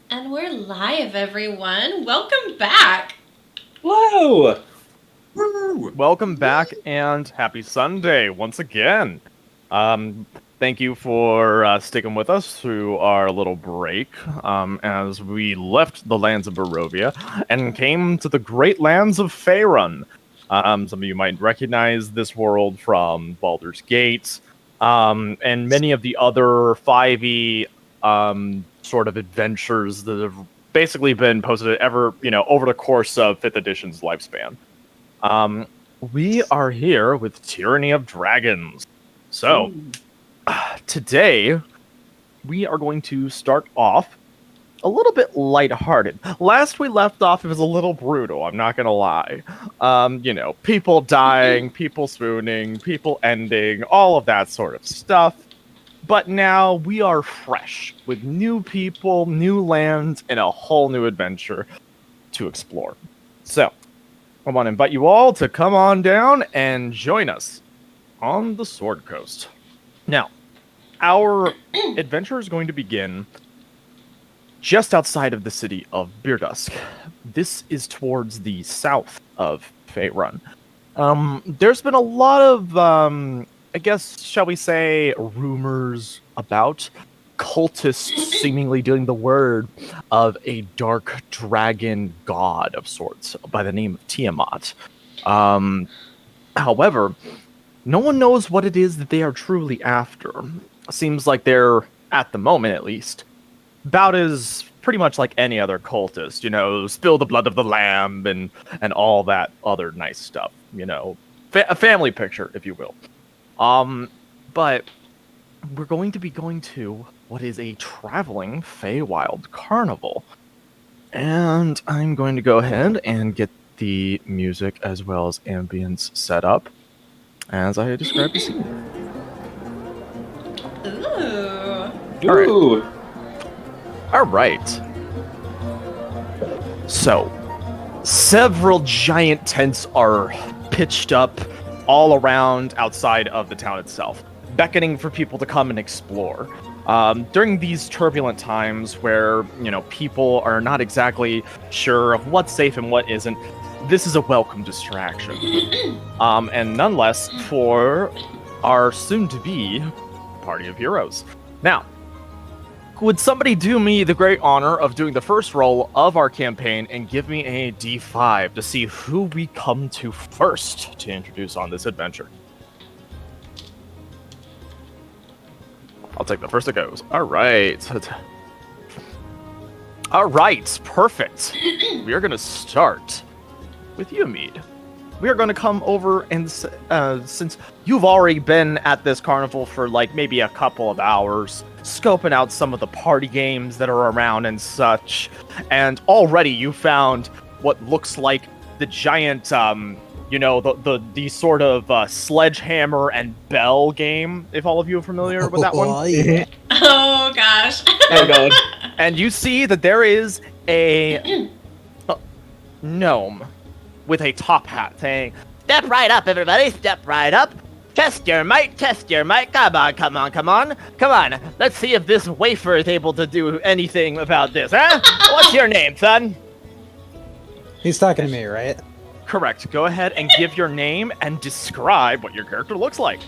And we're live, everyone. Welcome back. Hello! Woo! Welcome back and happy Sunday once again. Thank you for sticking with us through our little break as we left the lands of Barovia and came to the great lands of Faerun. Some of you might recognize this world from Baldur's Gate and many of the other 5e sort of adventures that have basically been posted over the course of 5th edition's lifespan. We are here with Tyranny of Dragons. So, today, we are going to start off a little bit lighthearted. Last we left off, it was a little brutal, I'm not gonna lie. People dying, people swooning, people ending, all of that sort of stuff. But now we are fresh with new people, new lands, and a whole new adventure to explore. So, I want to invite you all to come on down and join us on the Sword Coast. Now, our adventure is going to begin just outside of the city of Berdusk. This is towards the south of Faerun. There's been a lot of shall we say, rumors about cultists seemingly doing the word of a dark dragon god of sorts by the name of Tiamat. However, no one knows what it is that they are truly after. Seems like they're, at the moment at least, about as pretty much like any other cultist, spill the blood of the lamb and all that other nice stuff, a family picture, if you will. But we're going to be going to what is a traveling Fey Wild Carnival. And I'm going to go ahead and get the music as well as ambience set up as I described the scene. Ooh. All right. So, several giant tents are pitched up all around outside of the town itself, beckoning for people to come and explore. During these turbulent times where, people are not exactly sure of what's safe and what isn't, this is a welcome distraction. And nonetheless, for our soon-to-be party of heroes. Now, would somebody do me the great honor of doing the first roll of our campaign and give me a D5 to see who we come to first to introduce on this adventure? I'll take the first that goes. All right. All right, perfect. We are going to start with you, Mead. We are going to come over and since you've already been at this carnival for maybe a couple of hours, scoping out some of the party games that are around and such, and already you found what looks like the giant, the sort of sledgehammer and bell game, if all of you are familiar with that one. Yeah. Oh, gosh. Oh, God. And you see that there is a gnome with a top hat saying, "Step right up, everybody, step right up. Test your might, test your might. Come on. Let's see if this wafer is able to do anything about this, huh? What's your name, son?" He's talking to me, right? Correct. Go ahead and give your name and describe what your character looks like.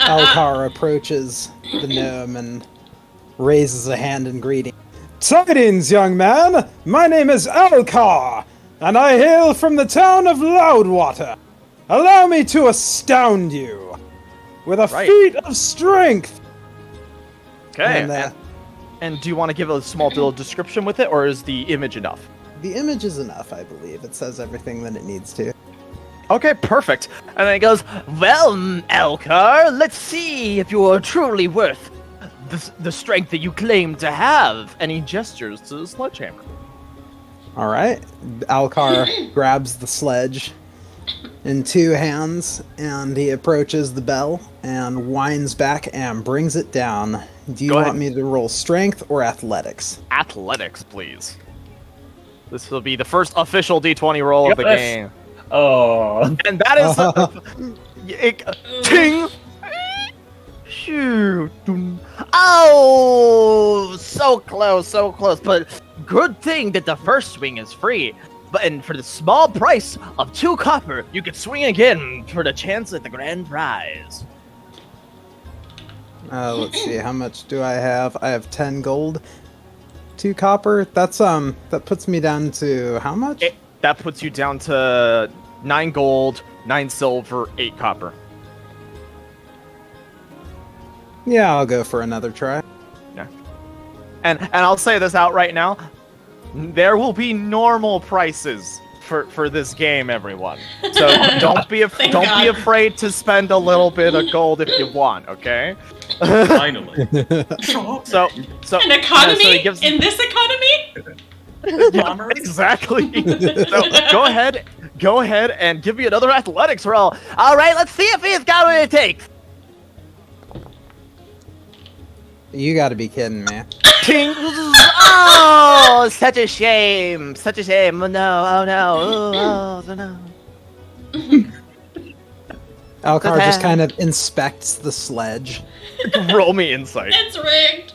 Alcar approaches the gnome and raises a hand in greeting. Tidings, young man! My name is Alcar, and I hail from the town of Loudwater. Allow me to astound you with a feat of strength! Okay. And do you want to give a small little description with it, or is the image enough? The image is enough, I believe. It says everything that it needs to. Okay, perfect. And then he goes, "Well, Alcar, let's see if you're truly worth the strength that you claim to have." And he gestures to the sledgehammer. All right. Alcar grabs the sledge in two hands, and he approaches the bell and winds back and brings it down. Do you want me to roll strength or athletics? Athletics, please. This will be the first official D20 roll of the game. Oh. And that is... ting! Shoot. Oh, so close, so close. But good thing that the first swing is free. And for the small price of 2 copper, you can swing again for the chance at the grand prize. Let's see, how much do I have? I have 10 gold, 2 copper. That puts me down to how much? That puts you down to 9 gold, 9 silver, 8 copper. Yeah, I'll go for another try. Yeah. And I'll say this out right now. There will be normal prices for this game, everyone. So don't be afraid to spend a little bit of gold if you want, okay? Finally. So An economy? so In this economy? yeah, exactly. So go ahead and give me another athletics roll. All right, let's see if he's got what it takes. You gotta be kidding me. King. Oh, such a shame. Such a shame. Oh no. Oh no. Oh no. Alcar just kind of inspects the sledge. Roll me insight. It's rigged.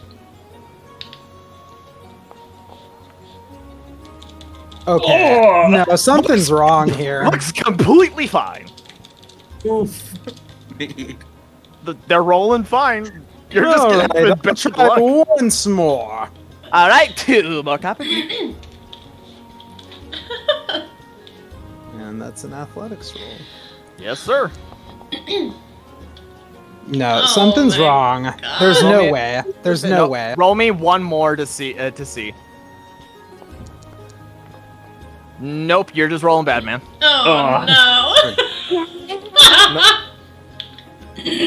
Okay. Oh! No, something's wrong here. Looks completely fine. Oof. They're rolling fine. You're just gonna have Alright, I'll better try luck. once more. All right, 2 more copper. And that's an athletics roll. Yes, sir. No, Oh something's my wrong. God. There's Roll no me- way. There's no way. Roll me one more to see. Nope, you're just rolling bad, man. Oh, no.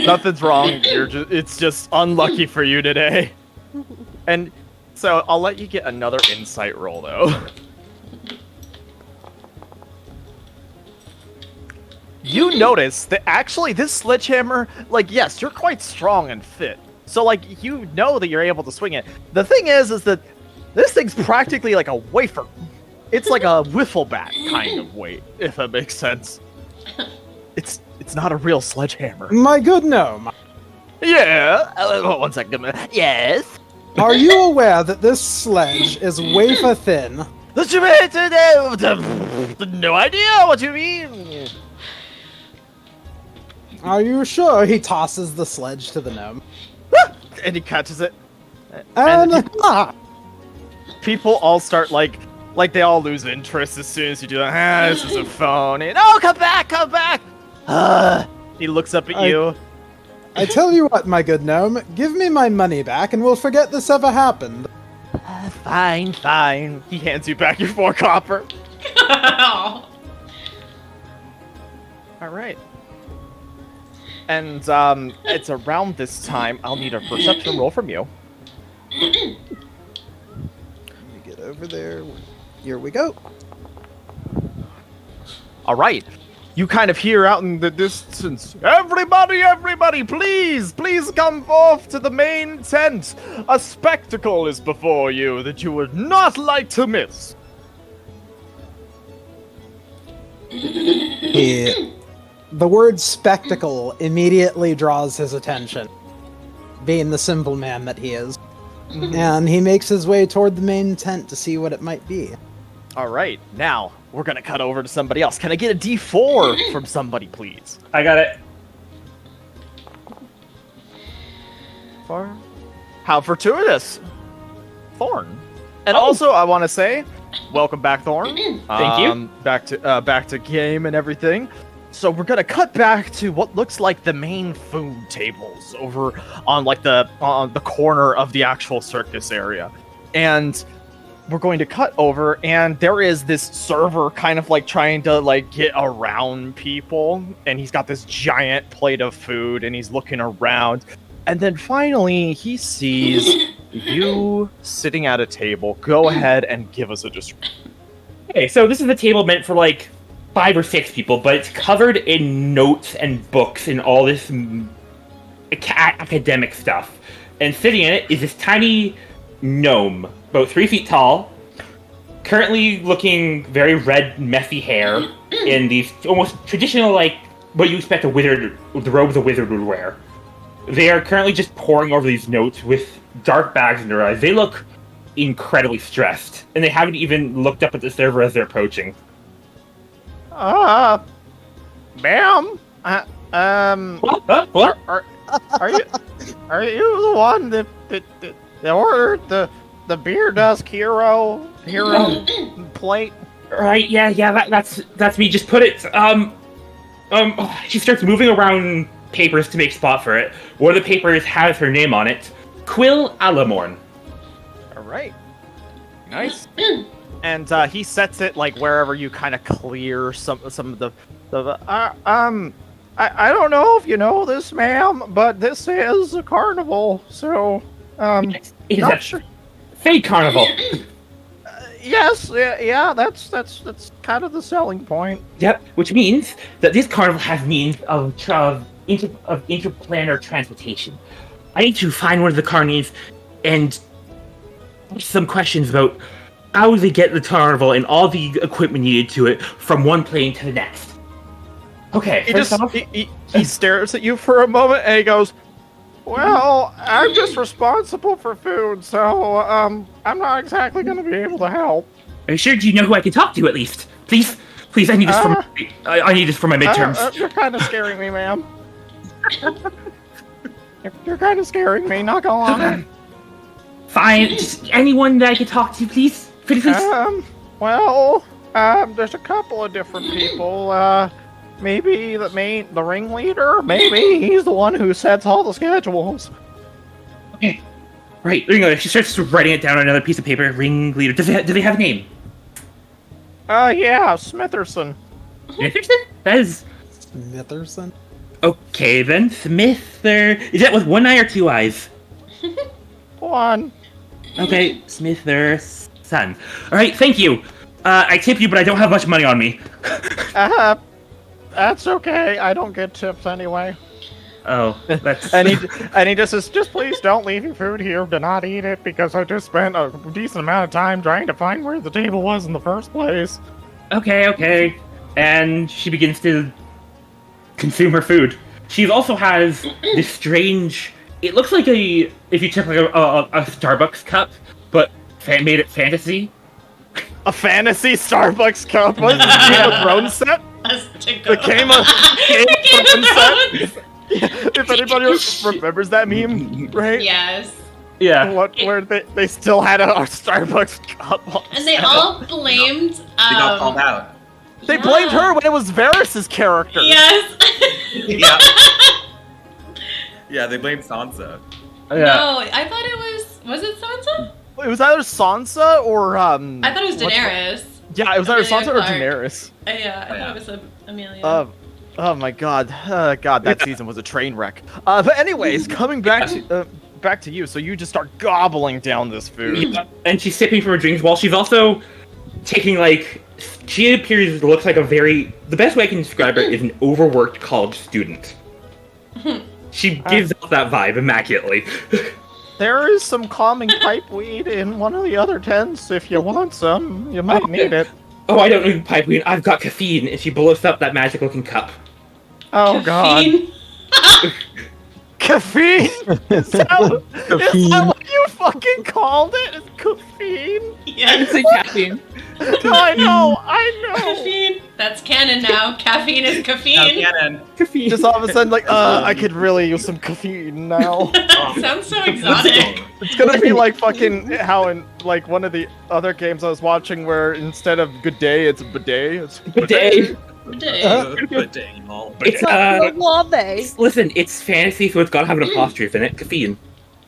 Nothing's wrong. It's just unlucky for you today. And so I'll let you get another insight roll though. You notice that actually this sledgehammer, like, yes, you're quite strong and fit. So like you know that you're able to swing it. The thing is that this thing's practically like a wafer. It's like a wiffle bat kind of weight, if that makes sense. It's not a real sledgehammer. My good gnome, Yeah. 1 second. Yes. are you aware that this sledge is wafer thin? No idea what you mean. Are you sure? He tosses the sledge to the gnome. And he catches it. And People all start like they all lose interest as soon as you do that. This is a phone. And, oh, come back, come back. He looks up at you. I tell you what, my good gnome, give me my money back and we'll forget this ever happened. Fine, fine. He hands you back your 4 copper. Oh. All right. And it's around this time I'll need a perception roll from you. Let me get over there. Here we go. All right. You kind of hear out in the distance, everybody, please come forth to the main tent. A spectacle is before you that you would not like to miss. The word spectacle immediately draws his attention, being the simple man that he is. And he makes his way toward the main tent to see what it might be. All right, now we're gonna cut over to somebody else. Can I get a D4 from somebody, please? I got it. How fortuitous, Thorn. And also, I want to say, welcome back, Thorn. Thank you. Back to game and everything. So we're gonna cut back to what looks like the main food tables over on the corner of the actual circus area, and we're going to cut over, and there is this server kind of like trying to like get around people, and he's got this giant plate of food, and he's looking around, and then finally he sees you sitting at a table. Go ahead and give us a description. Okay, so this is a table meant for like 5 or 6 people, but it's covered in notes and books and all this academic stuff. And sitting in it is this tiny gnome, about 3 feet tall, currently looking very red, messy hair, in these almost traditional, like, what you expect the robes a wizard would wear. They are currently just poring over these notes with dark bags in their eyes. They look incredibly stressed, and they haven't even looked up at the server as they're approaching. Ma'am. What? Are you the one that ordered the Berdusk hero plate? Right? Yeah. That's me. Just put it. She starts moving around papers to make spot for it. One of the papers has her name on it. Quill Alamorn. All right. Nice. And he sets it like wherever you kind of clear some of the I don't know if you know this, ma'am, but this is a carnival, so Is not that sure. Fey Carnival? Yes, yeah, that's kind of the selling point. Yep. Which means that this carnival has means of interplanar transportation. I need to find one of the carnies and ask some questions about how they get the carnival and all the equipment needed to it from one plane to the next. Okay. He stares at you for a moment and he goes, "Well, I'm just responsible for food, so I'm not exactly going to be able to help." Are you sure? Do you know who I can talk to at least? Please, I need this for I need this for my midterms. You're kind of scaring me, ma'am. You're kind of scaring me, not gonna lie. Fine, just anyone that I can talk to, please. Pretty please. There's a couple of different people. Maybe the ringleader. Maybe he's the one who sets all the schedules. Okay. Right, ringleader. She starts writing it down on another piece of paper. Ringleader. Do they have a name? Yeah, Smitherson. Smitherson? That is... Smitherson? Okay, then. Smither... Is that with one eye or two eyes? One. Okay, Smitherson. Alright, thank you. I tip you, but I don't have much money on me. That's okay. I don't get tips anyway. Oh, that's... and he just says, "Just please don't leave your food here. Do not eat it, because I just spent a decent amount of time trying to find where the table was in the first place." Okay. And she begins to consume her food. She also has this strange... It looks like if you took like a Starbucks cup, but made it fantasy. A fantasy Starbucks cup? What is this, Game of Thrones set? The Game of Thrones set? If anybody remembers that meme, right? Yes. Yeah. Where they still had a Starbucks cup. And they all blamed. They got called out. They blamed her when it was Varys' character. Yes. Yeah. Yeah, they blamed Sansa. Yeah. No, I thought it was. Was it Sansa? It was either Sansa or I thought it was Daenerys. Yeah, it was either Amelia Sansa or Clark. Daenerys. Yeah, I thought it was Amelia. Oh my God, that season was a train wreck. But anyways, coming back to you, so you just start gobbling down this food. Yeah, and she's sipping from her drinks while she's also taking she appears looks like the best way I can describe her is an overworked college student. She gives off that vibe immaculately. There is some calming pipe weed in one of the other tents. If you want some, you might need it. Oh, I don't need pipe weed. I've got caffeine, and she blows up that magic-looking cup. Oh Caffeine. God. Caffeine? Is that what you fucking called it? It's caffeine? Yes. Caffeine. No, I know. Caffeine. That's canon now. Caffeine is caffeine. Caffeine. Just all of a sudden, I could really use some caffeine now. Sounds so exotic. It's gonna be like fucking how in one of the other games I was watching where instead of good day, it's bidet. It's Bidet. It's Listen, it's fantasy, so it's gotta have an apostrophe in it. Caffeine.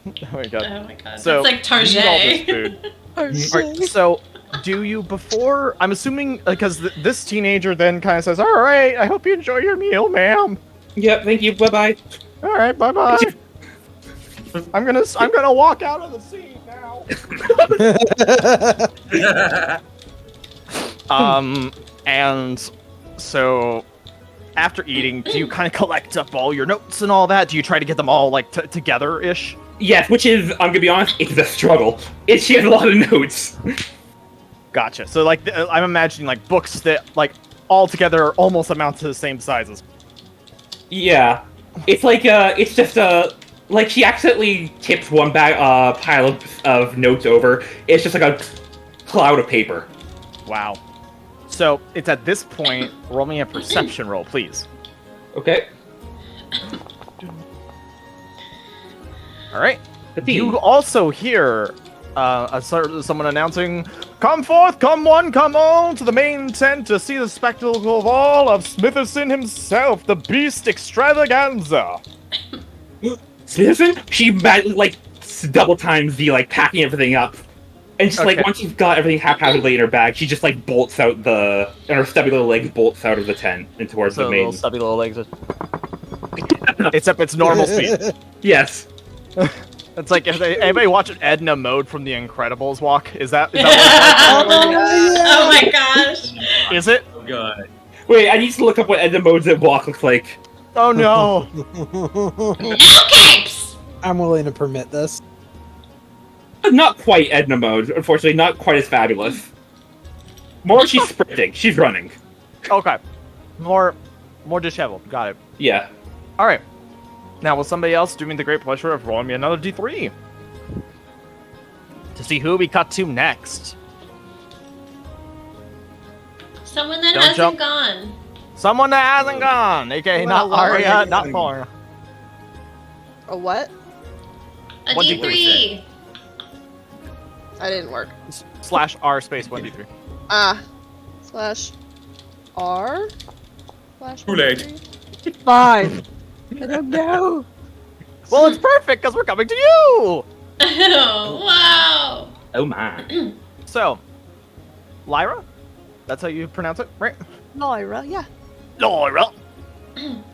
Oh my God. Oh my God. So, That's like you eat all this Target. food. Alright, so do you before? I'm assuming because this teenager then kind of says, "All right, I hope you enjoy your meal, ma'am." Yep, thank you. Bye-bye. All right, bye. I'm gonna walk out of the scene now. And so after eating, do you kind of collect up all your notes and all that? Do you try to get them all together-ish? Yes, which is, I'm gonna be honest, it's a struggle. She has a lot of notes. Gotcha. So I'm imagining books that all together almost amount to the same sizes. Yeah. It's it's just Like, she accidentally tips one pile of notes over. It's just like a cloud of paper. Wow. So, it's at this point, roll me a perception roll, please. Okay. Alright. 15. You also hear someone announcing, "Come forth, come one, come all, to the main tent to see the spectacle of all of Smitherson himself, the beast extravaganza." Citizen? She like double times the like packing everything up, and just like Okay. once she's got everything haphazardly in her bag, she just like bolts out and her stubby little legs bolts out of the tent and towards So the main. little stubby little legs. Except it's normal speed. Yes. It's like if anybody watch Edna Mode from The Incredibles walk. Is that what Oh my gosh. is it? Oh god. Wait, I need to look up what Edna Mode's at walk looks like. Oh no. Capes! I'm willing to permit this. Not quite Edna Mode, unfortunately, not quite as fabulous. More she's sprinting, she's running. Okay. More disheveled. Got it. Yeah. Alright. Now will somebody else do me the great pleasure of rolling me another D3? To see who we cut to next. Someone that Don't hasn't jump. gone. Someone that hasn't gone, aka Well, not Arya, Arya. not Thorn. A what? A 1d3. D3. That didn't work. Slash R space 1d3. Slash R? Slash Too late. It's fine. I don't know. Well, it's perfect because we're coming to you. Oh, wow. Oh my. So, Lyra, that's how you pronounce it, right? Lyra, yeah. Lyra.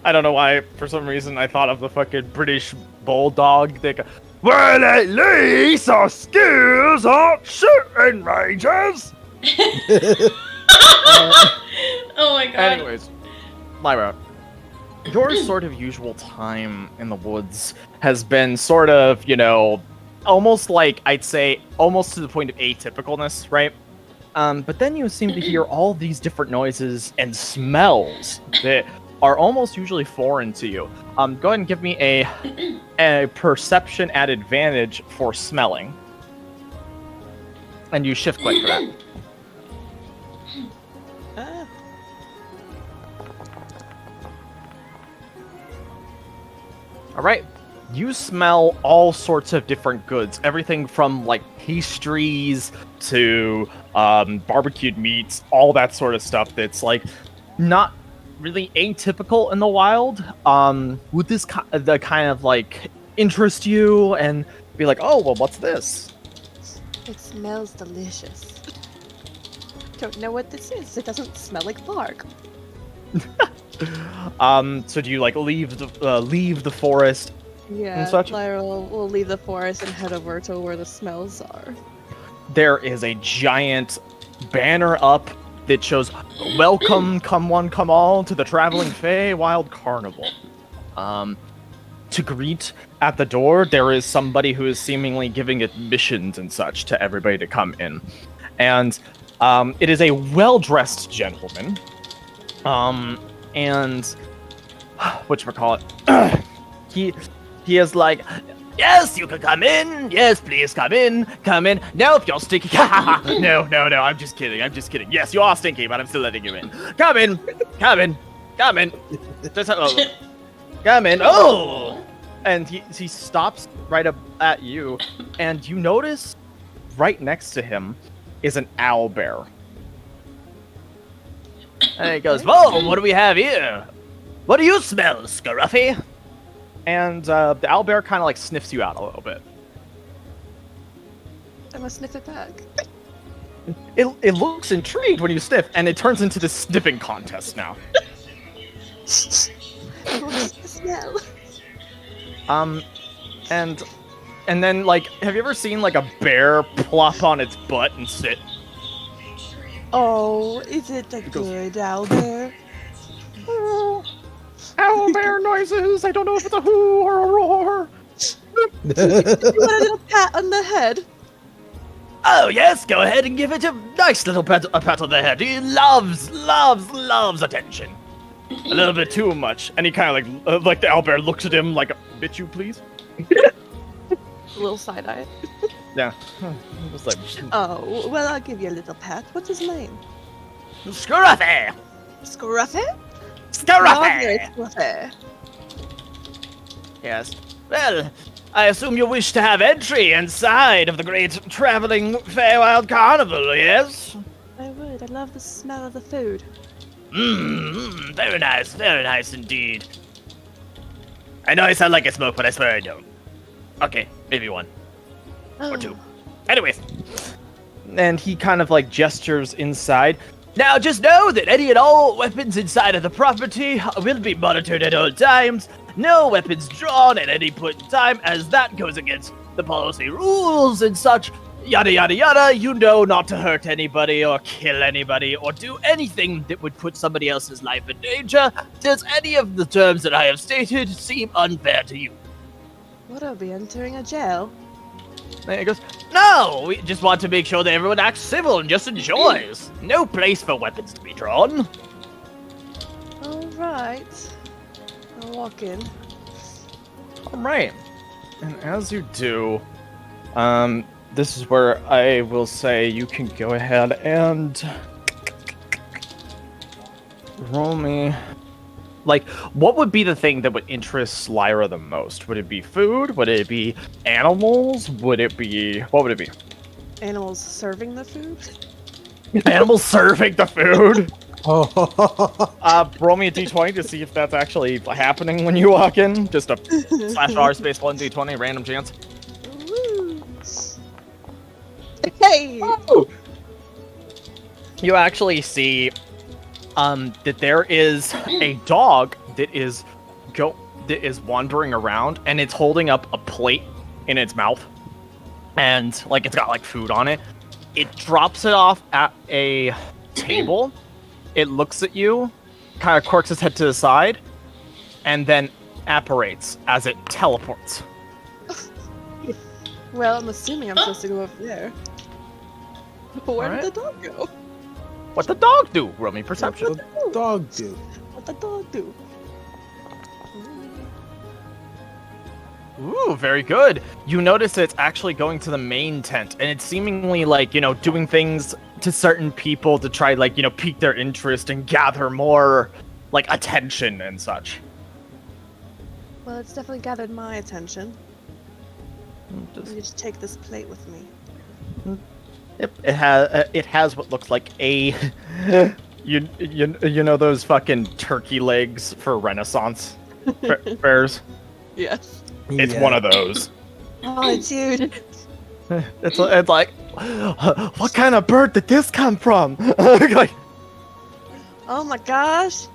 I don't know why. For some reason, I thought of the fucking British bulldog. They go, well, at least our skills aren't shooting ranges. Oh my god. Anyways, Lyra, your sort of usual time in the woods has been sort of, almost like, I'd say, almost to the point of atypicalness, right? But then you seem to hear all these different noises and smells that are almost usually foreign to you. Go ahead and give me a perception at advantage for smelling. And you shift click for that. Alright. You smell all sorts of different goods. Everything from, like, pastries to barbecued meats, all that sort of stuff that's, like, not really atypical in the wild. Would this the kind of, like, interest you and be like, oh, well, what's this? It smells delicious. Don't know what this is. It doesn't smell like bark. So do you, like, leave the forest? Yeah, And such? Lyra will leave the forest and head over to where the smells are. There is a giant banner up that shows, "Welcome, come one, come all, to the traveling Fey Wild Carnival." To greet at the door, there is somebody who is seemingly giving admissions and such to everybody to come in. And it is a well-dressed gentleman. And whatchamacallit? He is like, yes, you can come in. Yes, please come in. Come in. Nope, you're stinky. No, I'm just kidding. Yes, you are stinky, but I'm still letting you in. Come in. Just come in. Oh! And he stops right up at you, and you notice right next to him is an owlbear. And he goes, whoa, what do we have here? What do you smell, Scruffy? And the owlbear kind of like sniffs you out a little bit. I'm gonna sniff it back. It looks intrigued when you sniff, and it turns into this sniffing contest now. What's the smell? And then, like, have you ever seen like a bear plop on its butt and sit? Oh, is it a goes- good owlbear? Owlbear noises. I don't know if it's a who or a roar. You want a little pat on the head? Oh yes, go ahead and give it a nice little pat on the head. He loves attention. A little bit too much. And he kind of like the owlbear looks at him like, "Bit you, please." A little side eye. Yeah. Just like, Oh, well, I'll give you a little pat. What's his name? Scruffy! Scruffy? Scruffy! Scruffy. Yes. Well, I assume you wish to have entry inside of the great traveling Fey Wild Carnival, yes? I would. I love the smell of the food. Very nice indeed. I know I sound like I smoke, but I swear I don't. Okay, maybe one. Or two. Anyways. And he kind of like gestures inside. Now just know that any and all weapons inside of the property will be monitored at all times. No weapons drawn at any point in time, as that goes against the policy rules and such. Yada yada yada, you know not to hurt anybody or kill anybody or do anything that would put somebody else's life in danger. Does any of the terms that I have stated seem unfair to you? Would I be entering a jail? And he goes, no, we just want to make sure that everyone acts civil and just enjoys. No place for weapons to be drawn. Alright. I'll walk in. Alright. And as you do, this is where I will say you can go ahead and roll me. Like, what would be the thing that would interest Lyra the most? Would it be food? Would it be animals? Would it be... What would it be? Animals serving the food? Animals serving the food? Oh, Roll me a d20 to see if that's actually happening when you walk in. Just a /r space 1 d20, random chance. Woo. Hey! Oh! You actually see that there is a dog that is wandering around, and it's holding up a plate in its mouth, and like it's got like food on it. It drops it off at a table. It looks at you, kind of quirks its head to the side, and then apparates as it teleports. Well, I'm assuming I'm supposed to go over there. Where did the dog go? What the dog do? Roll me perception. What the dog do. What the dog do? Ooh, very good. You notice it's actually going to the main tent, and it's seemingly like, you know, doing things to certain people to try, like, you know, pique their interest and gather more, like, attention and such. Well, it's definitely gathered my attention. Just- Let me just take this plate with me. Yep, it has what looks like a you know those fucking turkey legs for Renaissance fairs. Yes. It's one of those. Oh, it's huge. It's like, what kind of bird did this come from? Like, Oh my gosh.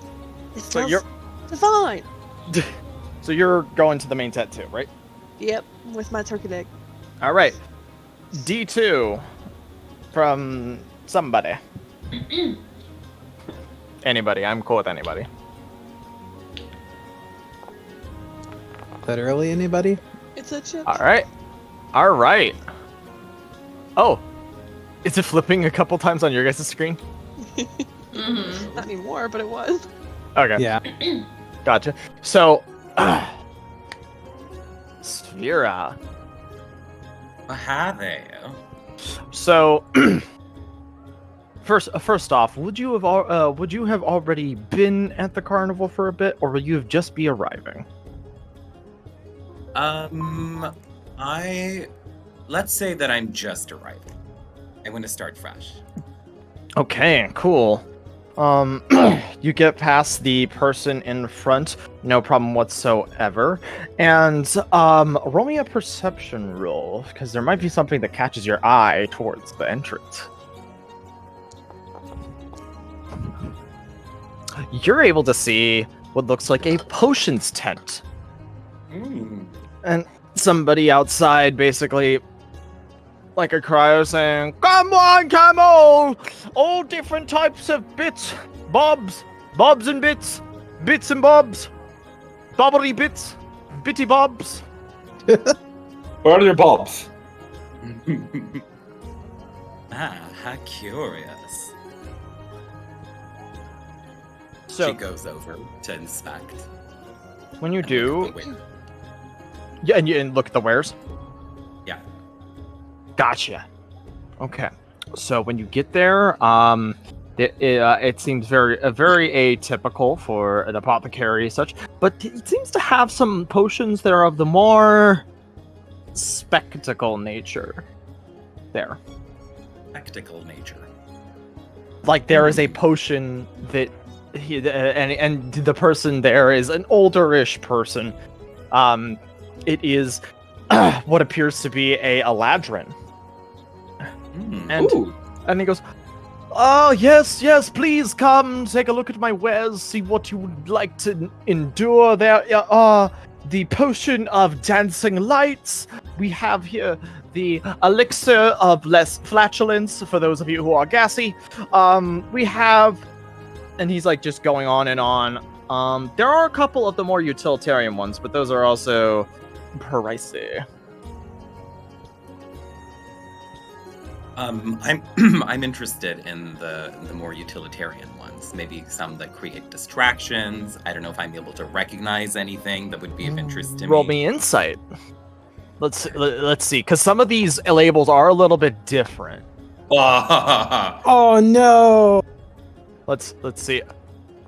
It so smells you're divine. so you're going to the main tent too, right? Yep, with my turkey leg. All right, D2 from somebody. Anybody, I'm cool with anybody. Literally anybody? It's a chip. All right. Oh, is it flipping a couple times on your guys' screen? Mm-hmm. Not anymore, but it was. Okay. Yeah. Gotcha. So, Sphera. Have they? So, first off, would you have already been at the carnival for a bit, or will you have just be arriving? Let's say that I'm just arriving. I want to start fresh. Okay, cool. You get past the person in front, no problem whatsoever. And roll me a perception roll, because there might be something that catches your eye towards the entrance. You're able to see what looks like a potions tent. And somebody outside basically like a crier saying, "Come on, all different types of bits, bobs and bits and bobs, bobbly bits, bitty bobs." Where are your bulbs? How curious. So She goes over to inspect. when you do, Wait. Yeah, and look at the wares. Yeah. Gotcha. Okay. So when you get there, it seems very atypical for an apothecary as such, but it seems to have some potions that are of the more spectacle nature. There. Spectacle nature. Like there is a potion that and the person there is an older-ish person. It is what appears to be a Eladrin. And he goes, "Oh, yes, please come take a look at my wares, see what you would like to endure. There are the potion of dancing lights. We have here the elixir of less flatulence for those of you who are gassy. We have," and he's like just going on and on. There are a couple of the more utilitarian ones, but those are also pricey. I'm interested in the more utilitarian ones. Maybe some that create distractions. I don't know if I'm able to recognize anything that would be of interest to me. Roll me insight. Let's see, because some of these labels are a little bit different. Oh no! Let's see.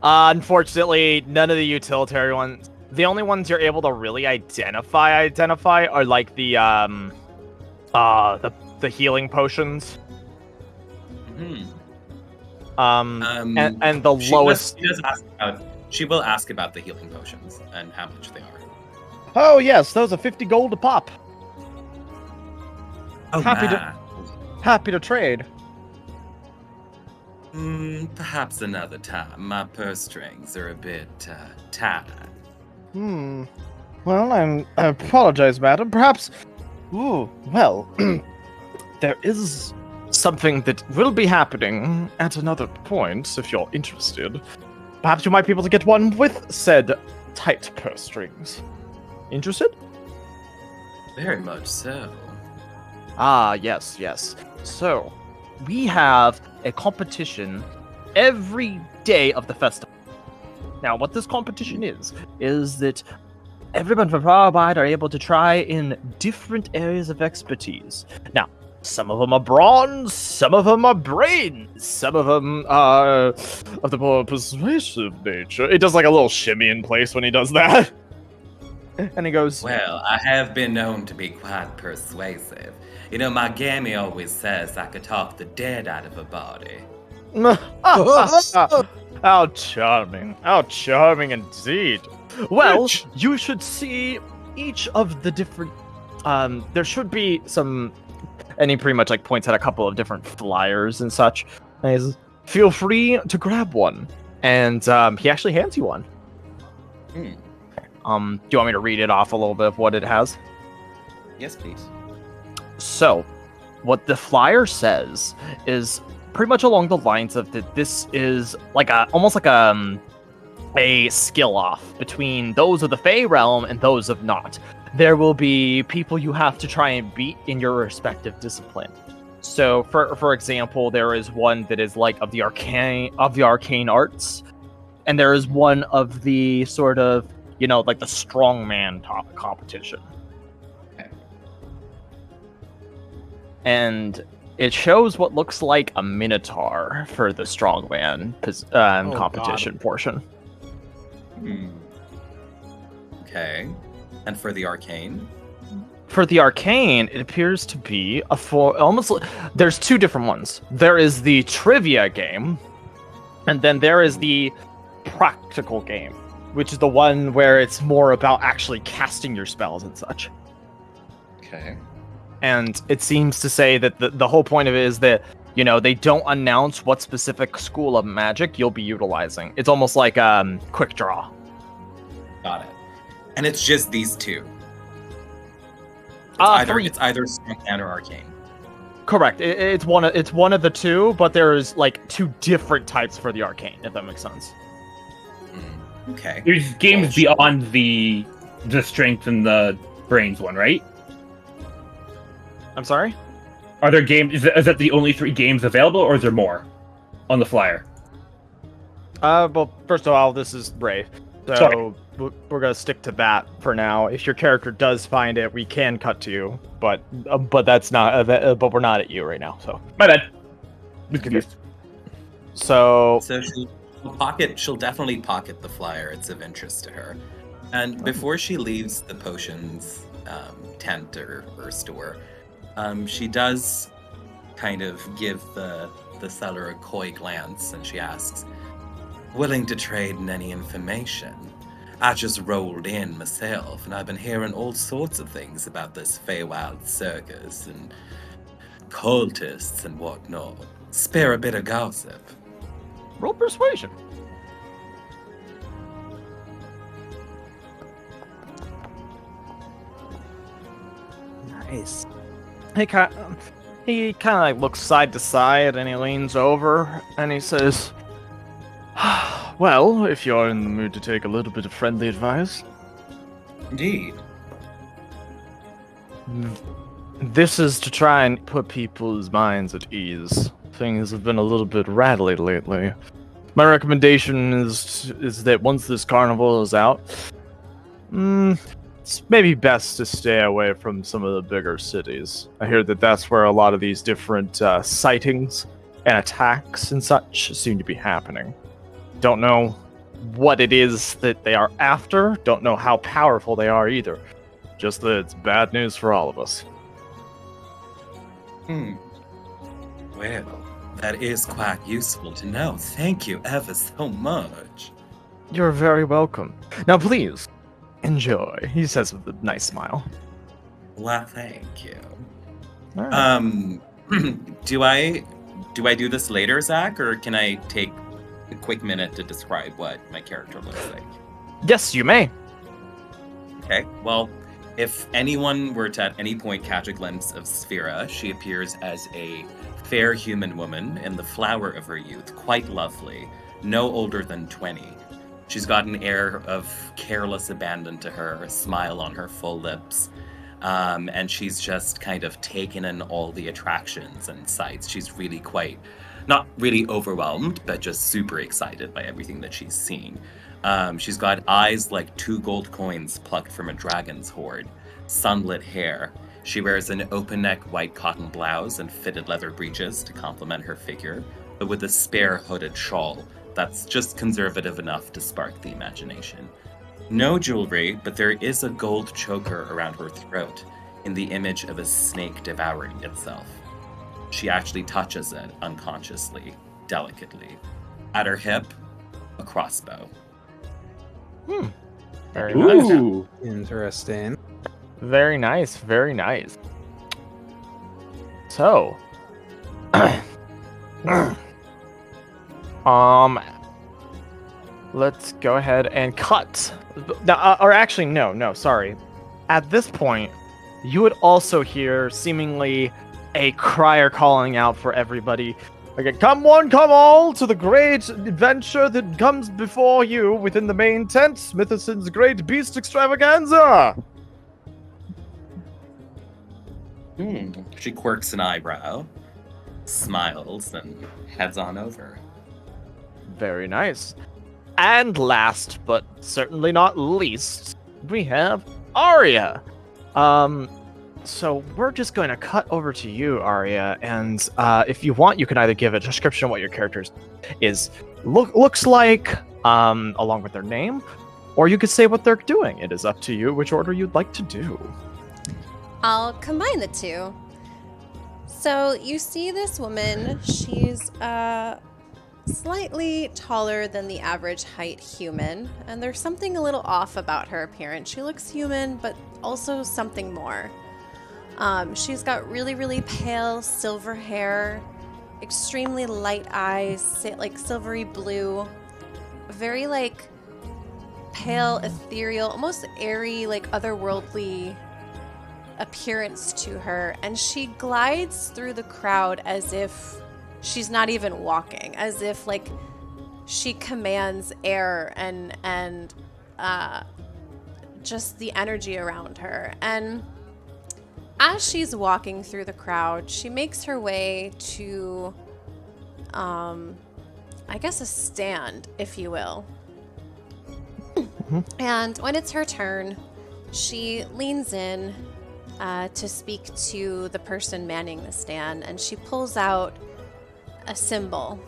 Unfortunately, none of the utilitarian ones. The only ones you're able to really identify are like the healing potions. And the lowest. She will ask about the healing potions and how much they are. Oh yes, those are 50 gold a pop. Oh, Happy to trade. Perhaps another time. My purse strings are a bit tight. Well, I apologize, madam. Perhaps. Ooh, well, there is something that will be happening at another point, if you're interested. Perhaps you might be able to get one with said tight purse strings. Interested? Very much so. Ah, yes. So, we have a competition every day of the festival. Now, what this competition is that everyone from far and wide are able to try in different areas of expertise. Now, some of them are bronze, some of them are brains, some of them are of the more persuasive nature. It does like a little shimmy in place when he does that. And he goes, "Well, I have been known to be quite persuasive. You know, my gammy always says I could talk the dead out of a body." How charming indeed. Well, you should see each of the different, there should be some, and he pretty much like points at a couple of different flyers and such. And he says, "Feel free to grab one." And he actually hands you one. Do you want me to read it off a little bit of what it has? Yes, please. So, what the flyer says is pretty much along the lines of that this is like almost like a skill off between those of the Fey realm and those of not. There will be people you have to try and beat in your respective discipline. So, for example, there is one that is like of the arcane arts, and there is one of the sort of, you know, like the strongman competition. Okay. And it shows what looks like a minotaur for the strongman competition portion. Okay. And for the arcane? For the arcane, it appears to be there's two different ones. There is the trivia game, and then there is the practical game, which is the one where it's more about actually casting your spells and such. Okay. And it seems to say that the whole point of it is that, you know, they don't announce what specific school of magic you'll be utilizing. It's almost like quick draw. Got it. And it's just these two. It's either strongman or arcane. Correct. It's one of the two, but there's like two different types for the arcane, if that makes sense. Okay. There's games beyond the strength and the brains one, right? I'm sorry? Are there games? Is that the only 3 games available, or is there more on the flyer? Well, first of all, this is Brave. So Sorry. we're gonna stick to that for now. If your character does find it, we can cut to you, but that's not. But we're not at you right now. So My bad. Was confused. so So she'll definitely pocket the flyer. It's of interest to her. And before she leaves the potions tent or store, she does kind of give the seller a coy glance, and she asks, "Willing to trade in any information? I just rolled in myself, and I've been hearing all sorts of things about this Fey Wild circus and cultists and whatnot. Spare a bit of gossip." roll persuasion. Nice. He kind of like looks side to side, and he leans over and he says, "Well, if you're in the mood to take a little bit of friendly advice, Indeed. this is to try and put people's minds at ease. Things have been a little bit rattly lately. My recommendation is that once this carnival is out, it's maybe best to stay away from some of the bigger cities. I hear that that's where a lot of these different sightings and attacks and such seem to be happening. Don't know what it is that they are after, don't know how powerful they are either. Just that it's bad news for all of us." Well, that is quite useful to know. Thank you ever so much. "You're very welcome. Now please, enjoy," he says with a nice smile. Well, thank you. All right. Do I do this later, Zach, or can I take a quick minute to describe what my character looks like? Yes, you may. Okay, well, if anyone were to at any point catch a glimpse of Sphera, she appears as a fair human woman in the flower of her youth, quite lovely, no older than 20. She's got an air of careless abandon to her, a smile on her full lips, and she's just kind of taken in all the attractions and sights. She's really quite, not really overwhelmed, but just super excited by everything that she's seeing. She's got eyes like 2 gold coins plucked from a dragon's hoard, sunlit hair. She wears an open-neck white cotton blouse and fitted leather breeches to complement her figure, but with a spare hooded shawl that's just conservative enough to spark the imagination. No jewelry, but there is a gold choker around her throat in the image of a snake devouring itself. She actually touches it unconsciously, delicately. At her hip, a crossbow. Very nice. Ooh. Interesting. Very nice. Very nice. So, let's go ahead and cut. Now, or actually, no, sorry. At this point, you would also hear seemingly a crier calling out for everybody. Again, come one, come all to the great adventure that comes before you within the main tent, Smithson's Great Beast Extravaganza. She quirks an eyebrow, smiles, and heads on over. Very nice. And last, but certainly not least, we have Arya. So we're just going to cut over to you, Arya, and if you want, you can either give a description of what your character looks like, along with their name, or you could say what they're doing. It is up to you which order you'd like to do. I'll combine the two. So you see this woman, she's slightly taller than the average height human, and there's something a little off about her appearance. She looks human, but also something more. She's got really, really pale silver hair, extremely light eyes, like silvery blue, very like pale, ethereal, almost airy, like otherworldly appearance to her, and she glides through the crowd as if she's not even walking, as if like she commands air and just the energy around her. And as she's walking through the crowd, she makes her way to I guess a stand, if you will. And when it's her turn, she leans in to speak to the person manning the stand, and she pulls out a symbol.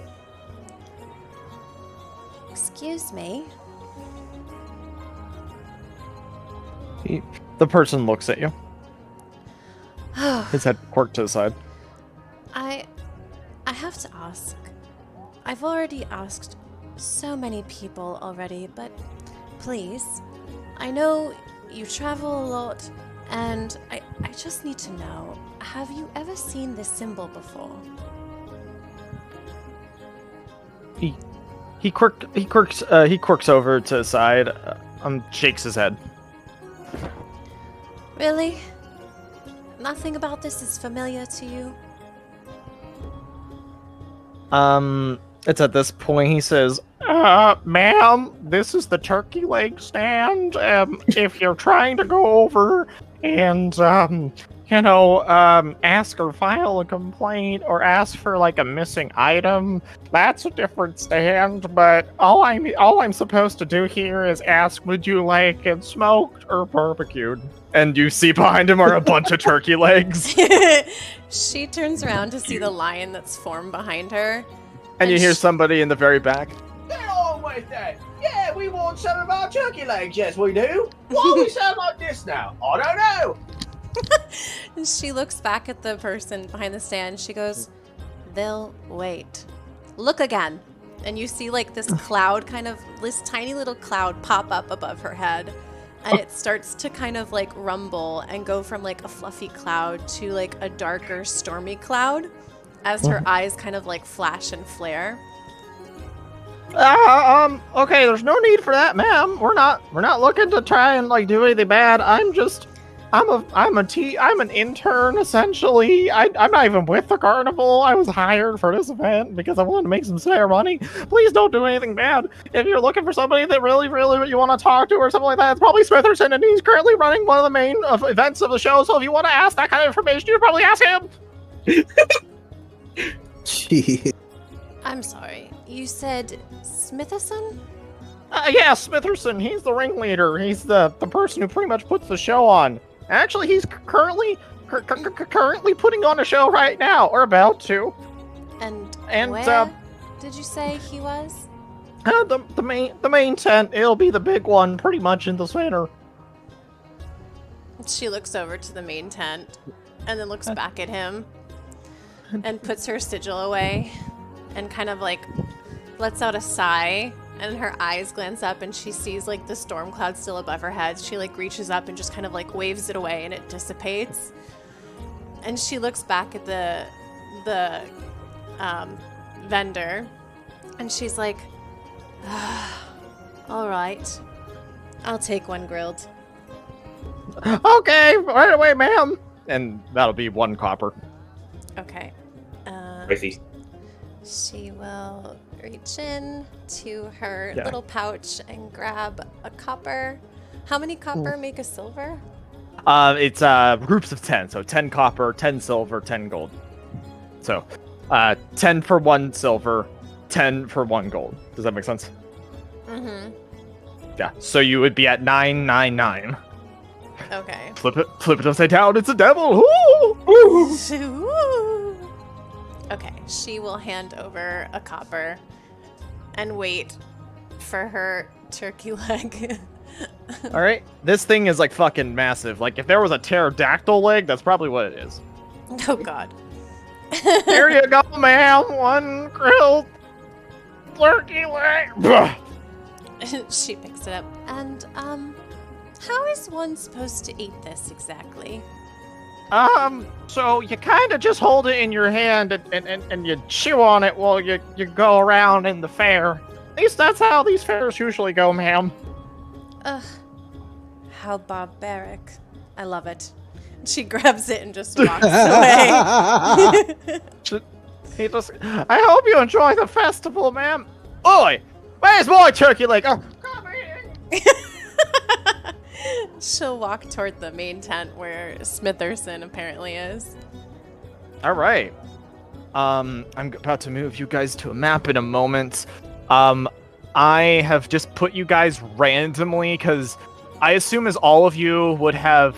Excuse me. The person looks at you. His head quirked to the side. I have to ask. I've already asked so many people already, but please, I know you travel a lot, and I just need to know, have you ever seen this symbol before? He quirks over to the side, shakes his head. Really? Nothing about this is familiar to you? It's at this point he says, ma'am, this is the turkey leg stand. If you're trying to go over and, ask or file a complaint or ask for like a missing item, that's a different stand. But all I'm supposed to do here is ask, would you like it smoked or barbecued? And you see behind him are a bunch of turkey legs. She turns around to see the lion that's formed behind her. And you hear somebody in the very back. Get on with that! Yeah, we want some of our turkey legs, yes we do! Why we sound like this now? I don't know! And she looks back at the person behind the stand. She goes, they'll wait. Look again. And you see like this cloud this tiny little cloud pop up above her head. And it starts to kind of like rumble and go from like a fluffy cloud to like a darker, stormy cloud as her eyes kind of like flash and flare. Okay, there's no need for that, ma'am. We're not looking to try and like do anything bad. I'm an intern essentially. I'm not even with the carnival. I was hired for this event because I wanted to make some spare money. Please don't do anything bad. If you're looking for somebody that really you want to talk to or something like that, it's probably Smitherson, and he's currently running one of the main events of the show. So if you want to ask that kind of information, you probably ask him. Gee. I'm sorry. You said Smitherson? Yeah, Smitherson. He's the ringleader. He's the person who pretty much puts the show on. Actually, he's currently putting on a show right now, or about to. And where did you say he was? The main tent. It'll be the big one, pretty much in the center. She looks over to the main tent, and then looks back at him, and puts her sigil away, and kind of like lets out a sigh. And her eyes glance up and she sees like the storm cloud still above her head. She like reaches up and just kind of like waves it away and it dissipates. And she looks back at the vendor and she's like, all right, I'll take one grilled. Okay, right away, ma'am. And that'll be 1 copper. Okay. She will reach in to her little pouch and grab a copper. How many copper make a silver? It's groups of 10. So 10 copper, 10 silver, 10 gold. So 10 for 1 silver, 10 for 1 gold. Does that make sense? Mm-hmm. Yeah. So you would be at 999. Okay. Flip it upside down. It's a devil. Ooh! Ooh. Okay, she will hand over a copper and wait for her turkey leg. All right, this thing is like fucking massive. Like if there was a pterodactyl leg, that's probably what it is. Oh God. Here you go, ma'am. 1 grilled turkey leg. She picks it up. And how is one supposed to eat this exactly? So you kind of just hold it in your hand and you chew on it while you go around in the fair. At least that's how these fairs usually go, ma'am. Ugh, how barbaric. I love it. She grabs it and just walks away. I hope you enjoy the festival, ma'am. Oi, where's my turkey leg? Oh, come here. She'll walk toward the main tent where Smitherson apparently is. All right. I'm about to move you guys to a map in a moment. I have just put you guys randomly because I assume as all of you would have,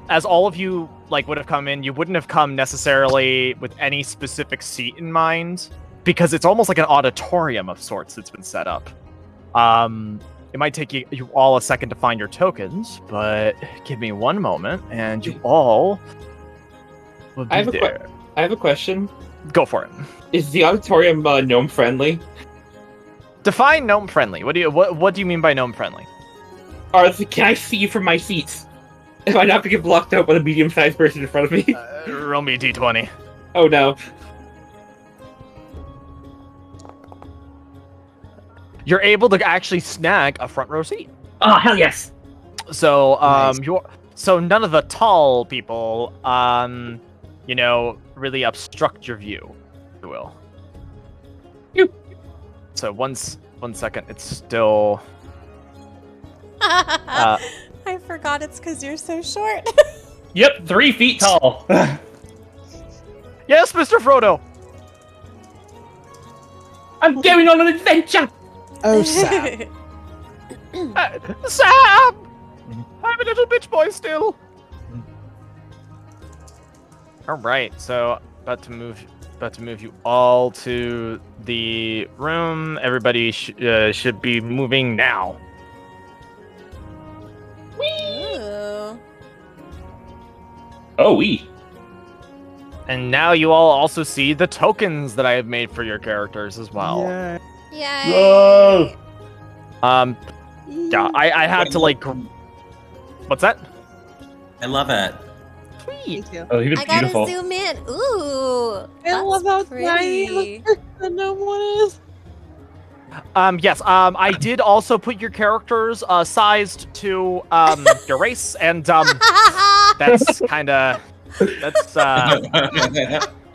as all of you would have come in, you wouldn't have come necessarily with any specific seat in mind because it's almost like an auditorium of sorts that's been set up. It might take you all a second to find your tokens, but give me one moment, and you all will be there. I have a question. Go for it. Is the auditorium gnome friendly? Define gnome friendly. What do you mean by gnome friendly? Can I see from my seats? Am I not to get blocked out by the medium-sized person in front of me? Roll me a d20. Oh no. You're able to actually snag a front row seat. Oh hell yes! So Nice. so none of the tall people really obstruct your view, if you will. So one second, it's still I forgot it's because you're so short. Yep, 3 feet tall. Yes, Mr. Frodo. I'm going on an adventure. Oh, Sam. Sam! I'm a little bitch boy still. All right, so about to move you all to the room. Everybody should be moving now. Ooh. Oh, we. And now you all also see the tokens that I have made for your characters as well. Yeah. Yay. Whoa. Yeah, I had to what's that? I love it. Me too. Oh, he was I gotta beautiful. zoom in. Ooh. I love how pretty. tiny the gnome one is. Yes, I did also put your characters sized to your race, and that's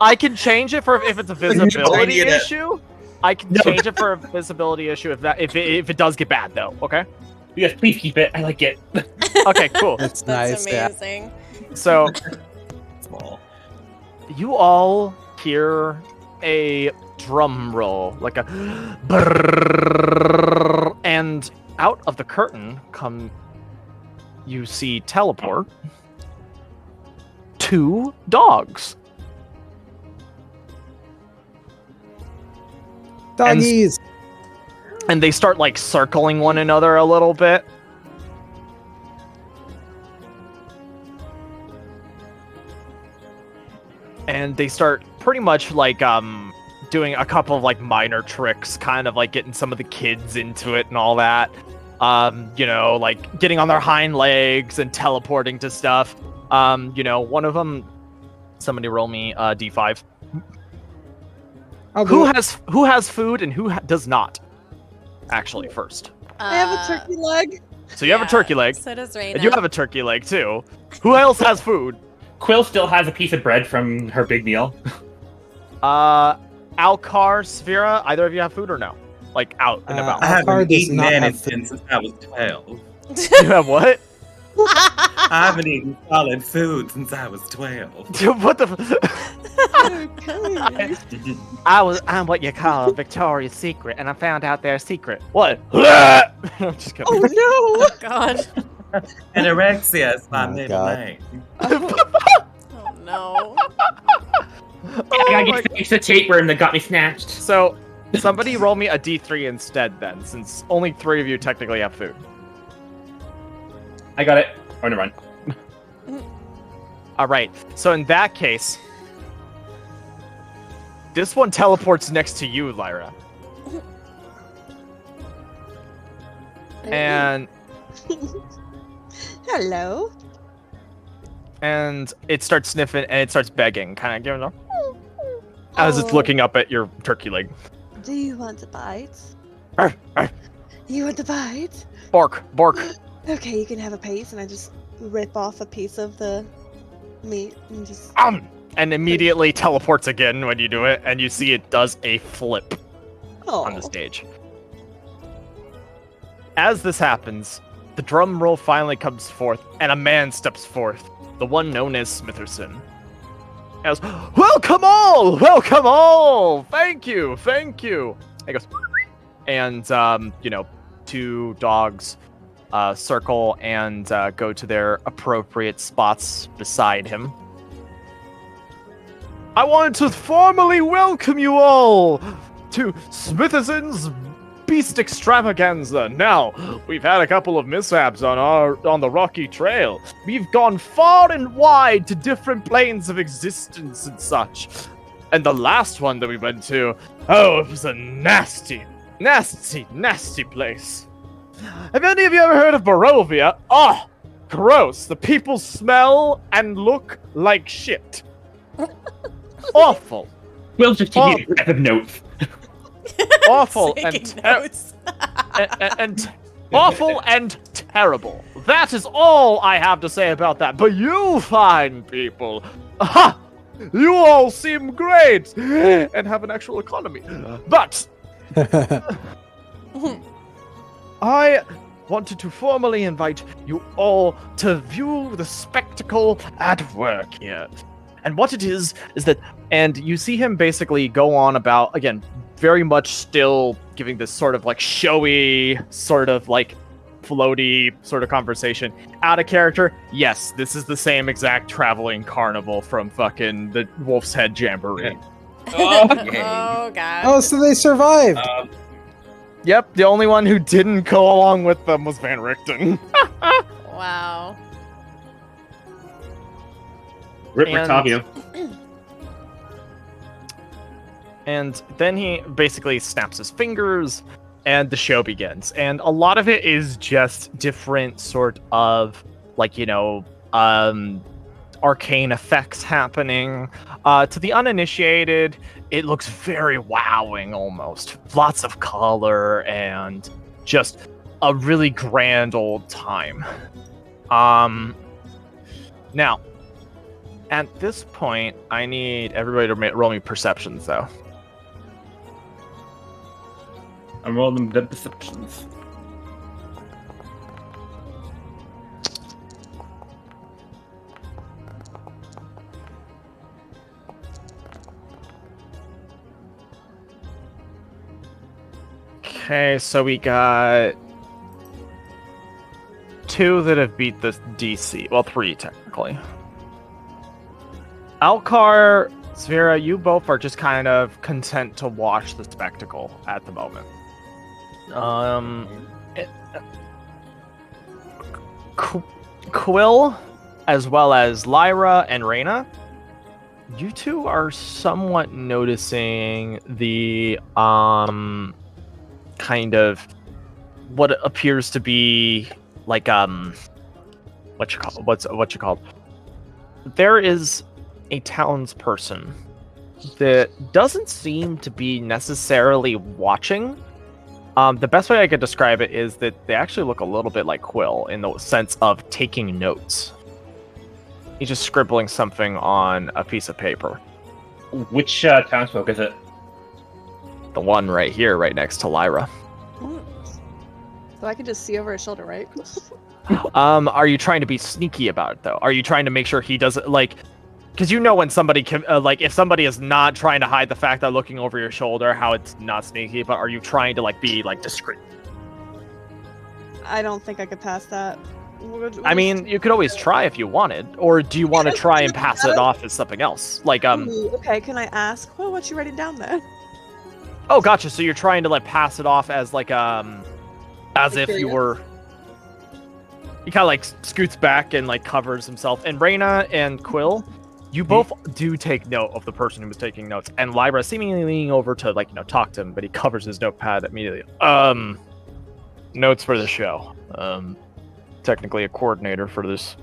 I can change it for if it's a visibility it. issue. I can change it for a visibility issue if it does get bad though. Okay. Yes, please keep it. I like it. Okay. Cool. That's That's nice. Yeah. amazing. So Small. you all hear a drum roll, like a brrrr, and out of the curtain you see teleport 2 dogs. Doggies. And they start circling one another a little bit. And they start pretty much doing a couple of minor tricks, kind of getting some of the kids into it and all that. Getting on their hind legs and teleporting to stuff. One of them, somebody roll me D5. I'll do Who it. has food and who does not? Actually, first. I have a turkey leg. So you have a turkey leg, So does Raina. and you have a turkey leg too. Who else has food? Quill still has a piece of bread from her big meal. Alcar, Sphera, either of you have food or no? Out and about. I Our card haven't does eaten not have anything since I was 12. You have what? I haven't eaten solid food since I was 12. What the? I'm what you call Victoria's Secret, and I found out their secret. What? I'm just kidding. Oh Oh God. Anorexia is my Oh, middle God. name. Oh no. I gotta get to fix the tapeworm that got me snatched. So, somebody roll me a D3 instead, then, since only 3 of you technically have food. I got it. Oh, never mind. All right. So in that case, this one teleports next to you, Lyra, and Hello. it starts sniffing and it starts begging, kind of giving a as it's looking up at your turkey leg. Do you want a bite? Arr, arr. You want a bite? Bork, bork. Okay, you can have a piece, and I just rip off a piece of the meat and just. And immediately teleports again when you do it, and you see it does a flip on the Oh. stage. As this happens, the drum roll finally comes forth, and a man steps forth, the one known as Smitherson. As welcome all, thank you. He goes, and two dogs circle and go to their appropriate spots beside him. I wanted to formally welcome you all to Smitherson's Beast Extravaganza. Now, we've had a couple of mishaps on the rocky trail. We've gone far and wide to different planes of existence and such. And the last one that we went to, it was a nasty place. Have any of you ever heard of Barovia? Oh, gross. The people smell and look like shit. Awful. We'll just take you grab notes. Awful and awful and terrible. That is all I have to say about that. But you fine people, you all seem great and have an actual economy. But I wanted to formally invite you all to view the spectacle at work here. And what it is that, and you see him basically go on about, again, very much still giving this sort of like showy, sort of like floaty sort of conversation. Out of character, yes, this is the same exact traveling carnival from fucking the Wolf's Head Jamboree. Oh, God. Oh, so they survived. Yep, the only one who didn't go along with them was Van Richten. Wow. Rip Octavio. And then he basically snaps his fingers, and the show begins. And a lot of it is just different sort of, like, arcane effects happening. To the uninitiated, it looks very wowing almost. Lots of color and just a really grand old time. Now, at this point, I need everybody to roll me perceptions, though. I'm rolling the perceptions. Okay, so we got 2 that have beat the DC. Well, 3 technically. Alcar, Sphera, you both are just kind of content to watch the spectacle at the moment. Quill, as well as Lyra and Reyna, you two are somewhat noticing the kind of what appears to be like what's you called? There is a townsperson that doesn't seem to be necessarily watching. The best way I could describe it is that they actually look a little bit like Quill in the sense of taking notes. He's just scribbling something on a piece of paper. Which townsfolk is it? The one right here, right next to Lyra. So I can just see over his shoulder, right? Are you trying to be sneaky about it, though? Are you trying to make sure he doesn't, like... Because you know when somebody can, if somebody is not trying to hide the fact that looking over your shoulder, how it's not sneaky, but are you trying to, be, discreet? I don't think I could pass that. I mean, you could always try if you wanted, or do you want to try and pass it off as something else? Okay, can I ask, what you writing down there? Oh, gotcha, so you're trying to, pass it off as, as if you were... He kind of, scoots back and, covers himself. And Reyna and Quill... You both do take note of the person who was taking notes, and Lyra seemingly leaning over to, talk to him, but he covers his notepad immediately. Notes for the show. Technically a coordinator for this.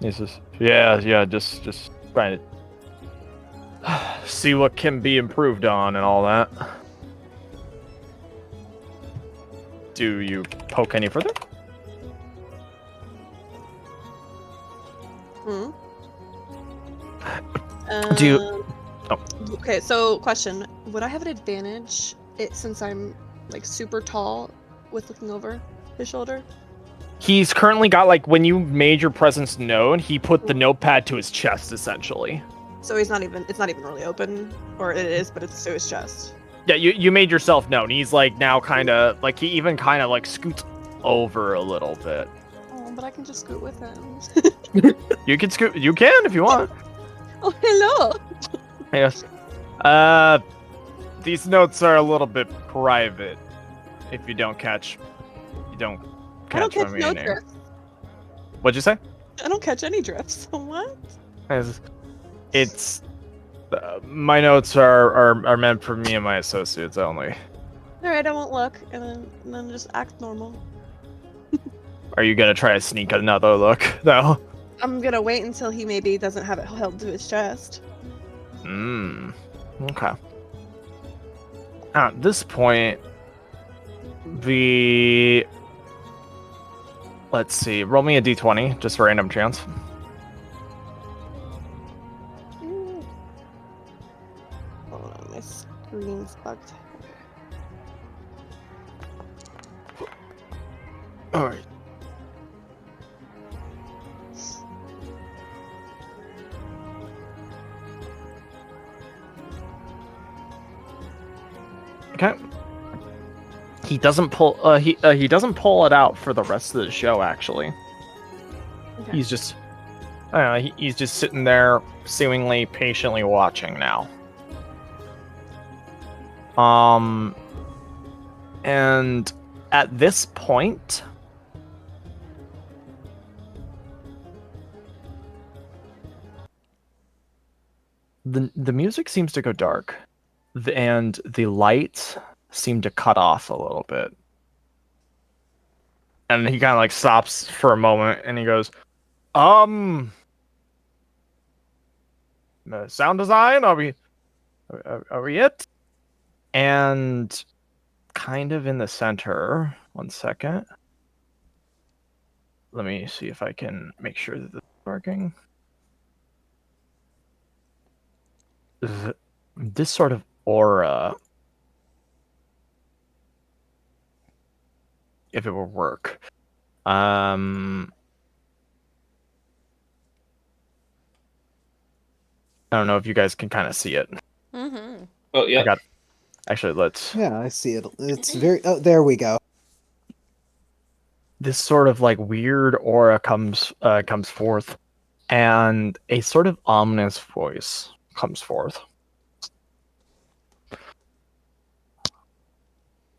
He says, yeah, just trying to see what can be improved on and all that. Do you poke any further? Do you... Okay, so question. Would I have an advantage since I'm, super tall with looking over his shoulder? He's currently got, like, when you made your presence known, he put the notepad to his chest, essentially. So it's not even really open, or it is, but it's to his chest. Yeah, you made yourself known. He's, like, now kind of, like, he even kind of, like, scoots over a little bit. Oh, but I can just scoot with him. You can scoot. You can if you want. Oh, hello. Yes. These notes are a little bit private. If you don't catch I don't catch catch my no meaning. drifts. What'd you say? I don't catch any drifts. What? It's my notes are meant for me and my associates only. Alright, I won't look, and then just act normal. Are you gonna try to sneak another look though? I'm gonna wait until he maybe doesn't have it held to his chest. Okay. At this point, let's see, roll me a d20 just for random chance. Hold on, my screen's bugged. All right. Okay. He doesn't pull. He doesn't pull it out for the rest of the show. Actually, Okay. he's just. I don't know. He's just sitting there, seemingly patiently watching now. And at this point, the music seems to go dark, and the lights seem to cut off a little bit. And he kind of like stops for a moment, and he goes, sound design? Are we it? And kind of in the center, 1 second. Let me see if I can make sure that this is working. This sort of aura, if it will work. I don't know if you guys can kind of see it. Mm-hmm. Oh yeah. Actually, let's. Yeah, I see it. It's very. Oh, there we go. This sort of like weird aura comes forth, and a sort of ominous voice comes forth.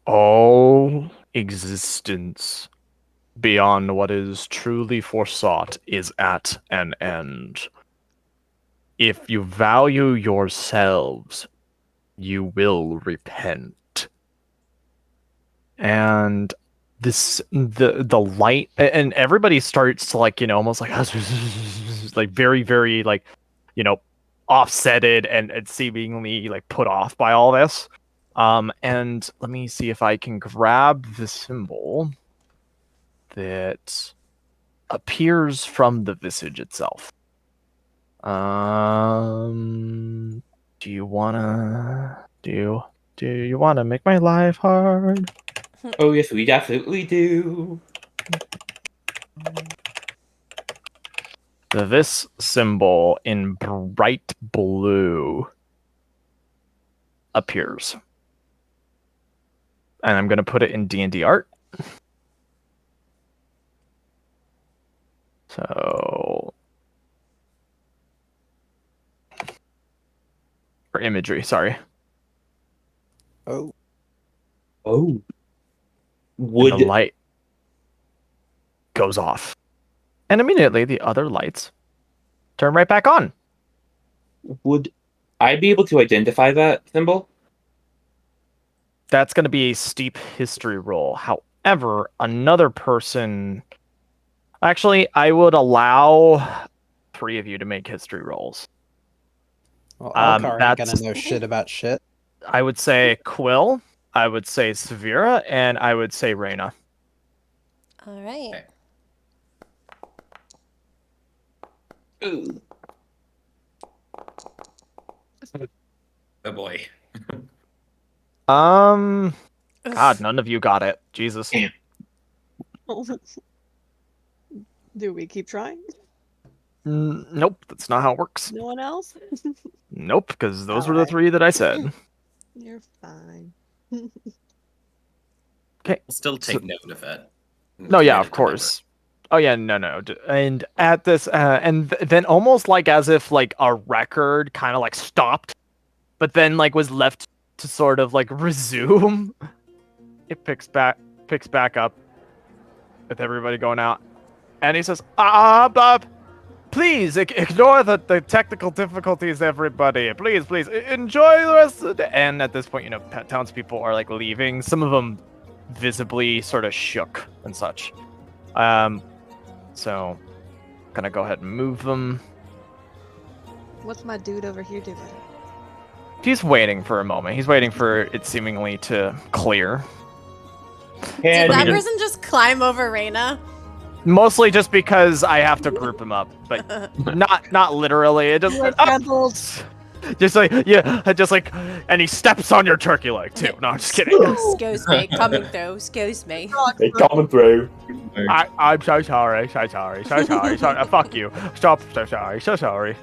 All existence beyond what is truly foresought is at an end. If you value yourselves, you will repent. And the light, and everybody starts to, like, almost like like very, very, like, offsetted and seemingly like put off by all this. And let me see if I can grab the symbol that appears from the visage itself. Do you wanna make my life hard? Oh yes, we absolutely do. This symbol in bright blue appears. And I'm going to put it in D&D art. So, or imagery, sorry. Oh. Oh. And the light goes off. And immediately the other lights turn right back on. Would I be able to identify that symbol? That's going to be a steep history roll. However, another person... Actually, I would allow 3 of you to make history rolls. Well, Alcar ain't that's- gonna know shit about shit. I would say Quill, I would say Severa, and I would say Reyna. All right. Ooh. Oh boy. God, none of you got it. Jesus. Damn. Do we keep trying? Nope, that's not how it works. No one else? Nope, because those were the Alright. 3 that I said. You're fine. Okay. We'll still take note of it. No, yeah, Manage of to remember. course. Oh yeah, no. And at this, then almost like as if like a record kind of like stopped, but then like was left to sort of like resume. It picks back up with everybody going out, and he says, Bob, please ignore the technical difficulties, everybody. Please, enjoy the rest of the day. And at this point, townspeople are like leaving. Some of them visibly sort of shook and such. So gonna go ahead and move them. What's my dude over here doing? He's waiting for a moment. He's waiting for it seemingly to clear. Did that And person just climb over Reyna? Mostly just because I have to group him up, but not literally. It just just like, and he steps on your turkey leg too. No, I'm just kidding. Excuse me, coming through. Excuse me. they coming through. I'm so sorry. Fuck you. Stop. So sorry.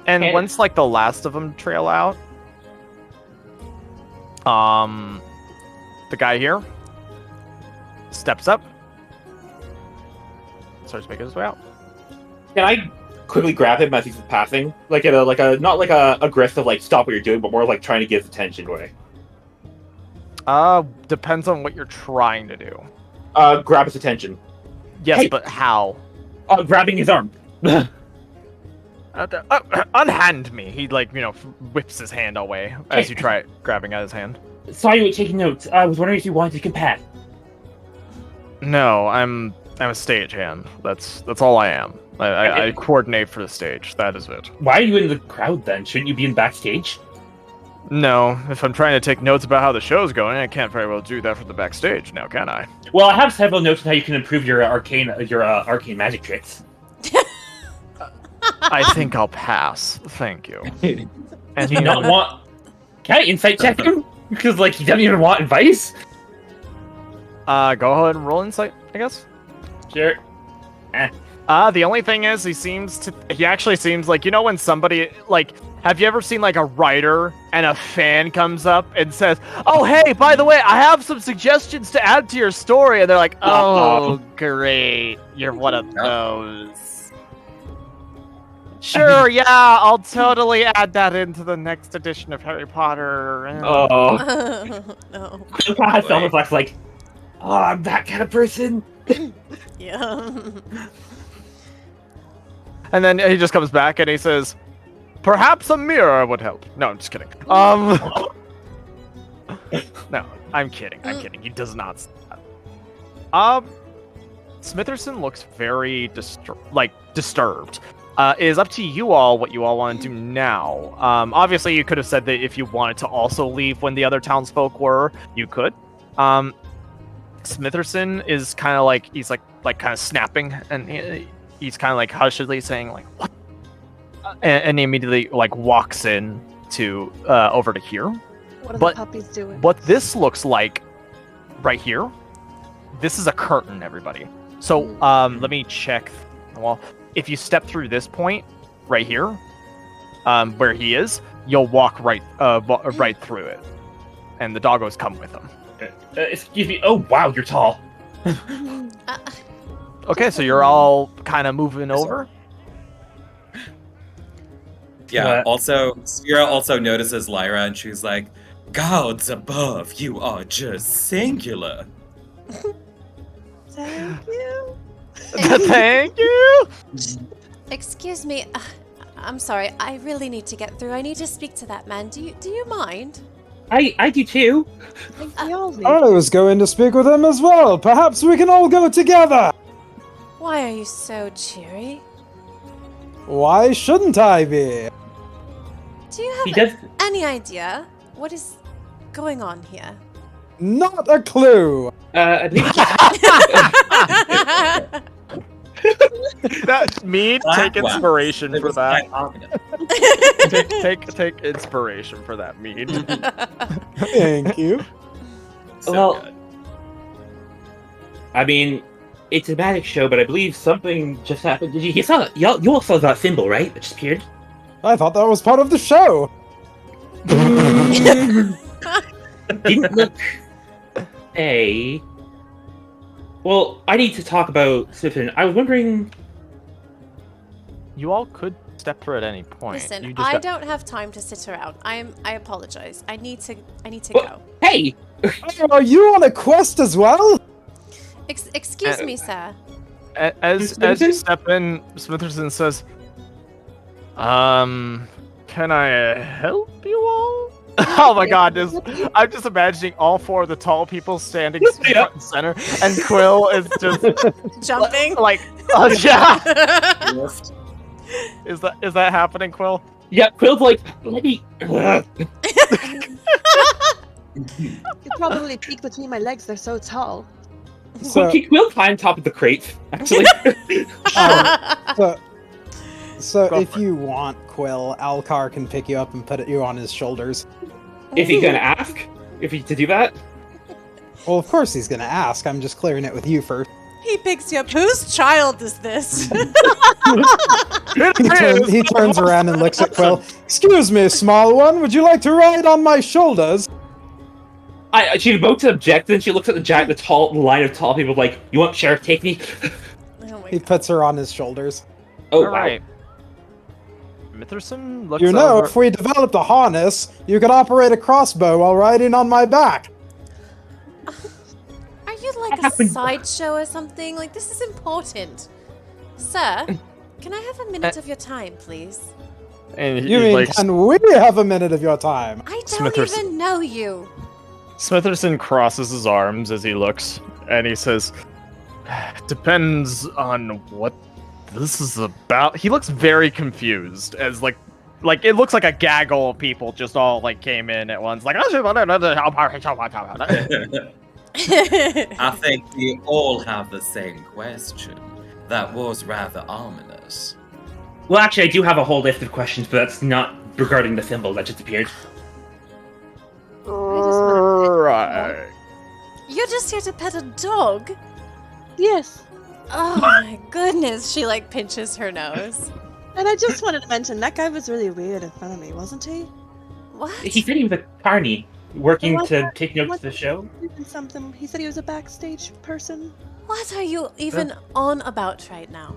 And And- once like the last of them trail out, the guy here steps up, starts making his way out. Can I quickly grab him as he's passing? Like in a not like a aggressive like stop what you're doing, but more like trying to get his attention way. Depends on what you're trying to do. Grab his attention. Yes, Hey. but how? Grabbing his arm. Unhand me. He whips his hand away as you try grabbing at his hand. Saw you taking notes. I was wondering if you wanted to compare. No, I'm a stagehand. That's all I am. I coordinate for the stage. That is it. Why are you in the crowd then? Shouldn't you be in backstage? No, if I'm trying to take notes about how the show's going, I can't very well do that from the backstage now, can I? Well, I have several notes on how you can improve your arcane magic tricks. I think I'll pass. Thank you. And Do you not want? Can I insight check him? Because like he doesn't even want advice. Go ahead and roll insight, I guess. Sure. The only thing is, he actually seems like, when somebody, like, have you ever seen, like, a writer and a fan comes up and says, oh, hey, by the way, I have some suggestions to add to your story, and they're like, oh, great, you're one of those. Sure, yeah, I'll totally add that into the next edition of Harry Potter. Oh. No. Self-reflects like, oh, I'm that kind of person. Yeah. And then he just comes back and he says, perhaps a mirror would help. No, I'm just kidding. No, I'm kidding. He does not say that. Smitherson looks very disturbed. It is up to you all what you all want to do now. Obviously, you could have said that if you wanted to also leave when the other townsfolk were, you could. Smitherson is kind of like, he's like kind of snapping, and he's kind of like hushedly saying like, what? And he immediately like walks in to over to here. What are But the puppies doing? What this looks like right here, this is a curtain, everybody. So let me check. Well, if you step through this point right here, where he is, you'll walk right through it, and the doggos come with him. Excuse me. Oh wow, you're tall. Okay, so you're all kind of moving over. Yeah, also, Sphera also notices Lyra, and she's like, gods above, you are just singular. Thank you. Thank you! Excuse me. I'm sorry. I really need to get through. I need to speak to that man. Do you mind? I do too. We all need. I was going to speak with him as well. Perhaps we can all go together. Why are you so cheery? Why shouldn't I be? Do you He have does. any idea what is going on here? Not a clue. I think That Mead, take Wow. inspiration It for was that. quite confident. take inspiration for that, Mead. Thank you. So Well, good. I mean, it's a magic show, but I believe something just happened. You all saw that symbol, right? It just appeared. I thought that was part of the show. Didn't look. Hey. Well, I need to talk about Sifin. I was wondering. You all could step through at any point. Listen, I don't have time to sit around. I apologize. I need to go. Hey! Are you on a quest as well? Excuse me, sir. As you step in, Smitherson says, can I help you all? Oh my god, I'm just imagining all four of the tall people standing front and center, and Quill is just jumping. Like, oh yeah. Is that happening, Quill? Yeah, Quill's like, let me. You probably peek between my legs. They're so tall. So Quill climbed top of the crate, actually. So if you want, Quill, Alcar can pick you up and put you on his shoulders. Is he gonna ask to do that? Well, of course he's gonna ask. I'm just clearing it with you first. He picks you up. Whose child is this? He turns around and looks at Quill. Excuse me, small one. Would you like to ride on my shoulders? She's about to object, then she looks at the line of tall people like, you want Sheriff, take me? He puts her on his shoulders. Oh, all right. Mitherson looks over. If we developed a harness, you could operate a crossbow while riding on my back. Are you like a sideshow or something? Like, this is important. Sir, can I have a minute of your time, please? And you mean, can we have a minute of your time? I don't even know you. Smitherson crosses his arms as he looks, and he says, depends on what this is about. He looks very confused, as like it looks like a gaggle of people just all like came in at once, like. I think we all have the same question. That was rather ominous. Well, actually, I do have a whole list of questions, but that's not regarding the symbol that just appeared. Right. You're just here to pet a dog? Yes. Oh my goodness, she like pinches her nose. And I just wanted to mention, that guy was really weird in front of me, wasn't he? What? He said he was a carny, working to take notes of the show. Something. He said he was a backstage person. What are you even on about right now?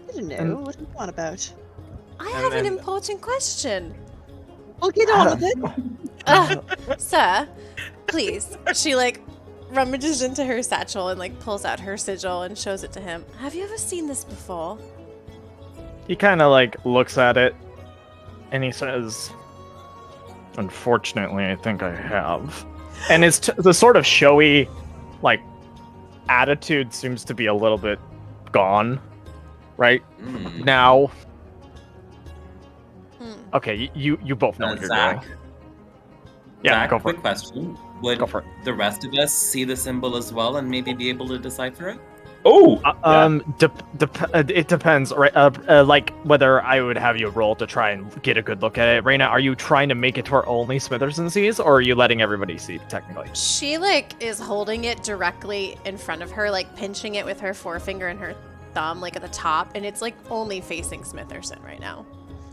I don't know. What do you want about? I have an important question. Well, get on with it. Sir, please. She like rummages into her satchel and like pulls out her sigil and shows it to him. Have you ever seen this before? He kind of like looks at it, and he says, "Unfortunately, I think I have." And it's the sort of showy, like, attitude seems to be a little bit gone, right now. Okay, you both know what you're doing. Yeah, Zach, go for quick it. question. Would the rest of us see the symbol as well and maybe be able to decipher it? Oh! It depends, right? Like, whether I would have you roll to try and get a good look at it. Raina, are you trying to make it to where only Smitherson sees, or are you letting everybody see, technically? She, like, is holding it directly in front of her, like, pinching it with her forefinger and her thumb, like, at the top, and it's, like, only facing Smitherson right now.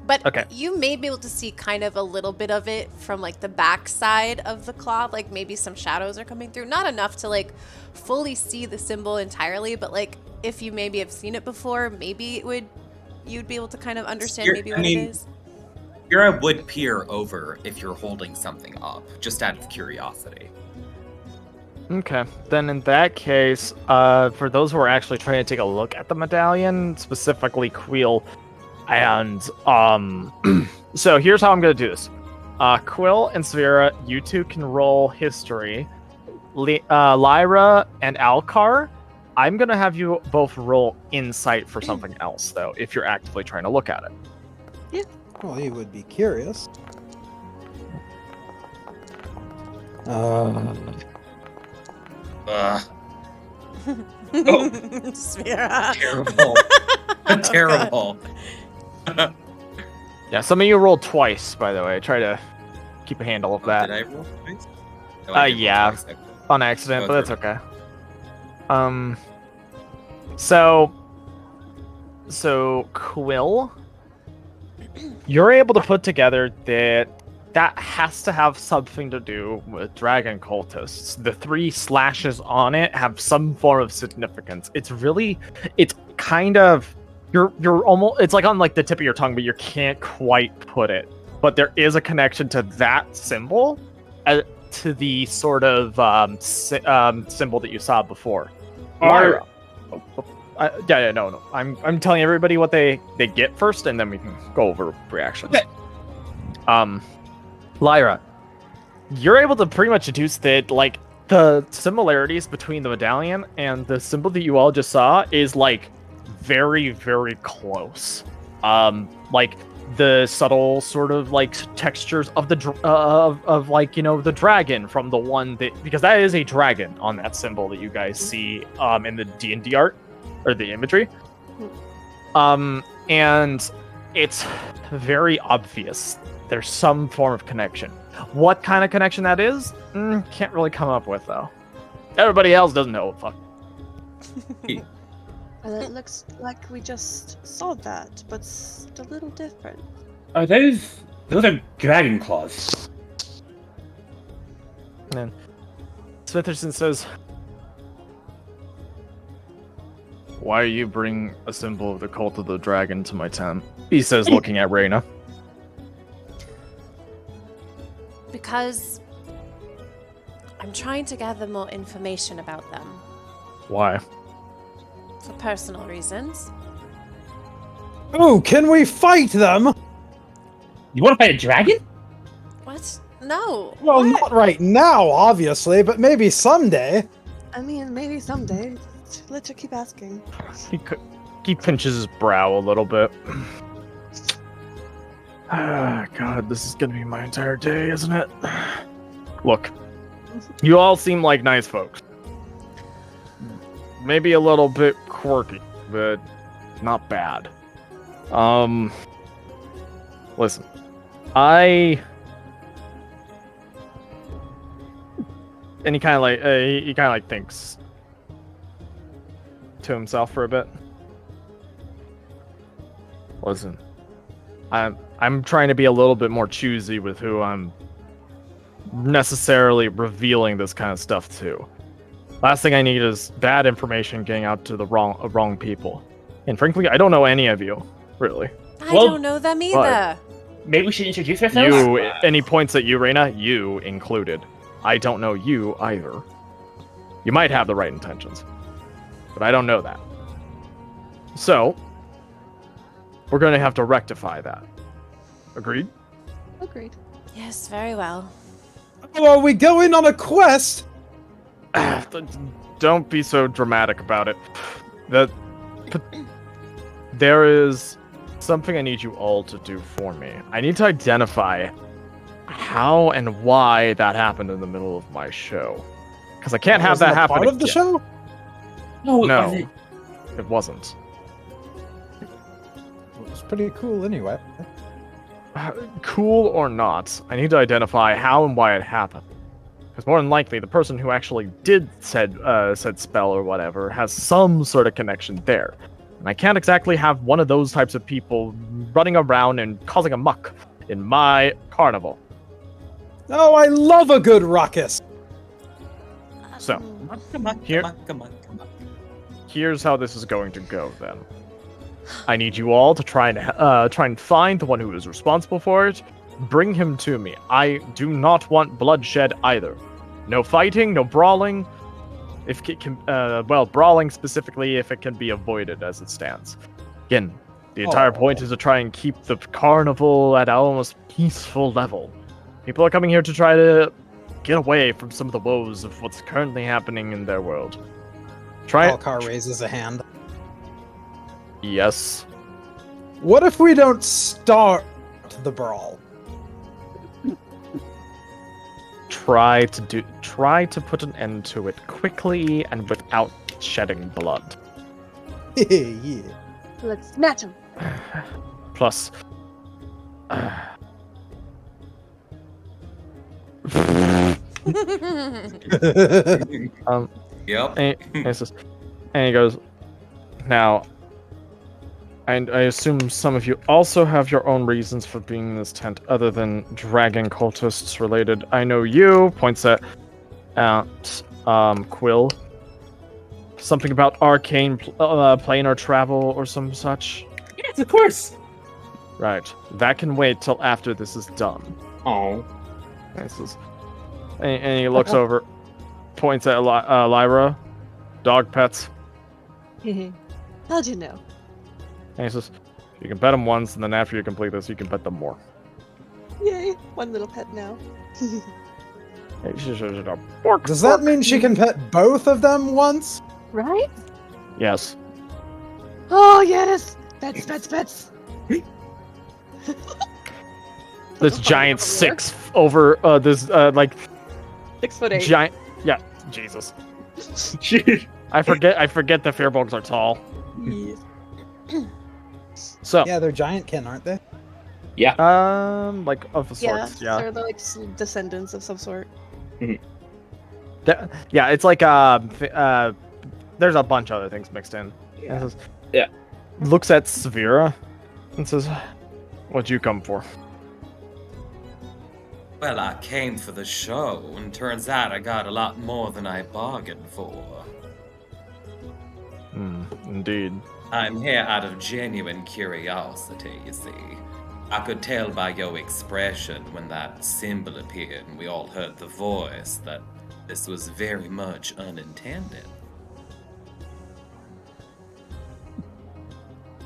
But you may be able to see kind of a little bit of it from, like, the back side of the cloth. Like, maybe some shadows are coming through. Not enough to, like, fully see the symbol entirely. But, like, if you maybe have seen it before, maybe you'd be able to kind of understand maybe what it is. Kira would peer over if you're holding something up, just out of curiosity. Okay, then in that case, for those who are actually trying to take a look at the medallion, specifically Quill, and so here's how I'm gonna do this. Quill and Sphera, you two can roll history. Lyra and Alcar, I'm gonna have you both roll insight for something else, though, if you're actively trying to look at it. Yeah. Well, you would be curious. Sphera. Terrible. Terrible. Yeah, some of you rolled twice, by the way. Try to keep a handle of that. Did I roll twice? No, I did roll yeah, twice. on accident, but that's okay. So Quill, you're able to put together that has to have something to do with dragon cultists. The 3 slashes on it have some form of significance. It's kind of you're almost, it's like on like the tip of your tongue, but you can't quite put it. But there is a connection to that symbol, to the sort of symbol that you saw before. Lyra. No. I'm telling everybody what they get first, and then we can go over reactions. Okay. Lyra, you're able to pretty much deduce that, like, the similarities between the medallion and the symbol that you all just saw is, like, very, very close. Like, the subtle sort of, like, textures of the, like, you know, the dragon from the one that, because that is a dragon on that symbol that you guys see, in the D&D art, or the imagery. And it's very obvious. There's some form of connection. What kind of connection that is, can't really come up with, though. Everybody else doesn't know. Fuck. Well, it looks like we just saw that, but it's a little different. Are those are dragon claws? And then Smitherson says, "Why are you bringing a symbol of the cult of the dragon to my tent?" He says, looking at Reyna. Because I'm trying to gather more information about them. Why? For personal reasons. Oh, can we fight them? You want to fight a dragon? What? No. Well, what? not right now, obviously, but maybe someday. I mean, maybe someday. Let's keep asking. He pinches his brow a little bit. God, this is gonna be my entire day, isn't it? Look, you all seem like nice folks. Maybe a little bit quirky, but not bad. Listen, and he kind of like thinks to himself for a bit. Listen, I'm trying to be a little bit more choosy with who I'm necessarily revealing this kind of stuff to. Last thing I need is bad information getting out to the wrong people. And frankly, I don't know any of you, really. I don't know them either. Maybe we should introduce ourselves? You, any points at you, Reyna? You included. I don't know you either. You might have the right intentions, but I don't know that. So, we're going to have to rectify that. Agreed? Agreed. Yes, very well. Oh, are we going on a quest? Don't be so dramatic about it. There is something I need you all to do for me. I need to identify how and why that happened in the middle of my show. Because I can't have that happen part of the again. show? No, it wasn't. It was pretty cool anyway. Cool or not, I need to identify how and why it happened. Because more than likely, the person who actually did said spell or whatever has some sort of connection there. And I can't exactly have one of those types of people running around and causing a muck in my carnival. Oh, I love a good ruckus. So, here's how this is going to go then. I need you all to try and find the one who is responsible for it. Bring him to me. I do not want bloodshed either. No fighting, no brawling. If it can, brawling specifically if it can be avoided as it stands. Again, the entire point is to try and keep the carnival at almost peaceful level. People are coming here to try to get away from some of the woes of what's currently happening in their world. Alcar raises a hand. Yes. What if we don't start the brawl? Try to put an end to it quickly and without shedding blood. Yeah. Let's snatch him. Plus, Yep. and he goes, Now, I assume some of you also have your own reasons for being in this tent, other than dragon cultists related. I know you, points at Quill. Something about arcane planar travel or some such. Yes, of course. Right. That can wait till after this is done. Oh. And he looks over, points at Lyra. Dog pets. How'd you know? And he says, you can pet them once, and then after you complete this, you can pet them more. Yay, one little pet now. Does that mean she can pet both of them once? Right? Yes. Oh, yes! Pets! This giant 6 over, this, 6'8". giant, yeah, Jesus. I forget the fearbolgs are tall. Yes. So, Yeah, they're giantkin, aren't they? like of sorts, yeah. They're like descendants of some sort. Yeah, it's like there's a bunch of other things mixed in. Yeah. Says, Yeah. Looks at Severa and says, "What'd you come for?" Well, I came for the show, and turns out I got a lot more than I bargained for. Indeed. I'm here out of genuine curiosity, you see. I could tell by your expression when that symbol appeared and we all heard the voice that this was very much unintended.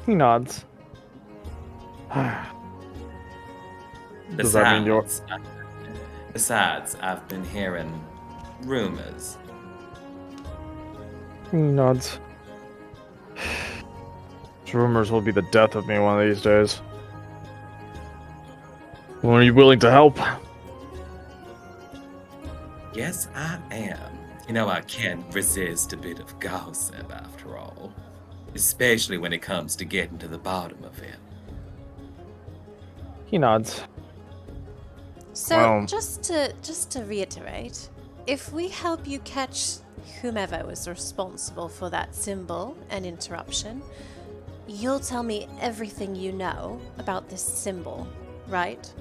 He nods. Does that mean you're... Besides, I've been hearing rumors. He nods. Rumors will be the death of me one of these days. Well, are you willing to help? Yes, I am. You know, I can't resist a bit of gossip, after all. Especially when it comes to getting to the bottom of it. He nods. So, Well- just to reiterate, if we help you catch whomever was responsible for that symbol and interruption, you'll tell me everything you know about this symbol, right?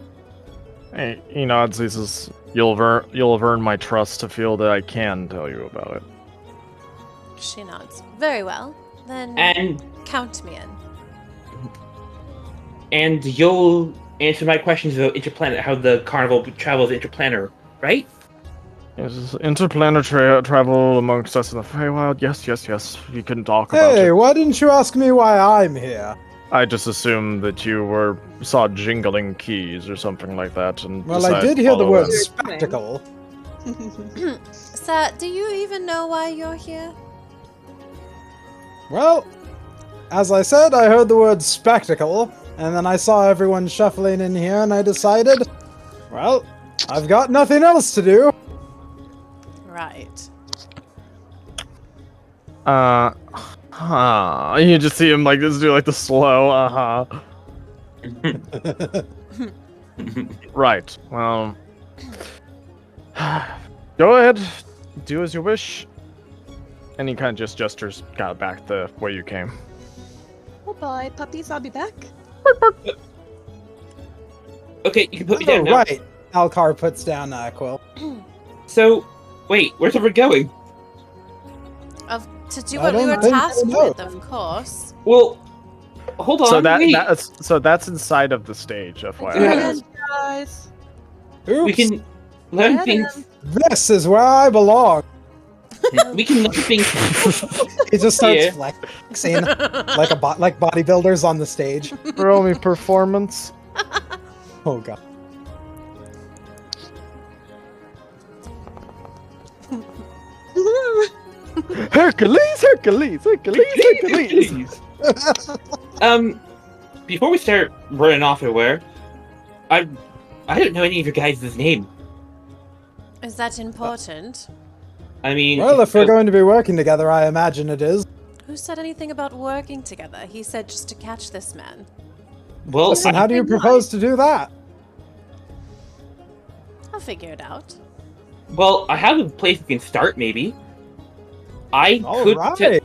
He nods. He says, "You'll have earned my trust to feel that I can tell you about it." She nods. Very well. Then And count me in. you'll answer my questions about interplanet, how the carnival travels interplanar, right? This is interplanar travel amongst us in the Fey Wild. Yes. We can talk about Hey, it. why didn't you ask me why I'm here? I just assumed that you saw jingling keys or something like that, and Well, I decided did to hear the follow word it. spectacle. Sir, do you even know why you're here? Well, as I said, I heard the word spectacle, and then I saw everyone shuffling in here, and I decided, well, I've got nothing else to do. Right. You just see him like this, do like the slow, Right. Well, go ahead, do as you wish. And he kind of just gestures kind of back the way you came. Oh bye, puppies, I'll be back. Okay, you can put me Oh, down now. right. Alcar puts down Quill. So, wait, where's everyone going? To do I what we don't were think tasked so, no. with, of course. Well, hold on. So wait. that's inside of the stage, FYI. Yeah. Guys. Oops. We can learn Get things. him. This is where I belong. We can learn things. He just starts Yeah. flexing like bodybuilders on the stage. Roll me performance. Oh god. Hercules. Before we start running off everywhere, I don't know any of your guys' name. Is that important? I mean, Well, if we're going to be working together, I imagine it is. Who said anything about working together? He said just to catch this man. well, Listen, how do you propose to do that? I'll figure it out. well, I have a place we can start. Maybe I All could. right.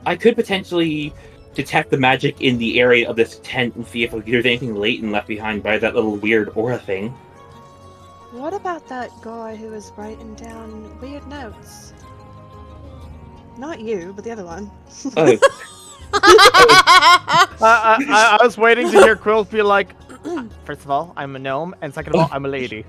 I could potentially detect the magic in the area of this tent and see if there's anything latent left behind by that little weird aura thing. What about that guy who was writing down weird notes? Not you, but the other one. Oh, I was waiting to hear Quill be like, first of all, I'm a gnome, and second of all, I'm a lady.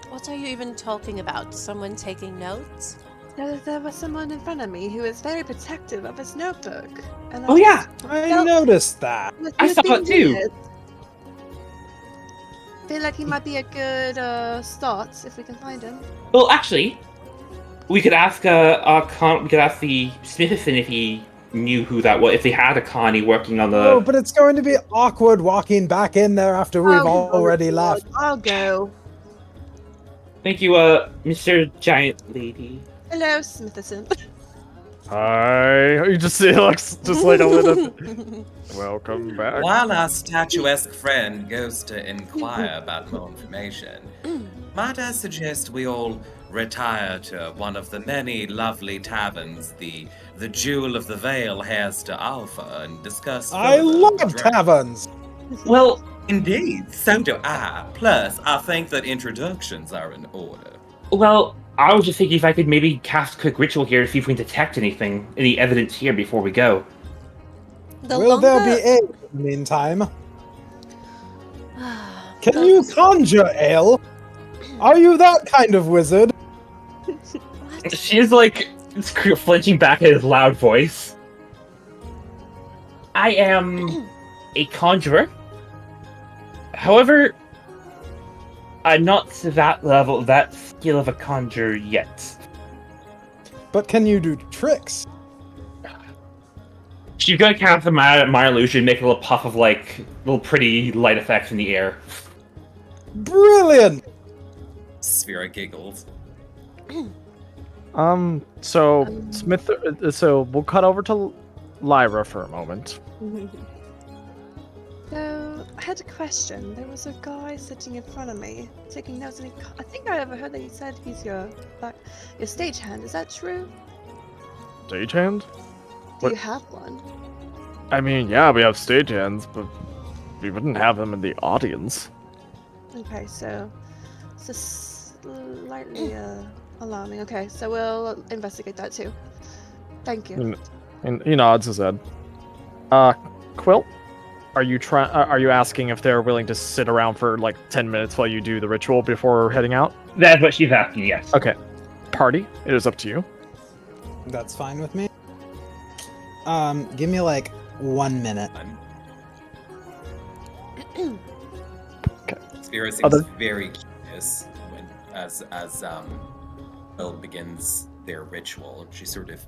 What are you even talking about? Someone taking notes? There was someone in front of me who was very protective of his notebook. And Oh, yeah. I noticed that. I saw it too. Feel like he might be a good start if we can find him. Well, actually, we could ask the Smithson if he knew who that was, if they had a Connie working on the... Oh, but it's going to be awkward walking back in there after we've already left. I'll go. Thank you, Mr. Giant Lady. Hello, Smithson. Hi. You just see, looks just like a little. Welcome back. While our statuesque friend goes to inquire about more information, might I suggest we all retire to one of the many lovely taverns the Jewel of the Vale has to offer and discuss I further love the taverns. Well, Indeed, so do I. Plus, I think that introductions are in order. well, I was just thinking if I could maybe cast a quick ritual here to see if we can detect any evidence here before we go. Will there be ale in the meantime? Can you conjure ale? Are you that kind of wizard? She's like flinching back at his loud voice. I am a conjurer. However, I'm not to that level, that skill of a conjurer yet. But can you do tricks? She's gonna cast a minor illusion, make a little puff of little pretty light effects in the air. Brilliant! Sphera giggles. So we'll cut over to Lyra for a moment. So, I had a question. There was a guy sitting in front of me, taking notes, and I think I overheard that he said he's your stagehand. Is that true? Stagehand? Do you have one? I mean, yeah, we have stagehands, but we wouldn't have them in the audience. Okay, so it's just slightly alarming. Okay, so we'll investigate that too. Thank you. And he nods his head. Quill, are you asking if they're willing to sit around for like 10 minutes while you do the ritual before heading out? That's what she's asking, yes. Okay. Party, it is up to you. That's fine with me. Give me 1 minute. Sphera seems very curious as Will begins their ritual. She sort of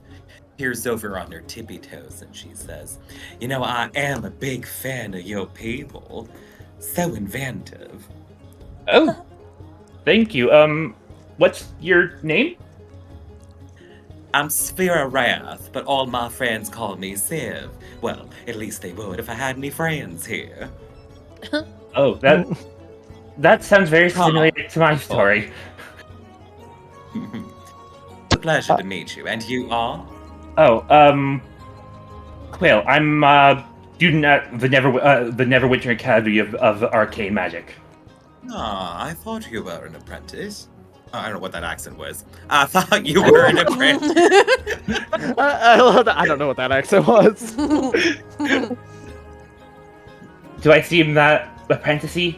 peers over on her tippy toes and she says, "You know, I am a big fan of your people. So inventive." Oh, thank you. What's your name? I'm Sphera Wrath, but all my friends call me Civ. Well, at least they would if I had any friends here. Oh, that sounds very similar to my story. It's a pleasure to meet you. And you are? Oh, Quill. I'm student at the Neverwinter Academy of Arcane Magic. Ah, I thought you were an apprentice. I don't know what that accent was. I thought you were an apprentice. I don't know what that accent was. Do I seem that apprenticey?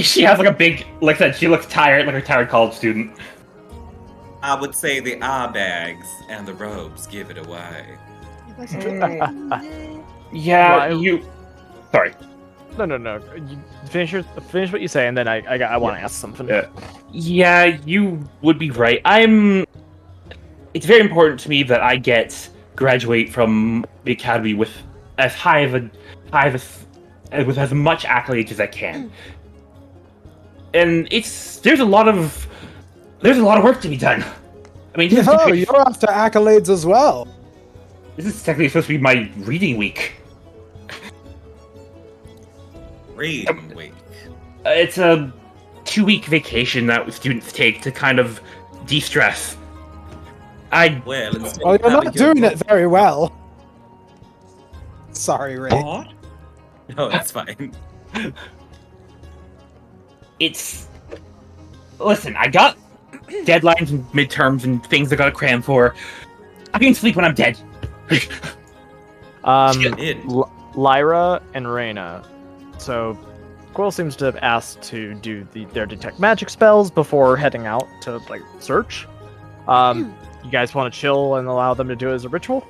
She has a big, like I said, she looks tired, like a tired college student. I would say the eye bags and the robes give it away. Yeah, Well, Sorry. No. You finish what you say, and then I want to ask something. Yeah, you would be right. It's very important to me that I graduate from the academy with as with as much accolades as I can. And there's a lot of work to be done. I mean, You're after accolades as well. This is technically supposed to be my reading week. Reading week. It's a 2-week vacation that students take to kind of de-stress. Well, instead Well, of you're having not your doing it very well. Sorry, Ray. What? No, it's fine. It's listen. I got deadlines and midterms and things I gotta cram for. I can sleep when I'm dead. Did. Lyra and Reyna. So, Quill seems to have asked to do their detect magic spells before heading out to search. You guys want to chill and allow them to do it as a ritual?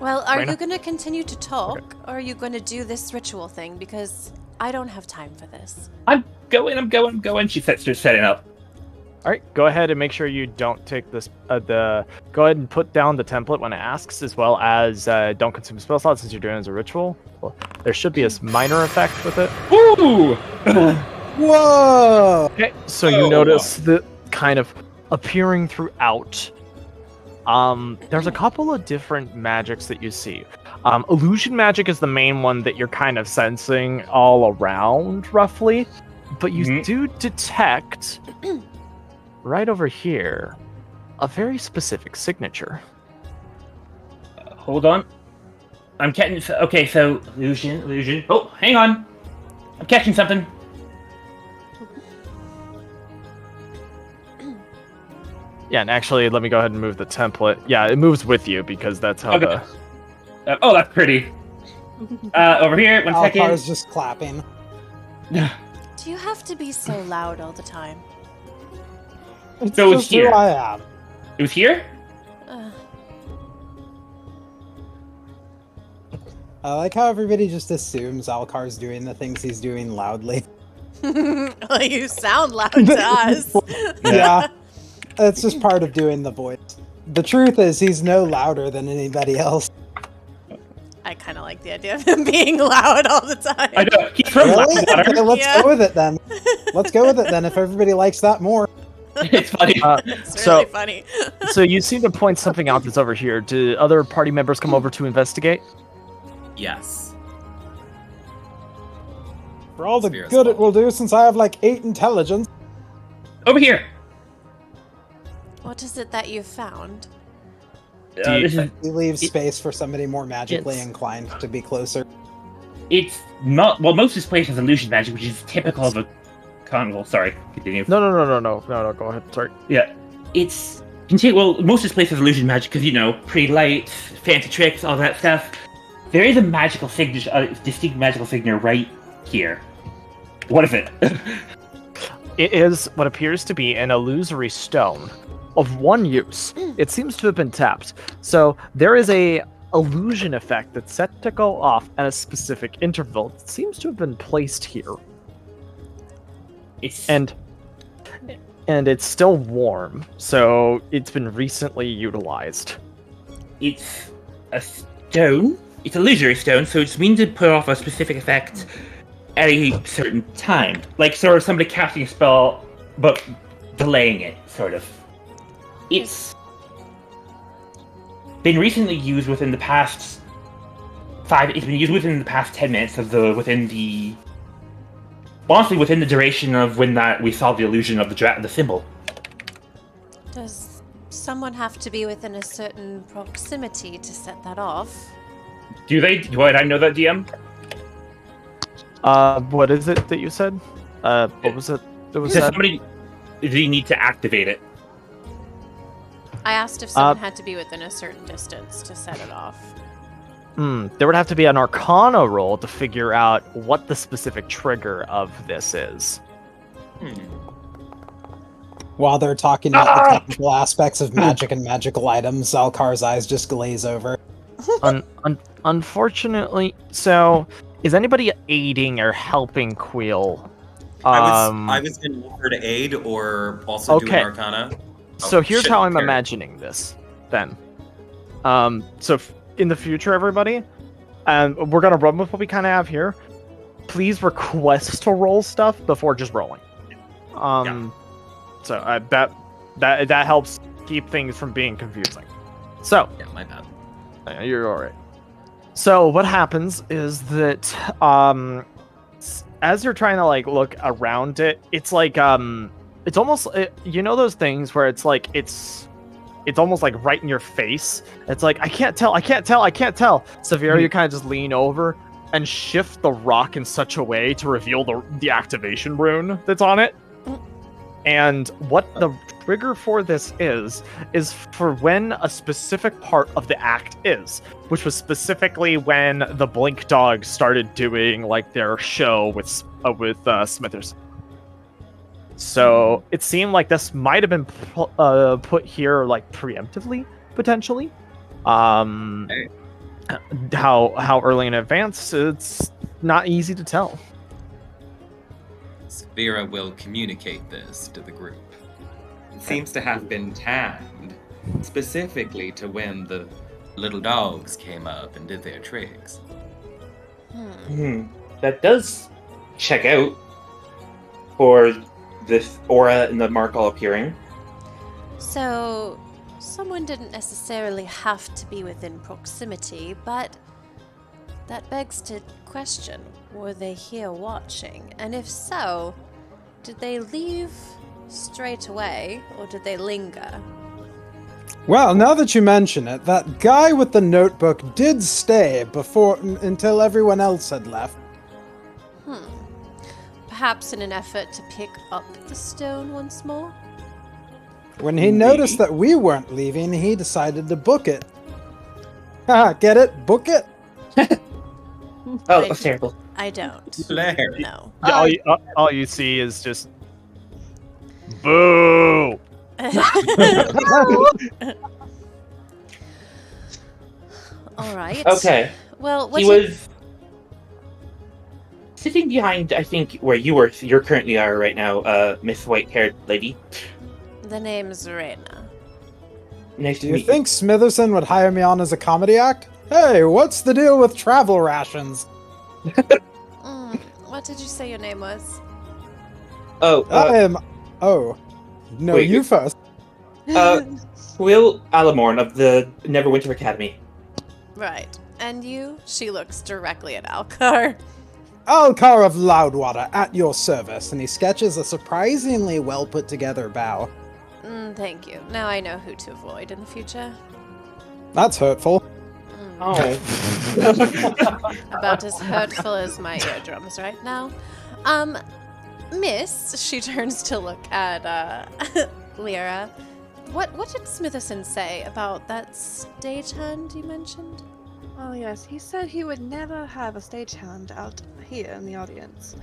Well, are Reyna? you going to continue to talk, or are you going to do this ritual thing? Because I don't have time for this. I'm going. She starts setting up. All right, go ahead and make sure you don't take this. Go ahead and put down the template when it asks, as well as don't consume spell slots since you're doing it as a ritual. Well, there should be a minor effect with it. Ooh! Whoa! Okay, so you notice the kind of appearing throughout. There's a couple of different magics that you see. Illusion magic is the main one that you're kind of sensing all around, roughly. But you do detect, right over here, a very specific signature. Hold on. I'm catching. Okay, so illusion. Oh, hang on. I'm catching something. Yeah, and actually, let me go ahead and move the template. Yeah, it moves with you because that's how Okay. Oh, that's pretty. Over here, one second. Alcar's just clapping. Do you have to be so loud all the time? It's So it's just who here. I am. It was here? I like how everybody just assumes Alcar's doing the things he's doing loudly. Well, you sound loud to us. Yeah. It's just part of doing the voice. The truth is, he's no louder than anybody else. I kind of like the idea of him being loud all the time. I know. He's from Really? Okay, Blackwater. let's Yeah. go with it then. Let's go with it then, if everybody likes that more. It's funny. It's So- really funny. So you seem to point something out that's over here. Do other party members come over to investigate? Yes. For all the Spear's good it fault. will do, since I have like 8 intelligence. Over here. What is it that you found? This is. He leaves space for somebody more magically It's- inclined to be closer. It's not. Well, most of this place has illusion magic, which is typical of a carnival. Sorry, continue. No. Go ahead. Sorry. Yeah, it's. Well, most of this place has illusion magic because pretty lights, fancy tricks, all that stuff. There is a magical signature, a distinct magical signature right here. What is it? It is what appears to be an illusory stone of one use. It seems to have been tapped. So there is a illusion effect that's set to go off at a specific interval. It seems to have been placed here. It's And it's still warm, so it's been recently utilized. it's a stone. It's a illusory stone, so it's meant to put off a specific effect at a certain time, like sort of somebody casting a spell but delaying it, sort of. It's been recently used within the past It's been used within the past 10 minutes of within the duration of when we saw the illusion of the symbol. Does someone have to be within a certain proximity to set that off? Do I know that, DM? What is it that you said? What was it that was Does said? somebody? Do you need to activate it? I asked if someone had to be within a certain distance to set it off. There would have to be an Arcana roll to figure out what the specific trigger of this is. While they're talking about the technical aspects of magic and magical items, Alcar's eyes just glaze over. Unfortunately, so is anybody aiding or helping Queel? I was going to offer to aid or also do Okay. an Arcana. So here's how I'm Sure. imagining this, then. In the future, everybody, and we're gonna run with what we kind of have here. Please request to roll stuff before just rolling. So that helps keep things from being confusing. So Yeah, my bad. you're all right. So what happens is that as you're trying to look around it, it's it's almost you know those things where it's like it's almost like right in your face. It's like I can't tell. Severa, you kind of just lean over and shift the rock in such a way to reveal the activation rune that's on it. And what the trigger for this is for when a specific part of the act is, which was specifically when the Blink Dogs started doing like their show with Smithers. So it seemed like this might have been put here like preemptively, potentially. How early in advance, it's not easy to tell. Vera will communicate this to the group. It seems to have been timed specifically to when the little dogs came up and did their tricks. That does check out for this aura and the mark all appearing. So, someone didn't necessarily have to be within proximity, but that begs to question, were they here watching? And if so, did they leave straight away, or did they linger? Well, now that you mention it, that guy with the notebook did stay until everyone else had left. Perhaps in an effort to pick up the stone once more? When he noticed that we weren't leaving, he decided to book it. Haha, get it? Book it? Oh, that's terrible. I don't. Hilarious. No. All you see is just boo. All right. Okay. Well, what He was sitting behind, I think, where you're currently are right now, Miss White-haired lady. The name's Reyna. Nice Do to you meet think Smitherson would hire me on as a comedy act? Hey, what's the deal with travel rations? What did you say your name was? Oh, Oh. No, wait, you first. Will Alamorn of the Neverwinter Academy. Right. And you? She looks directly at Alcar. Alcar of Loudwater, at your service, and he sketches a surprisingly well put together bow. Thank you. Now I know who to avoid in the future. That's hurtful. Oh. About as hurtful as my eardrums right now. Miss, she turns to look at Lyra. What did Smitherson say about that stagehand you mentioned? Oh yes, he said he would never have a stagehand out here in the audience.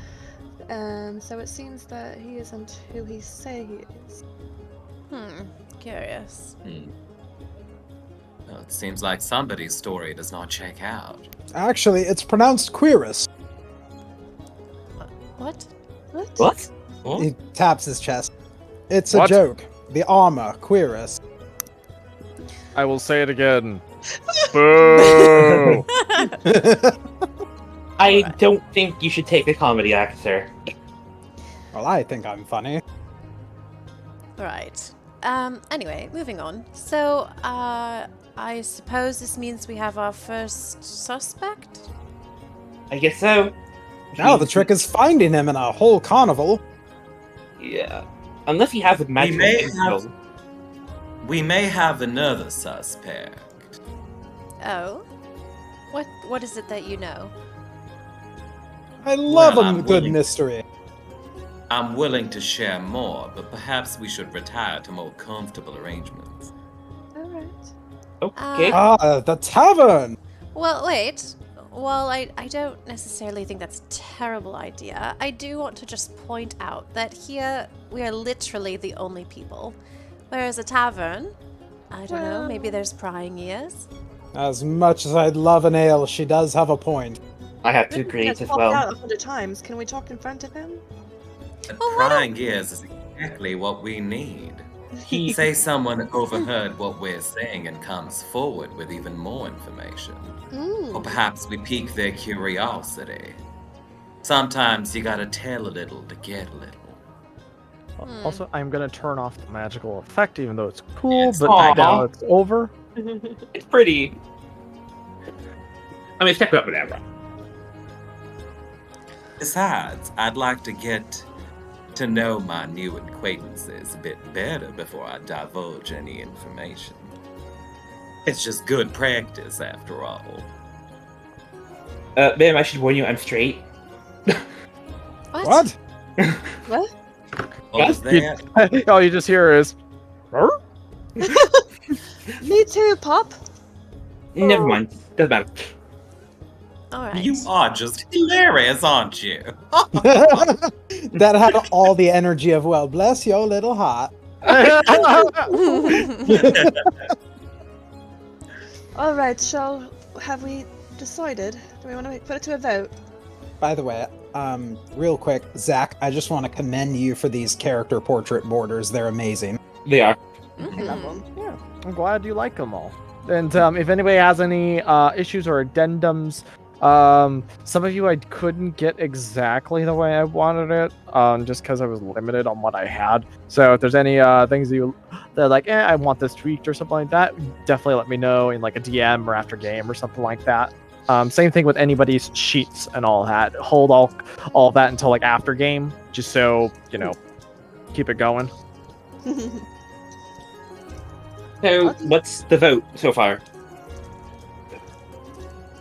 So it seems that he isn't who he say he is. Curious. Well, it seems like somebody's story does not check out. Actually, it's pronounced Quirus. What? What? He taps his chest. It's a What? joke. The armor, Quirus. I will say it again. Boo! I don't think you should take a comedy act, sir. Well, I think I'm funny. Right. Anyway, moving on. So, I suppose this means we have our first suspect? I guess so. Now the trick is finding him in a whole carnival. Yeah. Unless he has a magic. We may have another suspect. Oh? What is it that you know? I love Well, a I'm good willing- mystery. I'm willing to share more, but perhaps we should retire to more comfortable arrangements. Alright. Okay. The tavern! Well, wait. While I don't necessarily think that's a terrible idea, I do want to just point out that here we are literally the only people. Whereas a tavern, I don't know, maybe there's prying ears. As much as I'd love an ale, she does have a point. I have to He agree has as popped well. out 100 times. Can we talk in front of him? Well, why Prying ears is exactly what we need. Say someone overheard what we're saying and comes forward with even more information. Or perhaps we pique their curiosity. Sometimes you gotta tell a little to get a little. Also, I'm gonna turn off the magical effect, even though it's cool, Yes. but Aw. now it's over. It's pretty. I mean, check it out whatever. Besides, I'd like to get to know my new acquaintances a bit better before I divulge any information. It's just good practice, after all. Ma'am, I should warn you, I'm straight. What? What? What was that? All you just hear is. Me too, Pop. Never mind. Doesn't matter. All right. You are just hilarious, aren't you? That had all the energy of, well, bless your little heart. All right, have we decided? Do we want to put it to a vote? By the way, real quick, Zach, I just want to commend you for these character portrait borders. They're amazing. They are. I love them. Yeah, I'm glad you like them all. And if anybody has any issues or addendums, some of you I couldn't get exactly the way I wanted it, just because I was limited on what I had. So if there's any things that are like, I want this tweaked or something like that, definitely let me know in like a DM or after game or something like that. Same thing with anybody's sheets and all that. Hold all that until like after game, just so keep it going. So, what's the vote so far?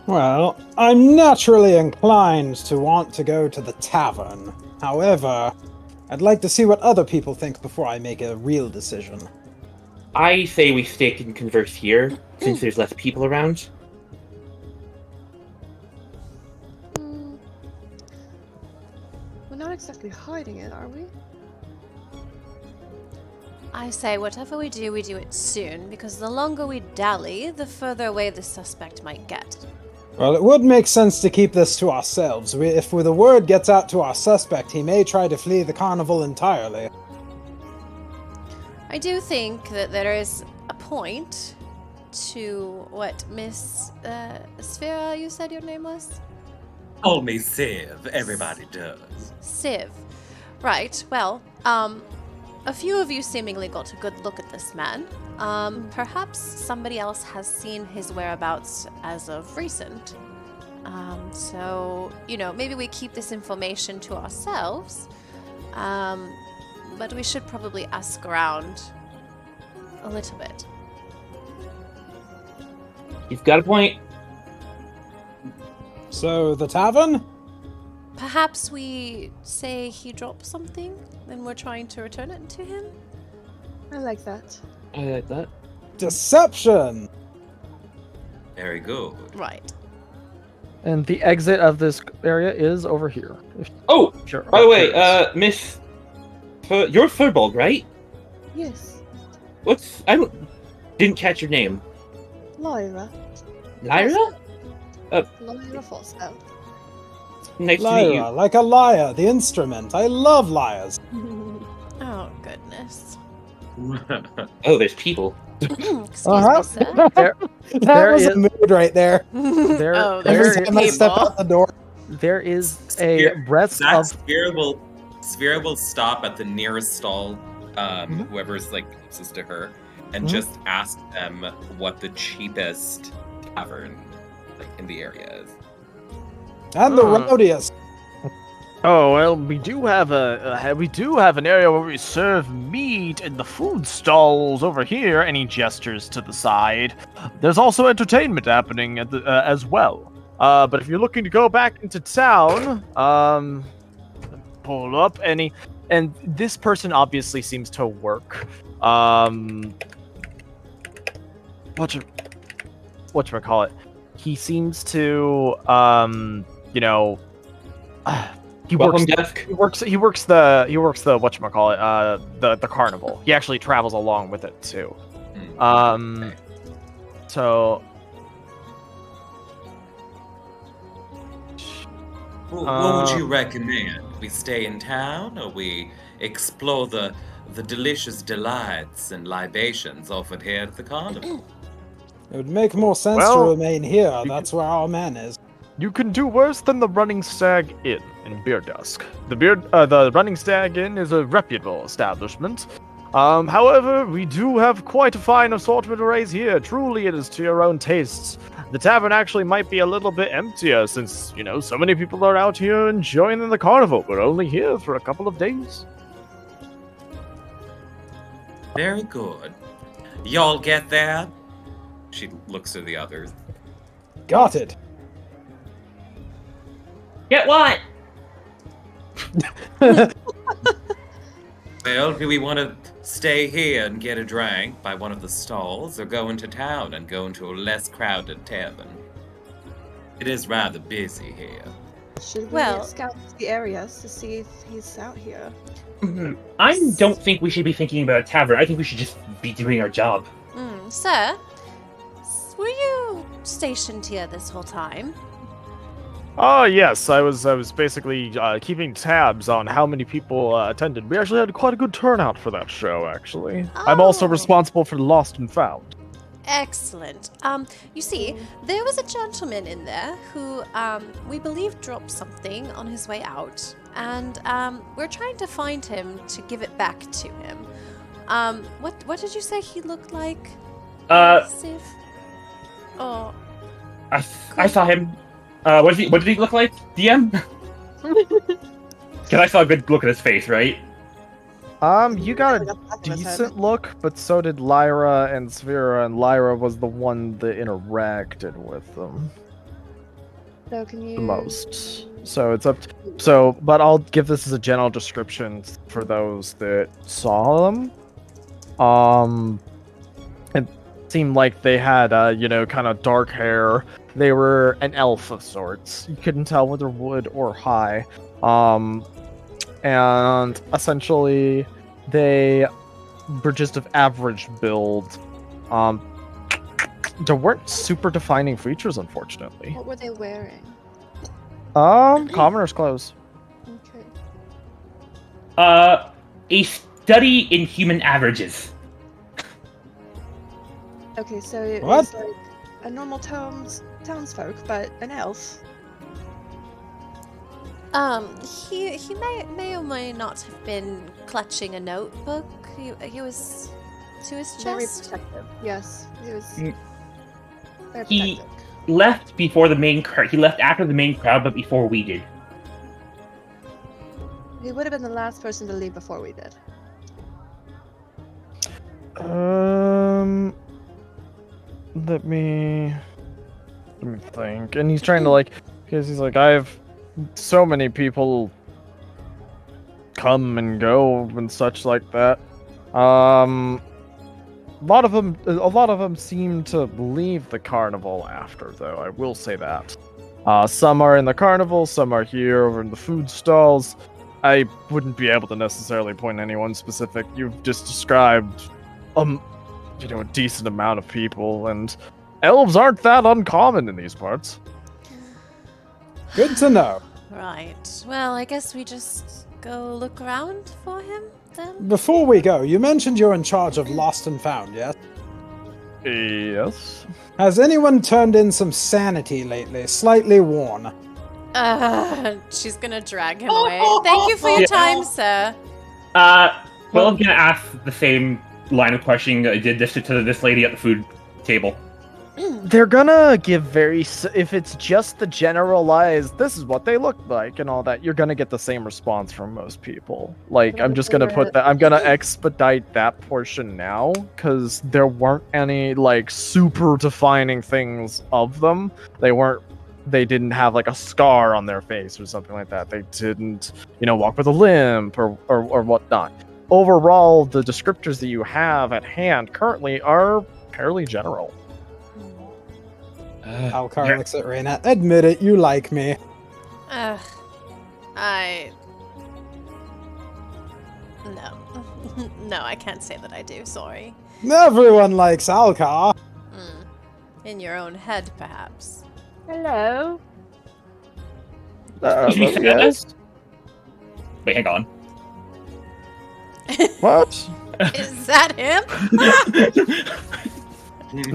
Well, I'm naturally inclined to want to go to the tavern. However, I'd like to see what other people think before I make a real decision. I say we stick and converse here, since there's less people around. We're not exactly hiding it, are we? I say whatever we do it soon, because the longer we dally, the further away the suspect might get. Well, it would make sense to keep this to ourselves. If the word gets out to our suspect, he may try to flee the carnival entirely. I do think that there is a point to what Miss Sphera, you said your name was? Call me Civ, everybody does. Civ. Right, well, a few of you seemingly got a good look at this man. Perhaps somebody else has seen his whereabouts as of recent. So, maybe we keep this information to ourselves. But we should probably ask around a little bit. You've got a point. So, the tavern? Perhaps we say he dropped something, then we're trying to return it to him? I like that. I like that. Deception! Very good. Right. And the exit of this area is over here. Oh, Sure. by the way, Miss... you're Furbald, right? Yes. Didn't catch your name. Lyra. Lyra? Lyra Foster. Nice to meet you. Lyra, like a lyre, the instrument. I love lyres. Oh, goodness. Oh, there's people. Excuse Uh-huh. me, sir. That There was is- a mood right there. There, Oh, there, there's Every time I step people. out the door. there is a breath Zach of Sphera will stop at the nearest stall, whoever's closest to her, and just ask them what the cheapest tavern in the area is. And the rowdiest. Oh well, we do have an area where we serve meat in the food stalls over here. And he gestures to the side. There's also entertainment happening at as well. But if you're looking to go back into town, pull up and this person obviously seems to work. Whatchamacallit? He seems to He Welcome works. desk. He works the whatchamacallit, the carnival. He actually travels along with it too. Okay. So What would you recommend? We stay in town, or we explore the delicious delights and libations offered here at the carnival? It would make more sense Well, to remain here. That's where our man is. you can do worse than the Running Stag Inn in Berdusk. The Running Stag Inn is a reputable establishment. However, we do have quite a fine assortment arrays here. Truly, it is to your own tastes. The tavern actually might be a little bit emptier since, so many people are out here enjoying the carnival. We're only here for a couple of days. Very good. Y'all get that? She looks to the others. Got it. Get what? Well, do we want to stay here and get a drink by one of the stalls, or go into town and go into a less crowded tavern? It is rather busy here. Should we Well- scout the areas to see if he's out here? I don't think we should be thinking about a tavern. I think we should just be doing our job. Sir, were you stationed here this whole time? Oh yes, I was basically keeping tabs on how many people attended. We actually had quite a good turnout for that show, actually. I'm also Oh. responsible for the Lost and Found. Excellent. You see, there was a gentleman in there who, we believe dropped something on his way out, and, we're trying to find him to give it back to him. What did you say he looked like? Uh, Oh, I saw him. What did he look like? DM? Because I saw a good look at his face, right? You got a Like back of his head. decent look, but so did Lyra and Sphera, and Lyra was the one that interacted with them So can you the most. So it's up to, but I'll give this as a general description for those that saw them. It seemed like they had, kind of dark hair. They were an elf of sorts. You couldn't tell whether wood or high. And essentially, they were just of average build. There weren't super defining features, unfortunately. What were they wearing? Commoner's clothes. Okay. A study in human averages. Okay, so it What? was like a normal townsfolk, but an elf. he may or may not have been clutching a notebook. He was to his Very chest. protective. Yes, he was Mm. very He- protective. Left before the main crowd. He left after the main crowd, but before we did. He would have been the last person to leave before we did. Let me think. And he's trying to because he's like, I have so many people come and go and such like that. A lot of them seem to leave the carnival after, though. I will say that. Some are in the carnival, some are here over in the food stalls. I wouldn't be able to necessarily point anyone specific. You've just described, a decent amount of people, and elves aren't that uncommon in these parts. Good to know. Right. Well, I guess we just go look around for him then. Before we go, you mentioned you're in charge of Lost and Found, yes? Yes. Has anyone turned in some sanity lately? Slightly worn. She's gonna drag him away. Thank you for your time, sir. Well, I'm gonna ask the same line of questioning that I did this to this lady at the food table. They're gonna give if it's just the generalized, this is what they look like and all that, you're gonna get the same response from most people. I'm just gonna I'm gonna expedite that portion now, because there weren't any, super defining things of them. They didn't have, a scar on their face or something like that. They didn't, walk with a limp or whatnot. Overall, the descriptors that you have at hand currently are fairly general. Alcar looks at Reyna. Admit it, you like me. No. No, I can't say that I do, sorry. Everyone likes Alcar. In your own head, perhaps. Hello. Excuse me, Yes? Wait, hang on. What? Is that him?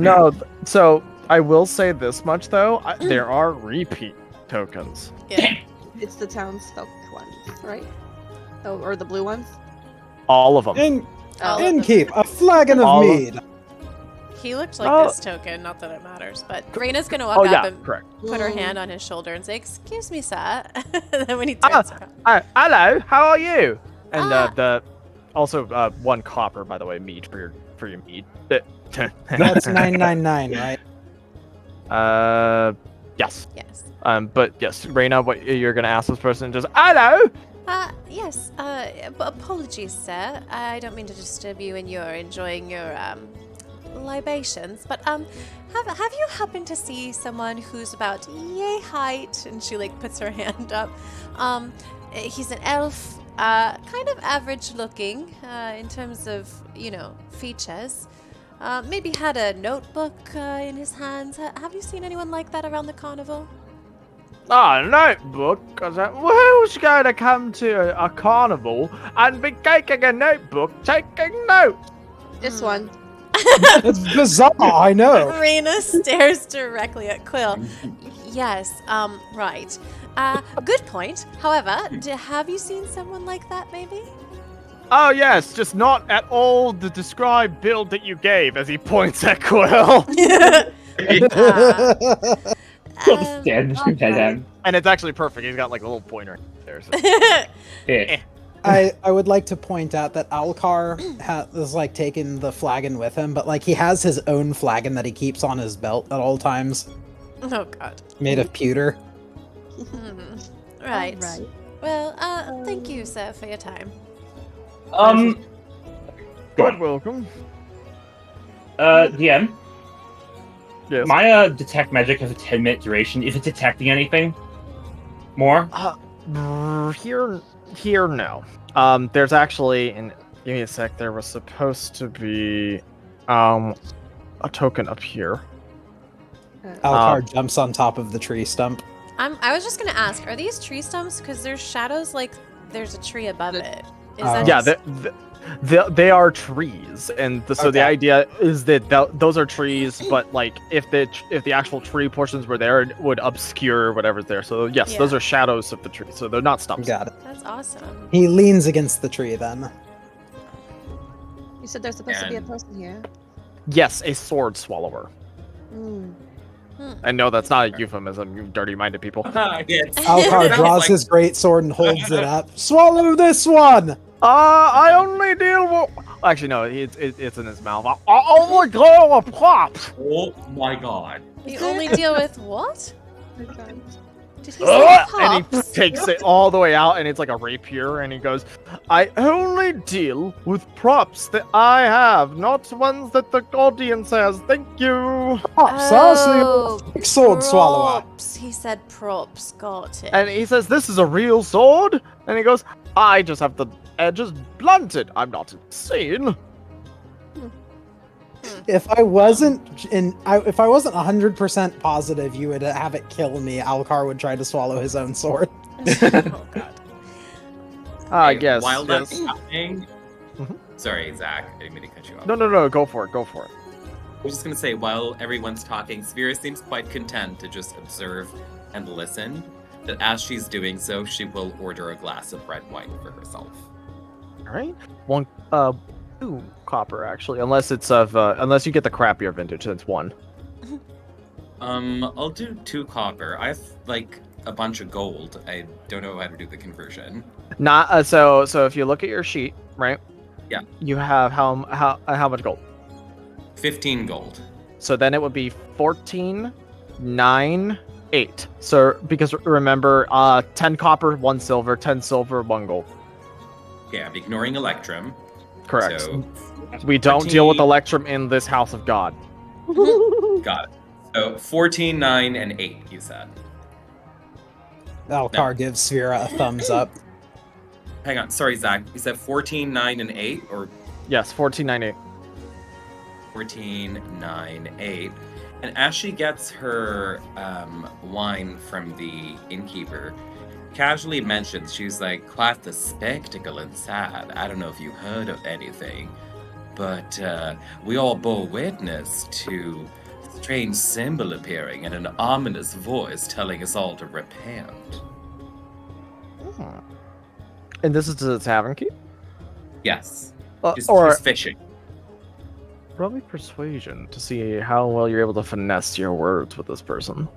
No, so I will say this much though, there are repeat tokens. Yeah. It's the townsfolk ones, right? Oh, or the blue ones? All of them. Innkeep, a flagon of All of- mead. He looked like Oh. this token, not that it matters, but Reina's gonna walk Oh up yeah, and correct. put her hand on his shoulder and say, "Excuse me, sir." And then when he turns around, Hello, how are you? And Ah. Also, 1 copper, by the way, meat for your meat. That's 999, right? Yes. Yes. But yes, Reina, what you're gonna ask this person? Just hello. Yes. Apologies, sir. I don't mean to disturb you when you're enjoying your libations, but have you happened to see someone who's about yay height? And she like puts her hand up. He's an elf, kind of average looking in terms of features. Maybe had a notebook in his hands. Have you seen anyone like that around the carnival? Notebook? Who's going to come to a carnival and be taking a notebook, taking notes? This one. It's bizarre, I know. Rena stares directly at Quill. Yes, right. Good point. However, have you seen someone like that, maybe? Oh yes, just not at all the described build that you gave, as he points at Quill. And it's actually perfect. He's got like a little pointer there. So. Yeah. I would like to point out that Alcar has like taken the flagon with him, but like he has his own flagon that he keeps on his belt at all times. Oh god. Made of pewter. Right. Well, thank you, sir, for your time. Good, welcome. DM. Yes. My detect magic has a 10-minute duration. Is it detecting anything more? Here, no. There's actually, give me a sec. There was supposed to be, a token up here. Alcar jumps on top of the tree stump. I was just gonna ask, are these tree stumps? Because there's shadows like there's a tree above it. Is Oh. that Yeah, just... they are trees, and so the Okay. idea is that those are trees, but like if the actual tree portions were there, it would obscure whatever's there. So yes, Yeah. those are shadows of the tree, so they're not stumps. Got it. That's awesome. He leans against the tree then. You said there's supposed to be a And- person here. Yes, a sword swallower. And no, that's not a euphemism, you dirty-minded people. Yes. Alcar Sounds draws like- his great sword and holds it up. Swallow this one! I only deal with... Actually, no, it's in his mouth. I only deal with props. Oh my god. You only deal with what? Okay. Did he say And he pops? takes it all the way out, and it's like a rapier, and he goes, I only deal with props that I have, not ones that the audience has. Thank you. Oh, Big sword swallower. props. He said props. Got it. And he says, this is a real sword. And he goes, I just have the edges blunted. I'm not insane. If I wasn't 100% positive you would have it kill me, Alcar would try to swallow his own sword. Oh god. I Hey, guess. While yes. that's happening... Mhm. Sorry, Zach. I didn't mean to cut you off. No, go for it. I was just gonna say, while everyone's talking, Sphera seems quite content to just observe and listen. That as she's doing so, she will order a glass of red wine for herself. All right. 2 copper, actually, unless it's unless you get the crappier vintage, then it's 1. I'll do 2 copper. I have like a bunch of gold. I don't know how to do the conversion. Not so if you look at your sheet, right? Yeah. You have how much gold? 15 gold. So then it would be 14, 9, 8. So because remember, 10 copper, 1 silver, 10 silver, 1 gold. Yeah, I'm ignoring Electrum. Correct. So, We don't deal with 14 Electrum in this house of God. got it. So 14, 9, and 8, you said. Alcar gives Sphera a thumbs up. Hang on, sorry, Zach. You said 14, 9, and 8? Or Yes, 14, 9, 8. 14, 9, 8. And as she gets her wine from the innkeeper, casually mentions, she's like, quite the spectacle inside. I don't know if you heard of anything, but we all bore witness to a strange symbol appearing and an ominous voice telling us all to repent. And this is the tavern keep? Yes. She's Or fishing. probably persuasion to see how well you're able to finesse your words with this person.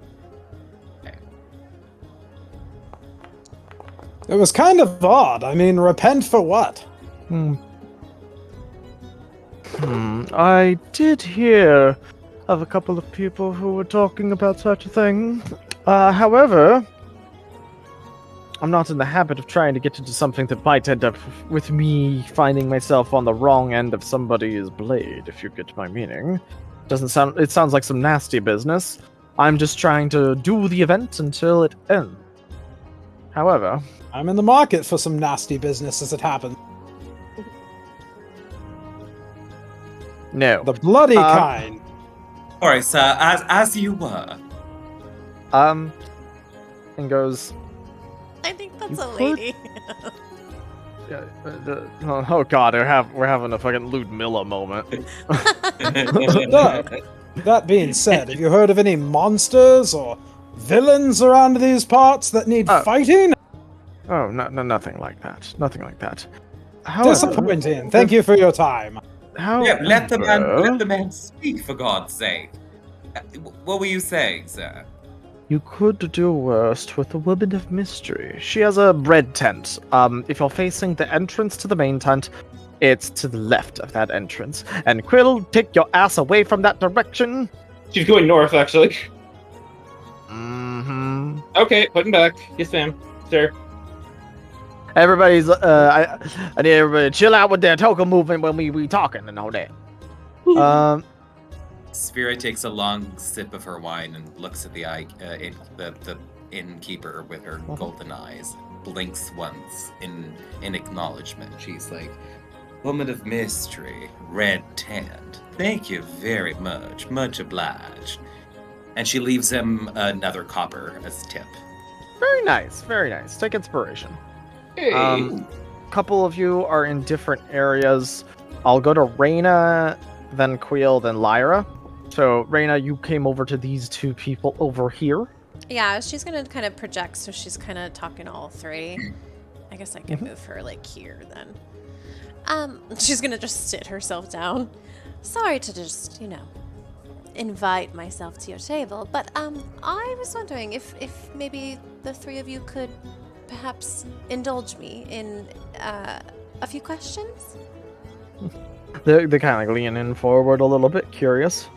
It was kind of odd. I mean, repent for what? I did hear of a couple of people who were talking about such a thing. However, I'm not in the habit of trying to get into something that might end up with me finding myself on the wrong end of somebody's blade, if you get my meaning. It sounds like some nasty business. I'm just trying to do the event until it ends. However, I'm in the market for some nasty business as it happens. no. The bloody kind. All right, sir. As you were. And goes, I think that's You a could- lady. oh god, we're having a fucking Ludmilla moment. That being said, have you heard of any monsters or villains around these parts that need fighting? Oh, no, nothing like that. Nothing like that. However, Disappointing. Thank you for your time. Yeah, let the man speak, for God's sake. What were you saying, sir? You could do worst with the Woman of Mystery. She has a bread tent. If you're facing the entrance to the main tent, it's to the left of that entrance. And Quill, take your ass away from that direction. She's going north, actually. Mm-hmm. Okay, putting back. Yes, ma'am. Sir. Everybody's, I need everybody to chill out with their token movement when we talking and all that. Sphera takes a long sip of her wine and looks at the innkeeper with her golden eyes. Blinks once in acknowledgement. She's like, "Woman of mystery, red tanned. Thank you very much. Much obliged." And she leaves him another copper as a tip. Very nice, very nice. Take inspiration. Hey. Couple of you are in different areas. I'll go to Reyna, then Queel, then Lyra. So, Reyna, you came over to these two people over here. Yeah, she's gonna kind of project, so she's kind of talking to all three. I guess I can move her like here then. She's gonna just sit herself down. Sorry to just, invite myself to your table, but I was wondering if maybe the three of you could perhaps indulge me in a few questions. They kind of like lean in forward a little bit, curious.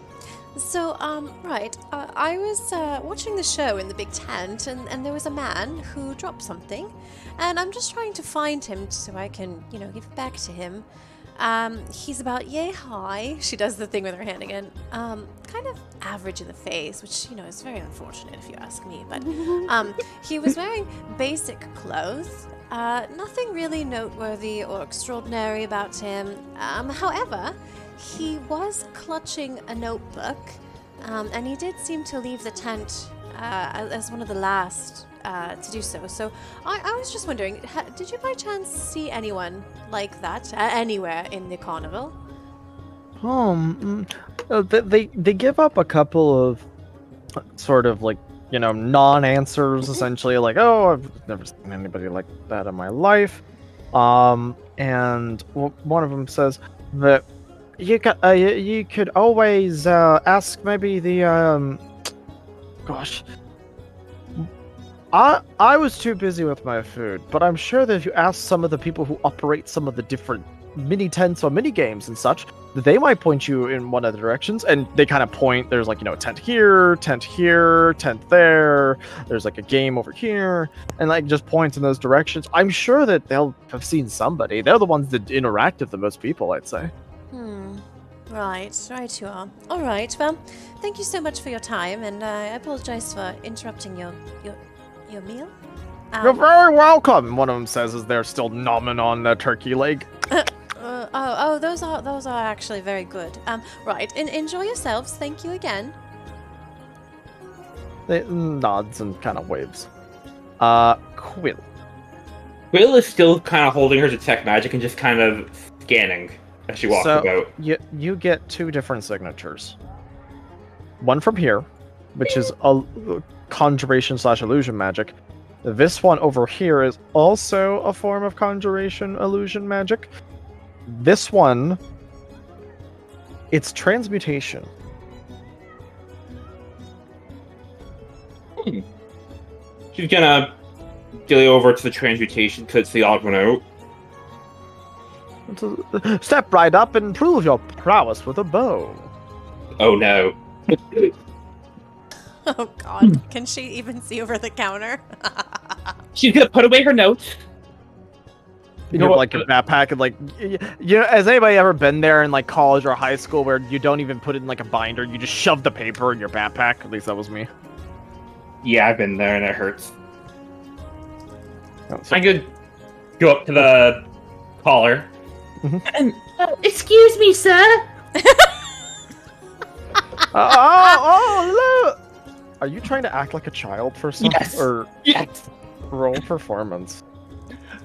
So, right, I was watching the show in the big tent, and there was a man who dropped something, and I'm just trying to find him so I can, give it back to him. He's about yay high. She does the thing with her hand again. Kind of average in the face, which, is very unfortunate if you ask me, but he was wearing basic clothes. Nothing really noteworthy or extraordinary about him. However, he was clutching a notebook, and he did seem to leave the tent as one of the last to do so. So I was just wondering, did you by chance see anyone like that anywhere in the carnival? They give up a couple of sort of like, non-answers, essentially, like, oh, I've never seen anybody like that in my life. And one of them says that you could always ask maybe the gosh. I was too busy with my food, but I'm sure that if you ask some of the people who operate some of the different mini tents or mini games and such, they might point you in one of the directions. And they kind of point. There's like, tent here, tent there. There's like a game over here, and like just points in those directions. I'm sure that they'll have seen somebody. They're the ones that interact with the most people, I'd say. Right you are. All right, well, thank you so much for your time, and I apologize for interrupting your meal. You're very welcome, one of them says as they're still nomming on the turkey leg. Those are actually very good. Right, enjoy yourselves. Thank you again. They nods and kind of waves. Quill. Quill is still kind of holding her detect magic and just kind of scanning as she walks about. You get two different signatures. One from here, which is a conjuration/illusion magic. This one over here is also a form of conjuration illusion magic. This one, it's transmutation. She's gonna dilly over to the transmutation because they all went out. Step right up and prove your prowess with a bow. Oh no. Oh god, can she even see over the counter? She's gonna put away her notes. You know, like your backpack and like, has anybody ever been there in like college or high school where you don't even put it in like a binder, you just shove the paper in your backpack? At least that was me. Yeah, I've been there and it hurts. I could go up to the caller. And, excuse me, sir. Look! Are you trying to act like a child for some? Yes. Or Yes. roll performance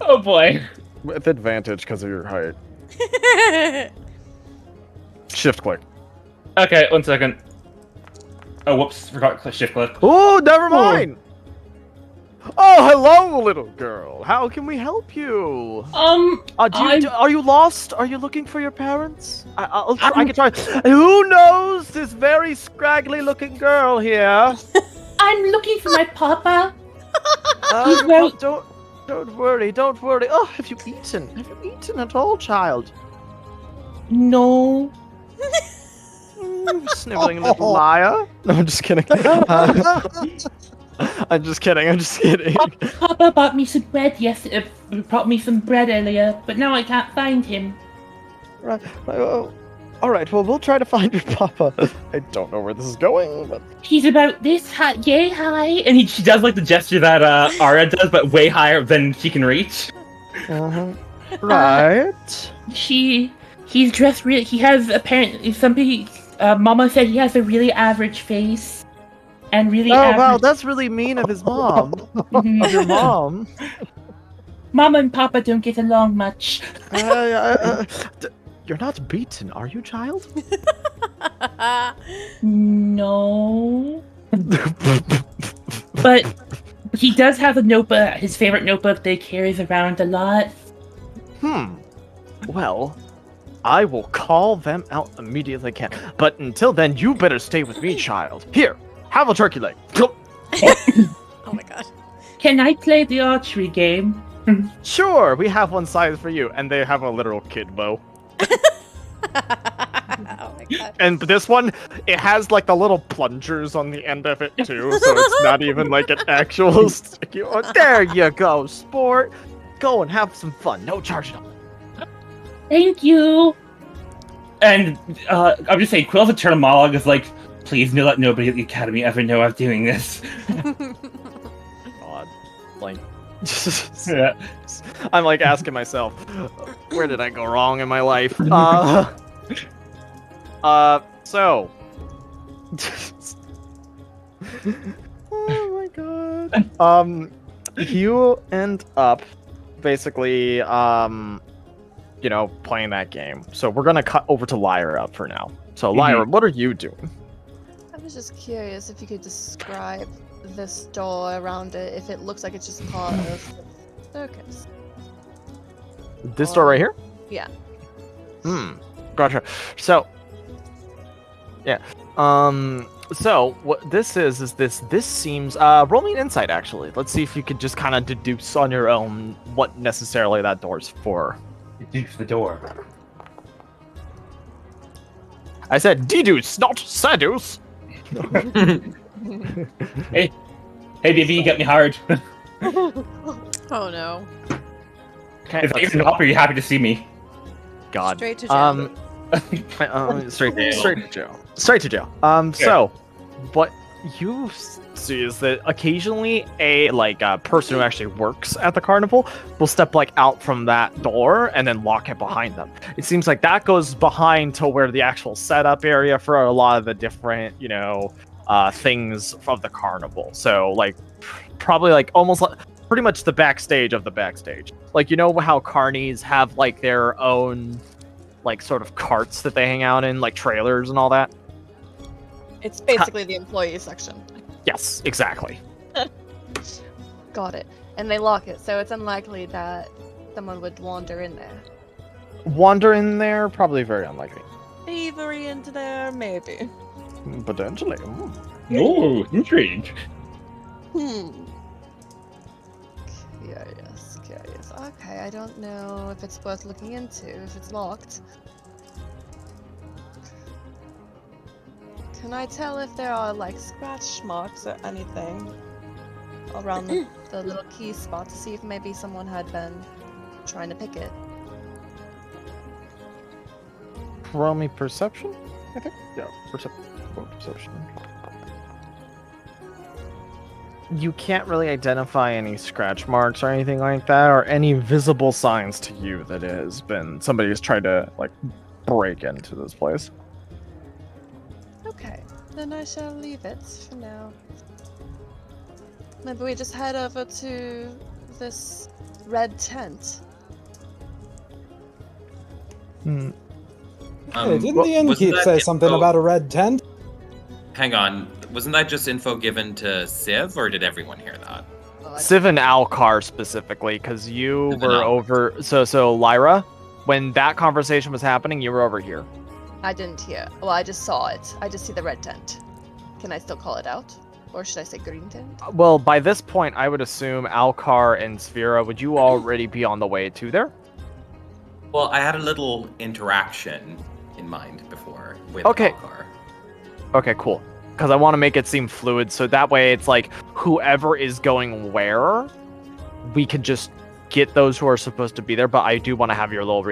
Oh boy. with advantage because of your height. Shift click. Okay, 1 second. Oh, whoops! Forgot to shift click. Oh, never mind. Oh, hello, little girl. How can we help you? Are you lost? Are you looking for your parents? I can try. Who knows this very scraggly-looking girl here? I'm looking for my papa. Don't worry. Oh, have you eaten? Have you eaten at all, child? No. Sniveling little liar. No, I'm just kidding. I'm just kidding. Papa bought me some bread yesterday. Brought me some bread earlier, but now I can't find him. Right. Oh, all right. Well, we'll try to find your papa. I don't know where this is going, but He's about this high, yay high, and she does like the gesture that Ara does, but way higher than she can reach. Right. He's dressed really. He has apparently somebody. Mama said he has a really average face. And really average. Wow, that's really mean of his mom. Of your mom. Mama and Papa don't get along much. You're not beaten, are you, child? No. But he does have a notebook, his favorite notebook that he carries around a lot. Well, I will call them out immediately I can. But until then, you better stay with me, child. Here, have a turkey leg. Oh my god. Can I play the archery game? Sure, we have one size for you. And they have a literal kid bow. Oh my god. And this one, it has like the little plungers on the end of it too, so it's not even like an actual sticky. Oh, there you go, sport. Go and have some fun. No charge at all. Thank you. And I'm just saying, Quill's eternal monologue is like, please let nobody at the academy ever know I'm doing this. God, like, Yeah. I'm like asking myself, where did I go wrong in my life? So. Oh my god. You end up basically, you know, playing that game. So we're gonna cut over to Lyra for now. So Lyra, what are you doing? I was just curious if you could describe this door around it, if it looks like it's just part of the circus. This door right here? Yeah. Gotcha. So, yeah. So what this is this seems roll me an insight actually. Let's see if you could just kind of deduce on your own what necessarily that door's for. Deduce the door. I said deduce, not seduce. Hey baby, you get me hard. Oh no. Okay, If you're not, are you happy to see me? God. Straight to jail. Straight to jail. Straight to jail. So, what you see is that occasionally a person who actually works at the carnival will step like out from that door and then lock it behind them. It seems like that goes behind to where the actual setup area for a lot of the different, you know, things of the carnival. So like probably like almost like pretty much the backstage of the backstage. Like, you know how carnies have like their own like sort of carts that they hang out in, like trailers and all that? It's basically the employee section. Yes, exactly. Got it. And they lock it, so it's unlikely that someone would wander in there. Wander in there? Probably very unlikely. Thievery into there? Maybe. Potentially. Oh, intrigue. Curious. Okay, I don't know if it's worth looking into, if it's locked. Can I tell if there are, like, scratch marks or anything around the little key spot to see if maybe someone had been trying to pick it? Roll me perception, I think. Yeah, perception. You can't really identify any scratch marks or anything like that, or any visible signs to you that it has been somebody has tried to like break into this place. Okay, then I shall leave it for now. Maybe we just head over to this red tent. Hey, didn't the wasn't innkeep that say something info- about a red tent? Hang on, wasn't that just info given to Civ, or did everyone hear that? Civ and Alcar specifically, because you Civ and were Alcar. over. So Lyra, when that conversation was happening, you were over here. I didn't hear. Well, I just saw it. I just see the red tent. Can I still call it out? Or should I say green tent? Well, by this point, I would assume Alcar and Sphera, would you already be on the way to there? Well, I had a little interaction in mind before with Okay. Alcar. Okay, cool. Because I want to make it seem fluid, so that way it's like whoever is going where, we can just get those who are supposed to be there. But I do want to have your little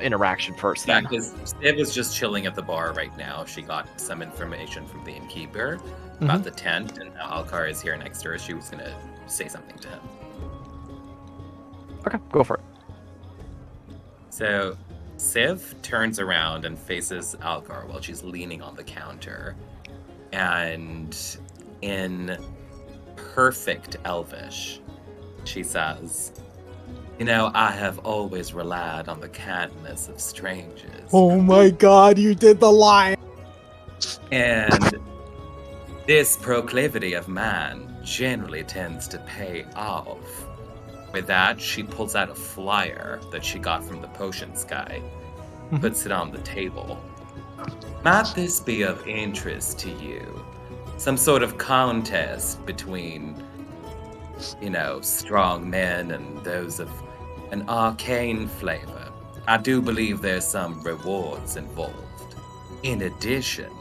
interaction first. Yeah, Then. because Civ is just chilling at the bar right now. She got some information from the innkeeper about the tent, and now Alcar is here next to her. She was going to say something to him. Okay, go for it. So, Civ turns around and faces Alcar while she's leaning on the counter. And in perfect Elvish, she says, "You know, I have always relied on the kindness of strangers. Oh my god, you did the line! And this proclivity of mine generally tends to pay off." With that, she pulls out a flyer that she got from the potions guy, puts it on the table. Might this be of interest to you? Some sort of contest between, you know, strong men and those of an arcane flavor. I do believe there's some rewards involved. In addition,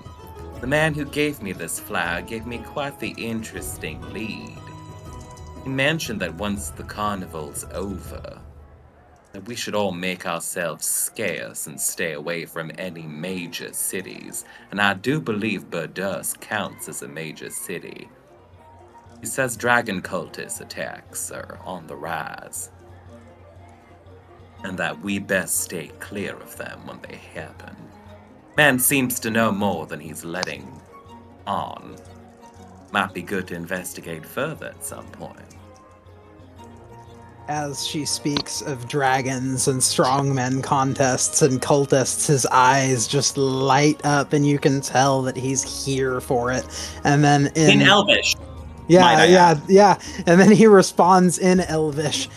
the man who gave me this flyer gave me quite the interesting lead. He mentioned that once the carnival's over, that we should all make ourselves scarce and stay away from any major cities, and I do believe Berdusk counts as a major city. He says dragon cultist attacks are on the rise, and that we best stay clear of them when they happen. Man seems to know more than he's letting on. Might be good to investigate further at some point. As she speaks of dragons and strongmen contests and cultists, his eyes just light up, and you can tell that he's here for it. And then In Elvish. yeah. And then he responds in Elvish.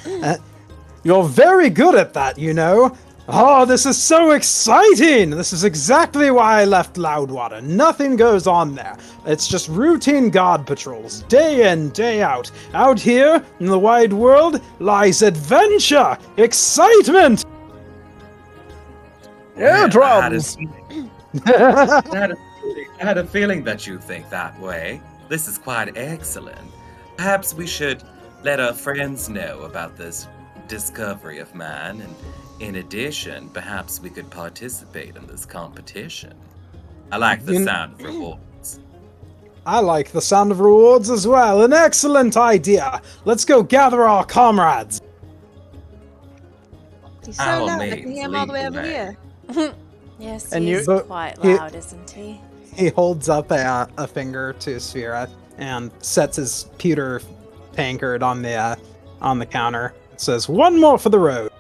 You're very good at that, you know. Oh, this is so exciting! This is exactly why I left Loudwater. Nothing goes on there. It's just routine guard patrols, day in, day out. Out here, in the wide world, lies adventure, excitement! Airdrums! I had a feeling that you think that way. This is quite excellent. Perhaps we should let our friends know about this discovery of mine, and in addition, perhaps we could participate in this competition. I like the sound of rewards. I like the sound of rewards as well. An excellent idea. Let's go gather our comrades. He's By so all loud, I means, can hear him all the way lead over the here. Yes, And he's you- quite he- loud, isn't he? He holds up a finger to Sphera and sets his pewter tankard on the counter. It says, "One more for the road."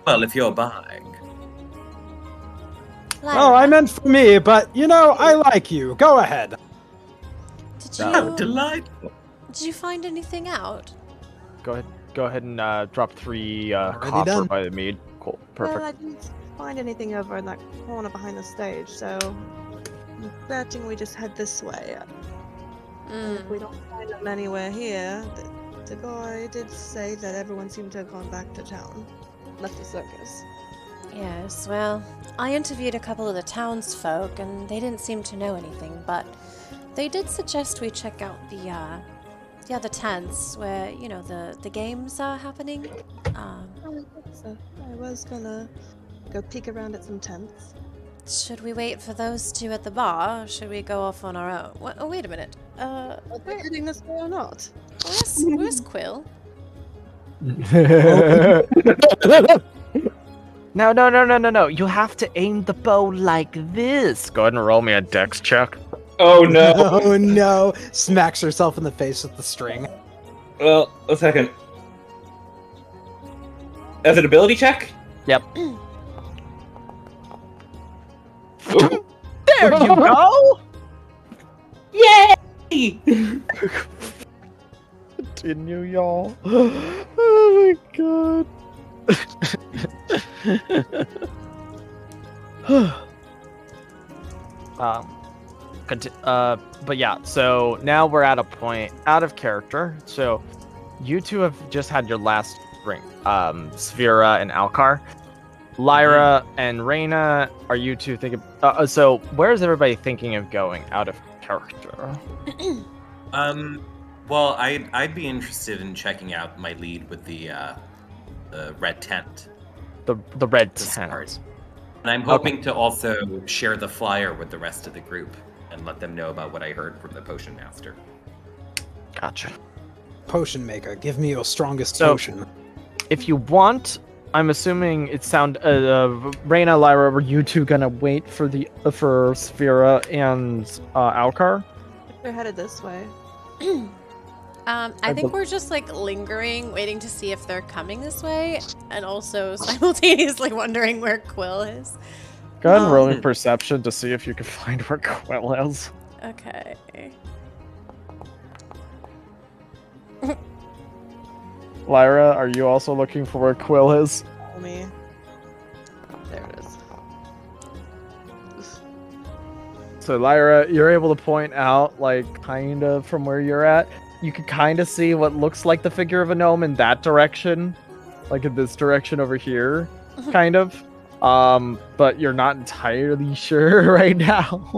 Well, if you're buying. Oh, I meant for me, but you know, I like you. Go ahead. Did Oh, you delightful. did you find anything out? Go ahead and drop 3 Already copper done. by the mead. Cool, perfect. Well, I didn't find anything over in that corner behind the stage, so I'm betting we just head this way. If we don't find them anywhere here, The guy did say that everyone seemed to have gone back to town. Left the circus. Yes, well, I interviewed a couple of the townsfolk, and they didn't seem to know anything, but they did suggest we check out the other tents where, you know, the games are happening. So I was gonna go peek around at some tents. Should we wait for those two at the bar, or should we go off on our own? Oh, wait a minute. Are they heading this way or not? Where's Quill? No. You have to aim the bow like this. Go ahead and roll me a dex check. Oh no. Oh no! Smacks herself in the face with the string. Well, a second. As an ability check? Yep. Ooh. There you go! Yay! Continue, y'all. Oh my god. But yeah, so now we're at a point out of character. So you two have just had your last drink. Sphera and Alcar. Lyra and Reyna, are you two thinking? So where is everybody thinking of going out of character? Well, I'd be interested in checking out my lead with the red tent. The red to tent. start. And I'm hoping to also share the flyer with the rest of the group and let them know about what I heard from the potion master. Gotcha. Potion maker, give me your strongest So- potion. If you want, I'm assuming it Reyna, Lyra, were you two gonna wait for Sphera and Alcar? They're headed this way. I think we're just like lingering, waiting to see if they're coming this way, and also simultaneously wondering where Quill is. Go ahead and roll me perception to see if you can find where Quill is. Okay. Lyra, are you also looking for where Quill is? Follow me. There it is. So Lyra, you're able to point out, like, kind of from where you're at. You can kind of see what looks like the figure of a gnome in that direction. Like in this direction over here, kind of. But you're not entirely sure right now.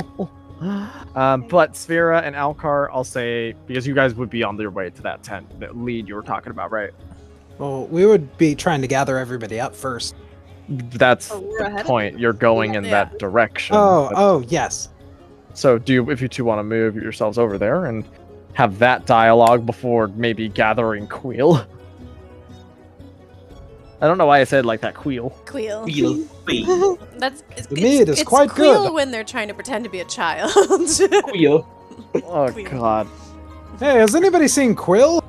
But Sphera and Alcar, I'll say, because you guys would be on their way to that tent, that lead you were talking about, right? Well, we would be trying to gather everybody up first. That's Oh, we're the ahead of point. You're going in Yeah. that direction. Oh, yes. So if you two want to move yourselves over there and have that dialogue before maybe gathering Queel. I don't know why I said like that, Queel. Queel. Feel. The mead is quite Queel good. when they're trying to pretend to be a child. Wheel. Oh Queel. god. Hey, has anybody seen Quill?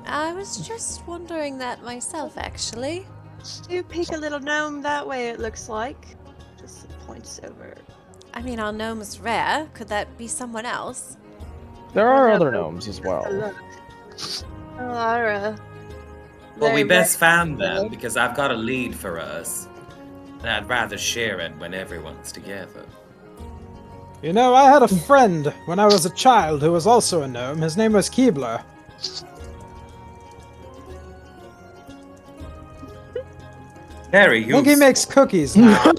I was just wondering that myself, actually. Do peek a little gnome that way, it looks like. Just points over. I mean, our gnome's rare. Could that be someone else? There are Yeah, other but- gnomes as well. Look. Lara. Well, we Very best rare. found them because I've got a lead for us. And I'd rather share it when everyone's together. You know, I had a friend when I was a child who was also a gnome. His name was Keebler. Very I think he useful. makes cookies now.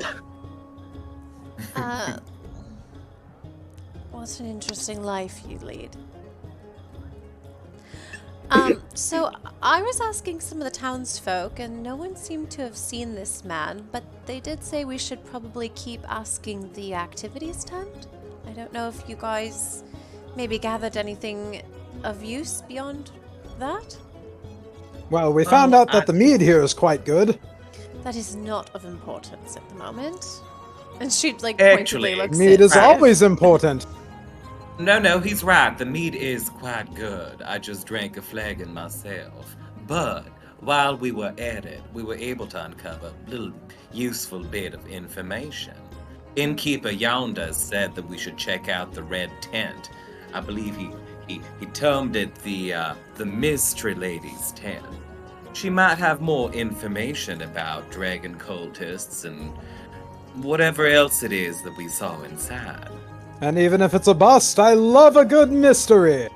What an interesting life you lead. So I was asking some of the townsfolk, and no one seemed to have seen this man, but they did say we should probably keep asking the activities tent. I don't know if you guys maybe gathered anything of use beyond that. Well, we found out that the mead here is quite good. That is not of importance at the moment. And she like Actually, pointedly looks Mead at is Right. always important. No, he's right. The mead is quite good. I just drank a flagon myself. But while we were at it, we were able to uncover a little useful bit of information. Innkeeper yonder said that we should check out the red tent. I believe he termed it the Mystery Lady's tent. She might have more information about dragon cultists and whatever else it is that we saw inside. And even if it's a bust, I love a good mystery.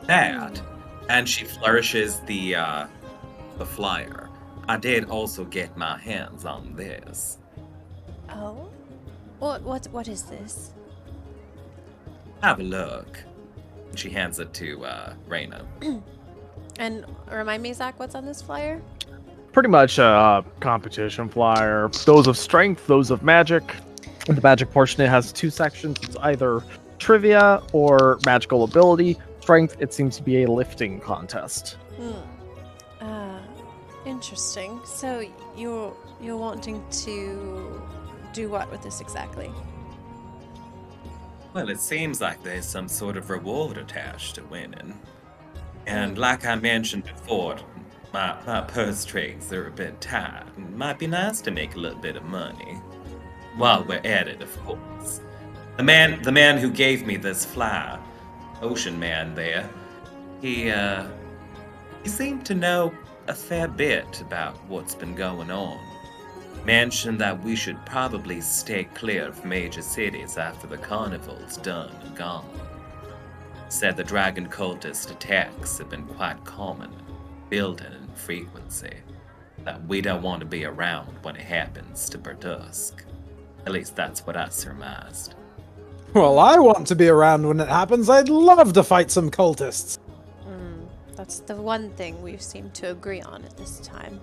That And she flourishes the flyer. I did also get my hands on this. Oh? What is this? Have a look. She hands it to Reyna. And remind me, Zach, what's on this flyer? Pretty much a competition flyer. Those of strength, those of magic. In the magic portion, it has 2 sections. It's either trivia or magical ability. Strength, it seems to be a lifting contest. Interesting. So you're wanting to do what with this exactly? Well, it seems like there's some sort of reward attached to winning. And like I mentioned before, my purse strings are a bit tight. It might be nice to make a little bit of money. While we're at it, of course. The man who gave me this fly, Ocean Man there, he seemed to know a fair bit about what's been going on. Mentioned that we should probably stay clear of major cities after the carnival's done and gone. Said the dragon cultist attacks have been quite common, building in frequency, that we don't want to be around when it happens to Berdusk. At least that's what I surmised. Well, I want to be around when it happens. I'd love to fight some cultists. That's the one thing we've seemed to agree on at this time.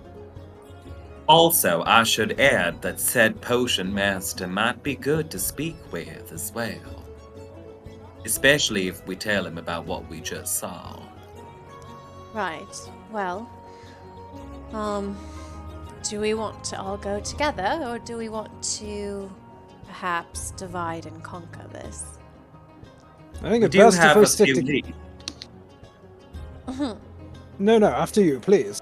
Also, I should add that said potion master might be good to speak with as well. Especially if we tell him about what we just saw. Right. Well, do we want to all go together, or do we want to perhaps divide and conquer this? I think We it's do best if have we a stick few together. leads. No, after you, please.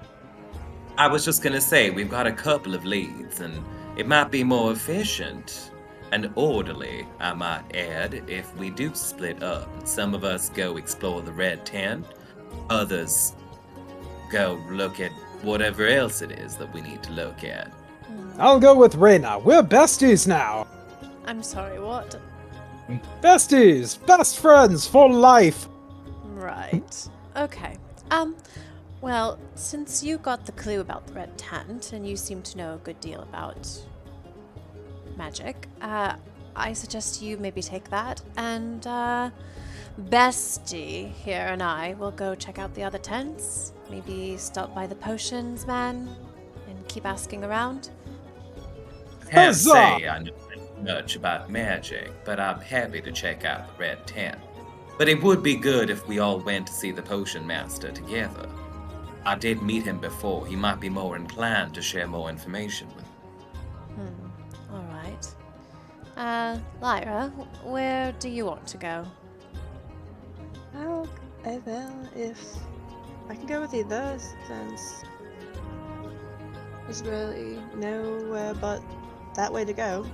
I was just gonna say, we've got a couple of leads, and it might be more efficient and orderly, I might add, if we do split up. Some of us go explore the red tent, others go look at whatever else it is that we need to look at. I'll go with Reyna. We're besties now. I'm sorry, what? Besties! Best friends for life! Right. Okay. Well, since you got the clue about the red tent, and you seem to know a good deal about magic, I suggest you maybe take that, and, Bestie here and I will go check out the other tents, maybe stop by the potions man, and keep asking around. Can't Huzzah! say I know much about magic, but I'm happy to check out the red tent. But it would be good if we all went to see the potion master together. I did meet him before. He might be more inclined to share more information with me. All right. Lyra, where do you want to go? Well, if I can go with either, since there's really nowhere but that way to go.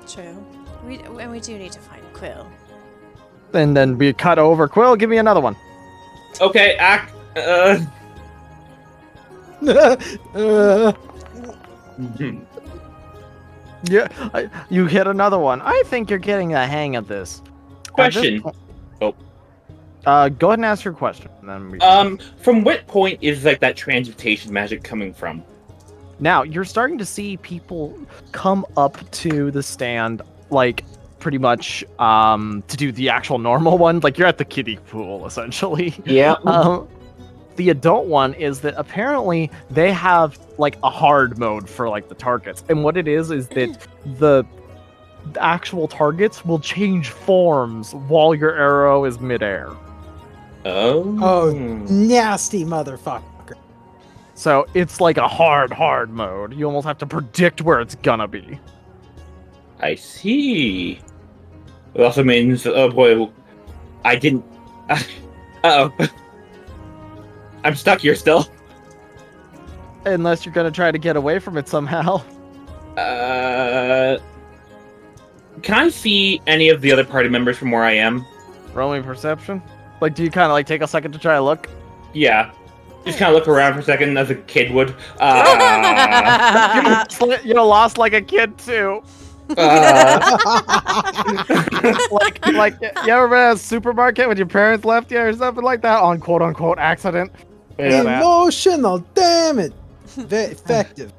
True. We do need to find Quill. And then we cut over. Quill, give me another one. Okay, Yeah, you hit another one. I think you're getting the hang of this. question. Go ahead and ask your question. And then From what point is like that transmutation magic coming from? Now you're starting to see people come up to the stand, like pretty much to do the actual normal one. Like you're at the kiddie pool, essentially. Yeah. The adult one is that apparently they have like a hard mode for like the targets, and what it is that the actual targets will change forms while your arrow is midair. Oh, nasty motherfucker. So it's like a hard mode. You almost have to predict where it's gonna be. I see. It also means, oh boy, I didn't. Uh-oh. I'm stuck here still. Unless you're gonna try to get away from it somehow. Can I see any of the other party members from where I am? Roll me perception. Like, do you kind of like take a second to try to look? Yeah. Just kind of look around for a second as a kid would. You're lost like a kid too. like you ever been at a supermarket when your parents left you or something like that on quote unquote accident? Yeah, that. Emotional damage. Very effective.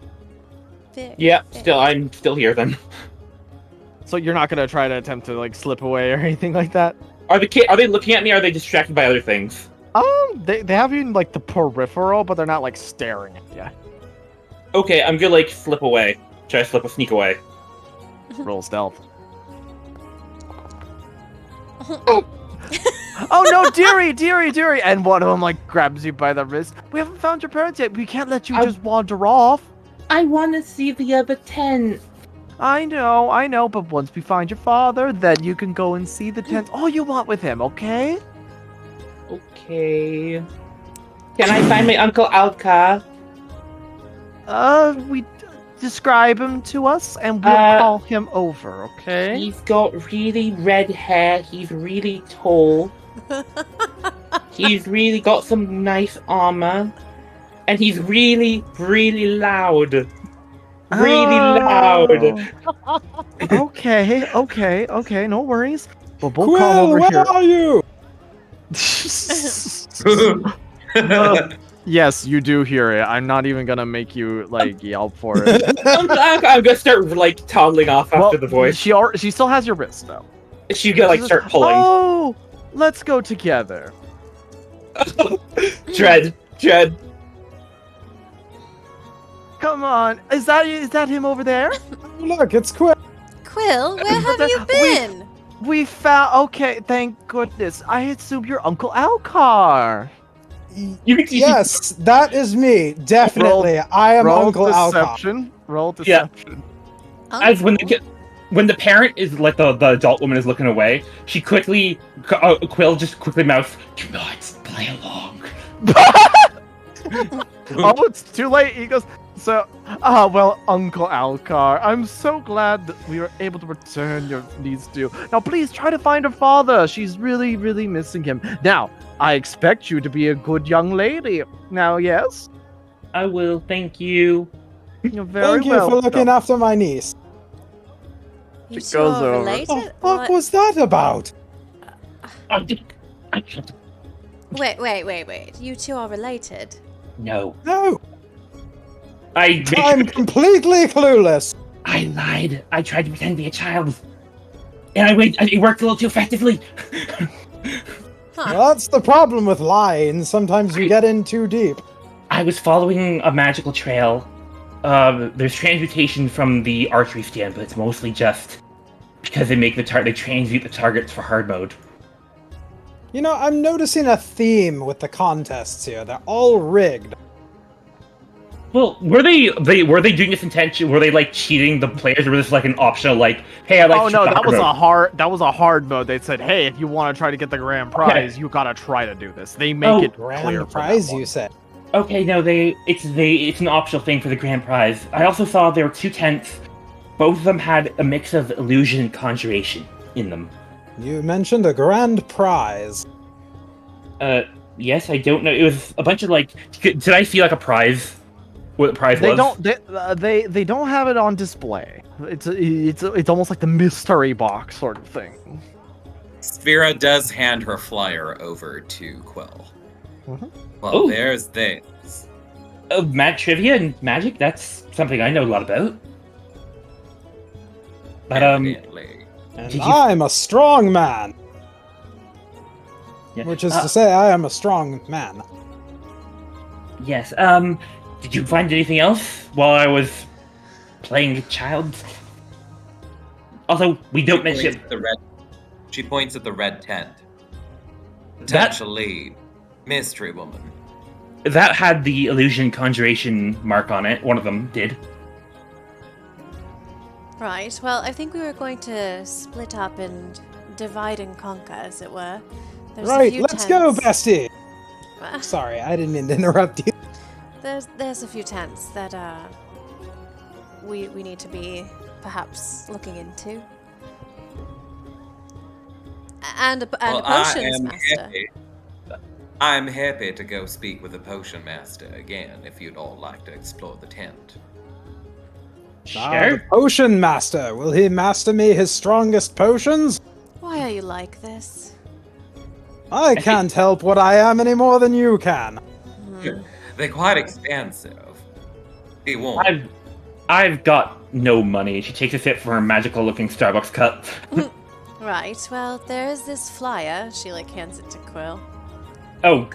Yeah, I'm still here then. So you're not gonna try to attempt to like slip away or anything like that? Are they looking at me? Or are they distracted by other things? They have you in like the peripheral, but they're not like staring at you. Okay, I'm gonna like slip away. Try to sneak away. Roll stealth. Oh no, dearie! And one of them like grabs you by the wrist. We haven't found your parents yet. We can't let you just wander off. I want to see the other tent. I know, but once we find your father, then you can go and see the tent all you want with him, okay? Okay. Can I find my Uncle Alka? Describe him to us, and we'll call him over, okay? He's got really red hair. He's really tall. He's really got some nice armor. And he's really, really loud. Really loud. Okay, no worries. But we'll Quill, call over where here. are you? Yes, you do hear it. I'm not even gonna make you like yell for it. I'm gonna start like toddling off after the voice. She still has your wrist though. She's gonna like start pulling. Oh, let's go together. Dread. Come on, is that him over there? Look, it's Quill. Quill, where have you been? We found. Okay, thank goodness. I assume you're Uncle Alcar. Yes, that is me. Definitely, I am Uncle Alcott. Roll deception. Yeah. As when the parent is like the adult woman is looking away, she quickly Quill just quickly mouths, "Do not play along." Oh, it's too late. He goes. So, well, Uncle Alcar, I'm so glad that we were able to return your needs to you. Now, please try to find her father. She's really, really missing him. Now, I expect you to be a good young lady. Now, yes? I will, thank you. You're very Thank you for looking after my niece. You It two goes are over. related? What the fuck was that about? Wait. You two are related? No. No, I'm completely clueless. I lied. I tried to pretend to be a child. And it worked a little too effectively. Huh. Well, that's the problem with lying. Sometimes you get in too deep. I was following a magical trail. There's transmutation from the archery stand, but it's mostly just because they transmute the targets for hard mode. You know, I'm noticing a theme with the contests here. They're all rigged. Well, were they doing this intention? Were they like cheating the players, or was this like an optional like, hey, I like? Oh to no, shoot that was mode? a hard mode. They said, hey, if you want to try to get the grand prize, you gotta try to do this. They make it clear. Grand prize, you said. Okay, no, it's an optional thing for the grand prize. I also saw there were 2 tents. Both of them had a mix of illusion and conjuration in them. You mentioned a grand prize. Yes, I don't know. It was a bunch of like. Did I see like a prize? What the prize was? They don't have it on display. It's almost like the mystery box sort of thing. Sphera does hand her flyer over to Quill. Mm-hmm. Well, there's this. Trivia and magic, that's something I know a lot about. But, Evidently. And I'm a strong man. Yeah. Which is to say, I am a strong man. Yes, did you find anything else while I was playing with child? Also, we don't mention... She points at the red tent. Potentially mystery woman. That had the illusion conjuration mark on it. One of them did. Right, well, I think we were going to split up and divide and conquer, as it were. There's a Right, few let's go, tents. bestie! Sorry, I didn't mean to interrupt you. There's a few tents that we need to be perhaps looking into. And a potions master. I'm happy to go speak with the potion master again if you'd all like to explore the tent. The potion master. Will he master me his strongest potions? Why are you like this? I can't help what I am any more than you can. They're quite expensive. He won't. I've got no money. She takes a sip from her magical-looking Starbucks cup. Right, well, there's this flyer. She, hands it to Quill. Oh,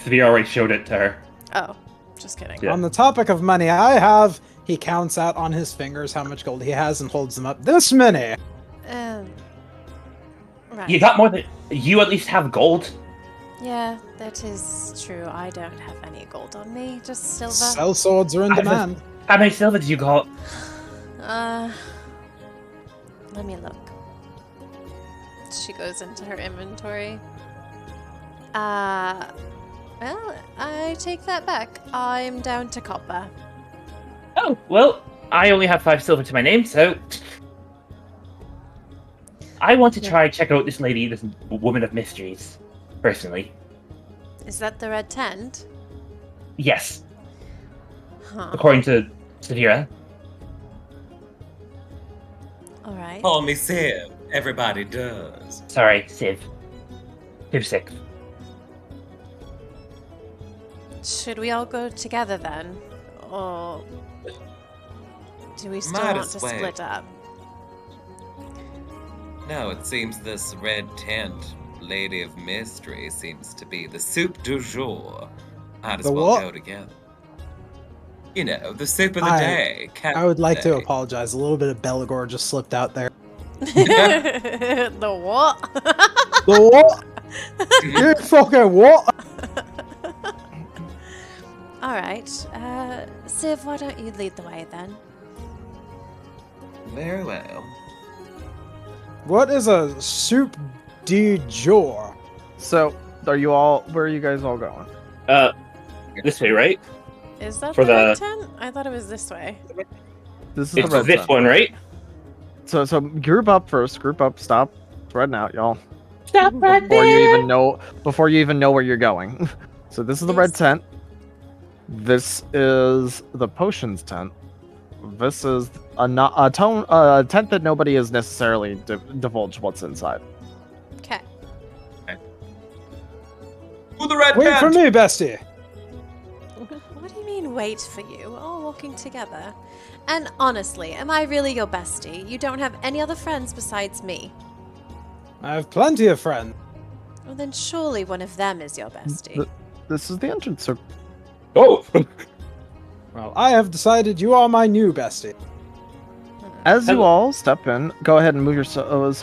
Severe already showed it to her. Oh, just kidding. Yeah. On the topic of money, I have... He counts out on his fingers how much gold he has and holds them up. This many! Right. You got more than... You at least have gold. Yeah, that is true. I don't have any gold on me, just silver. Cell swords are in demand. How many silver did you got? Let me look. She goes into her inventory. Well, I take that back. I'm down to copper. Oh, well, I only have 5 silver to my name, so... I want to try check out this lady, this woman of mysteries, personally. Is that the red tent? Yes, Huh. according to Severa. Alright. Call me Sim. Everybody does. Sorry, Civ. Civ 6. Should we all go together then? Or do we still Might want as to well. split up? No, it seems this red tent, Lady of Mystery, seems to be the soup du jour. Might as The well what? go together. You know, the soup of the I- day. I would like to Day. apologize. A little bit of Belagor just slipped out there. The what? The what? You fucking what? Alright. Civ, why don't you lead the way then? Very well. What is a soup du jour? So, where are you guys all going? This way, right? Is that For the red the- tent? I thought it was this way. This is It's the red this tent. one, right? So group up first. Group up. Stop spreading out, y'all. Stop right Before you even know where you're going. So this is the red Yes. tent. This is the potions tent. This is a tent that nobody has necessarily divulged what's inside. Okay. Who the red Wait tent? for me, bestie. What do you mean, wait for you? We're all walking together. And honestly, am I really your bestie? You don't have any other friends besides me. I have plenty of friends. Well, then surely one of them is your bestie. This is the entrance. So Oh! Well, I have decided you are my new bestie. as you Hello. all step in, go ahead and move yourself.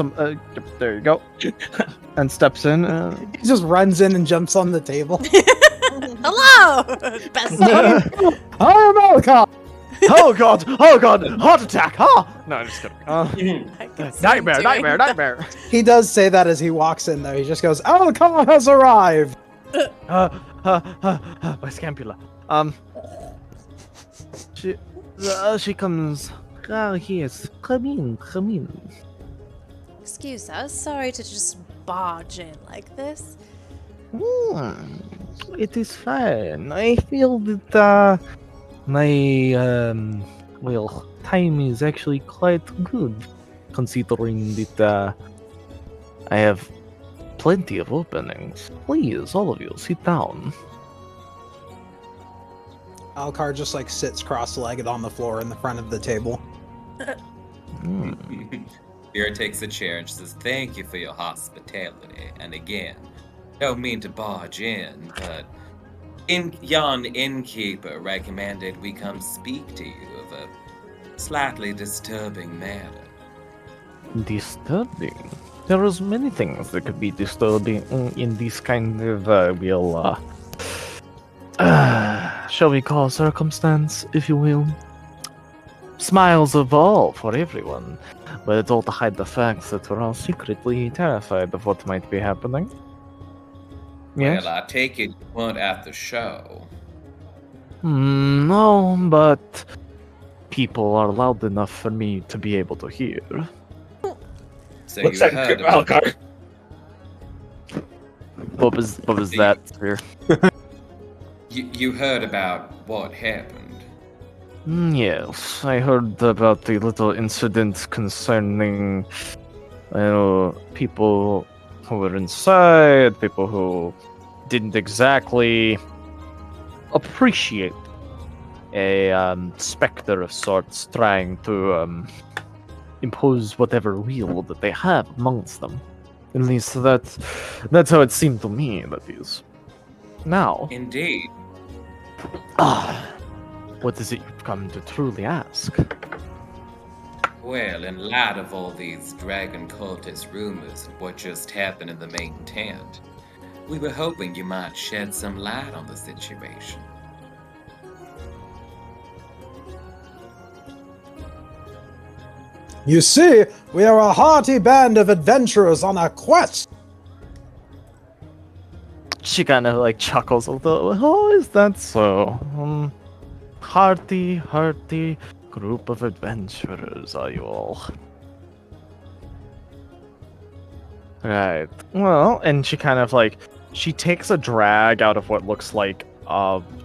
There you go. And steps in. He just runs in and jumps on the table. Hello, bestie. I am Alka! Oh god! Heart attack! Huh? No, I'm just kidding. I can see him doing Nightmare! He does say that as he walks in, though. He just goes, Alka has arrived! My scapula. She comes. Yes, come in. Excuse us. Sorry to just barge in like this. It is fine. I feel that my time is actually quite good, considering that I have plenty of openings. Please, all of you, sit down. Alcar just sits cross-legged on the floor in the front of the table. Vera takes a chair and she says, "Thank you for your hospitality. And again, don't mean to barge in, but yon innkeeper recommended we come speak to you of a slightly disturbing matter." Disturbing. There is many things that could be disturbing in this kind of shall we call circumstance, if you will. Smiles of all for everyone, but it's all to hide the fact that we're all secretly terrified of what might be happening. Yes? Well, I take it you weren't at the show. No, but people are loud enough for me to be able to hear. So Looks you like heard good about Alcar. What was that, Spear? you heard about what happened. Yes, I heard about the little incident concerning people who were inside, people who didn't exactly appreciate a specter of sorts trying to impose whatever will that they have amongst them. At least that's how it seemed to me, that is. Now, Indeed. what is it you've come to truly ask? Well, in light of all these dragon cultist rumors and what just happened in the main tent, we were hoping you might shed some light on the situation. You see, we are a hearty band of adventurers on a quest. She kind of like chuckles a little. Oh, is that so? Hearty group of adventurers, are you all? Right. Well, and she kind of like she takes a drag out of what looks like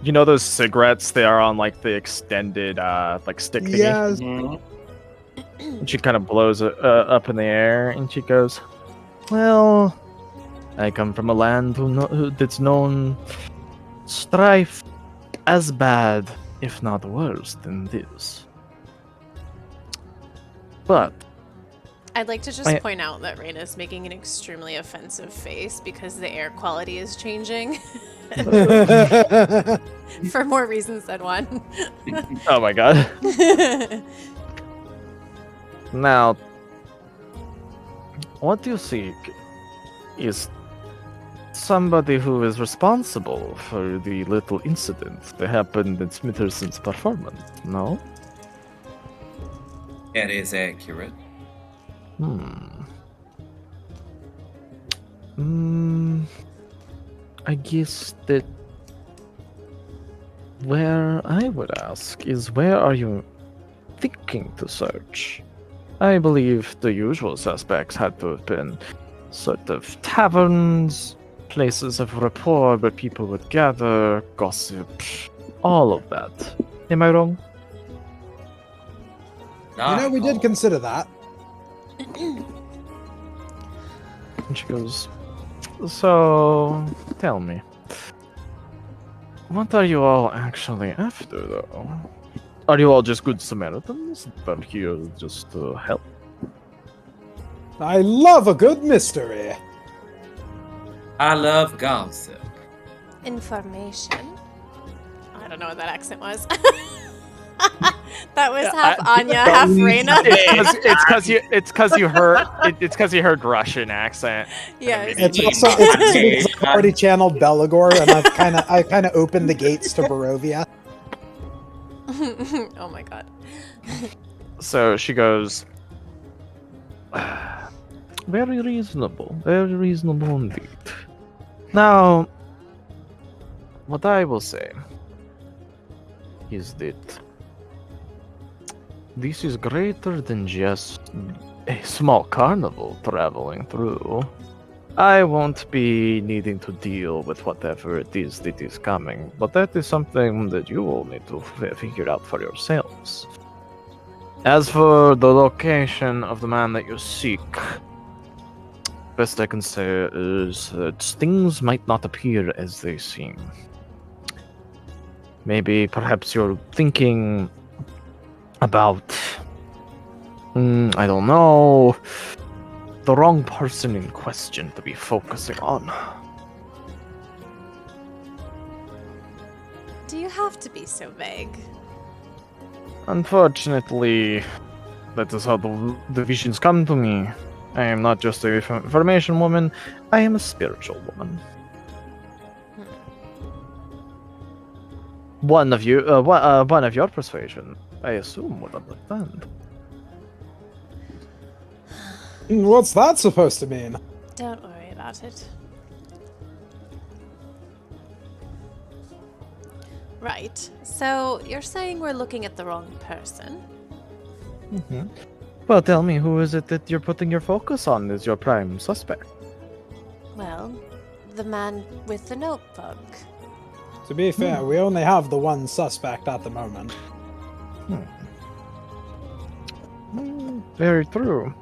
you know those cigarettes they are on like the extended like stick thingy? Yes. And she kind of blows it up in the air and she goes, well, I come from a land that's known strife as bad, if not worse, than this. But I'd like to just point out that Raina's making an extremely offensive face because the air quality is changing. For more reasons than one. oh my god. Now, what you seek is somebody who is responsible for the little incident that happened in Smitherson's performance, no? That is accurate. I guess that where I would ask is where are you thinking to search? I believe the usual suspects had to have been sort of taverns, places of rapport where people would gather, gossip, all of that. Am I wrong? We did consider that. And she goes, so, tell me, what are you all actually after, though? Are you all just good Samaritans that are here just to help? I love a good mystery. I love gossip. Information. I don't know what that accent was. That was half Anya, half Reina. It's because you heard Russian accent. Yes. It's also because I've already channeled Belagor, and I kind of opened the gates to Barovia. Oh my god. So she goes, very reasonable indeed. Now, what I will say is that this is greater than just a small carnival traveling through. I won't be needing to deal with whatever it is that is coming, but that is something that you will need to figure out for yourselves. As for the location of the man that you seek, best I can say is that things might not appear as they seem. Maybe perhaps you're thinking about, I don't know, the wrong person in question to be focusing on. Do you have to be so vague? Unfortunately, that is how the visions come to me. I am not just a information woman, I am a spiritual woman. One of your persuasion, I assume, would understand. What's that supposed to mean? Don't worry about it. Right. So you're saying we're looking at the wrong person? Mm-hmm. Well, tell me, who is it that you're putting your focus on as your prime suspect? Well, the man with the notebook. To be fair, we only have the one suspect at the moment. Very true.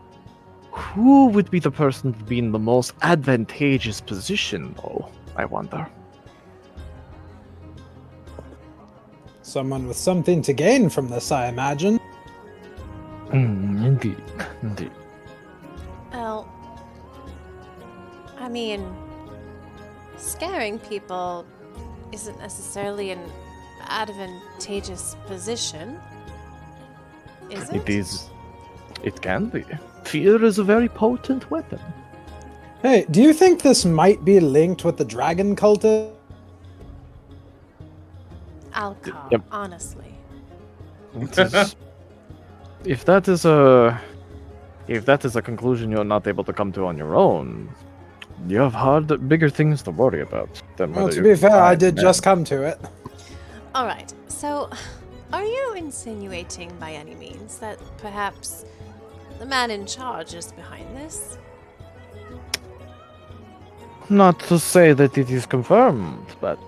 Who would be the person to be in the most advantageous position, though? I wonder. Someone with something to gain from this, I imagine. Indeed. Well, I mean, scaring people isn't necessarily an advantageous position, is it? It is. It can be. Fear is a very potent weapon. Hey, do you think this might be linked with the dragon cultist? Alcar, Yep. honestly. If that is a conclusion you're not able to come to on your own, you have bigger things to worry about than Well, whether to you be fair, I find did men. just come to it. Alright, so are you insinuating by any means that perhaps the man in charge is behind this? Not to say that it is confirmed, but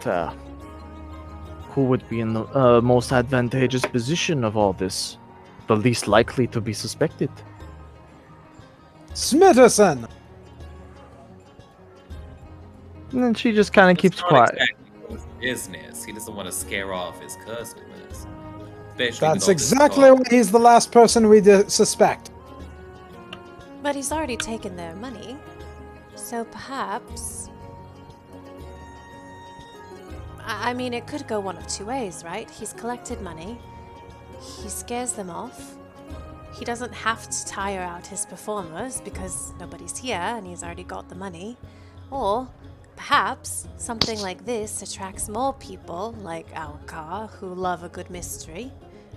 who would be in the most advantageous position of all this? The least likely to be suspected. Smitterson! And then she just kind of keeps It's not quiet. exactly his business. He doesn't want to scare off his customers. Especially with That's all this exactly talk. why he's the last person we suspect. But he's already taken their money, so perhaps... I mean, it could go one of two ways, right? He's collected money, he scares them off, he doesn't have to tire out his performers because nobody's here and he's already got the money. Or perhaps something like this attracts more people like Alcar who love a good mystery,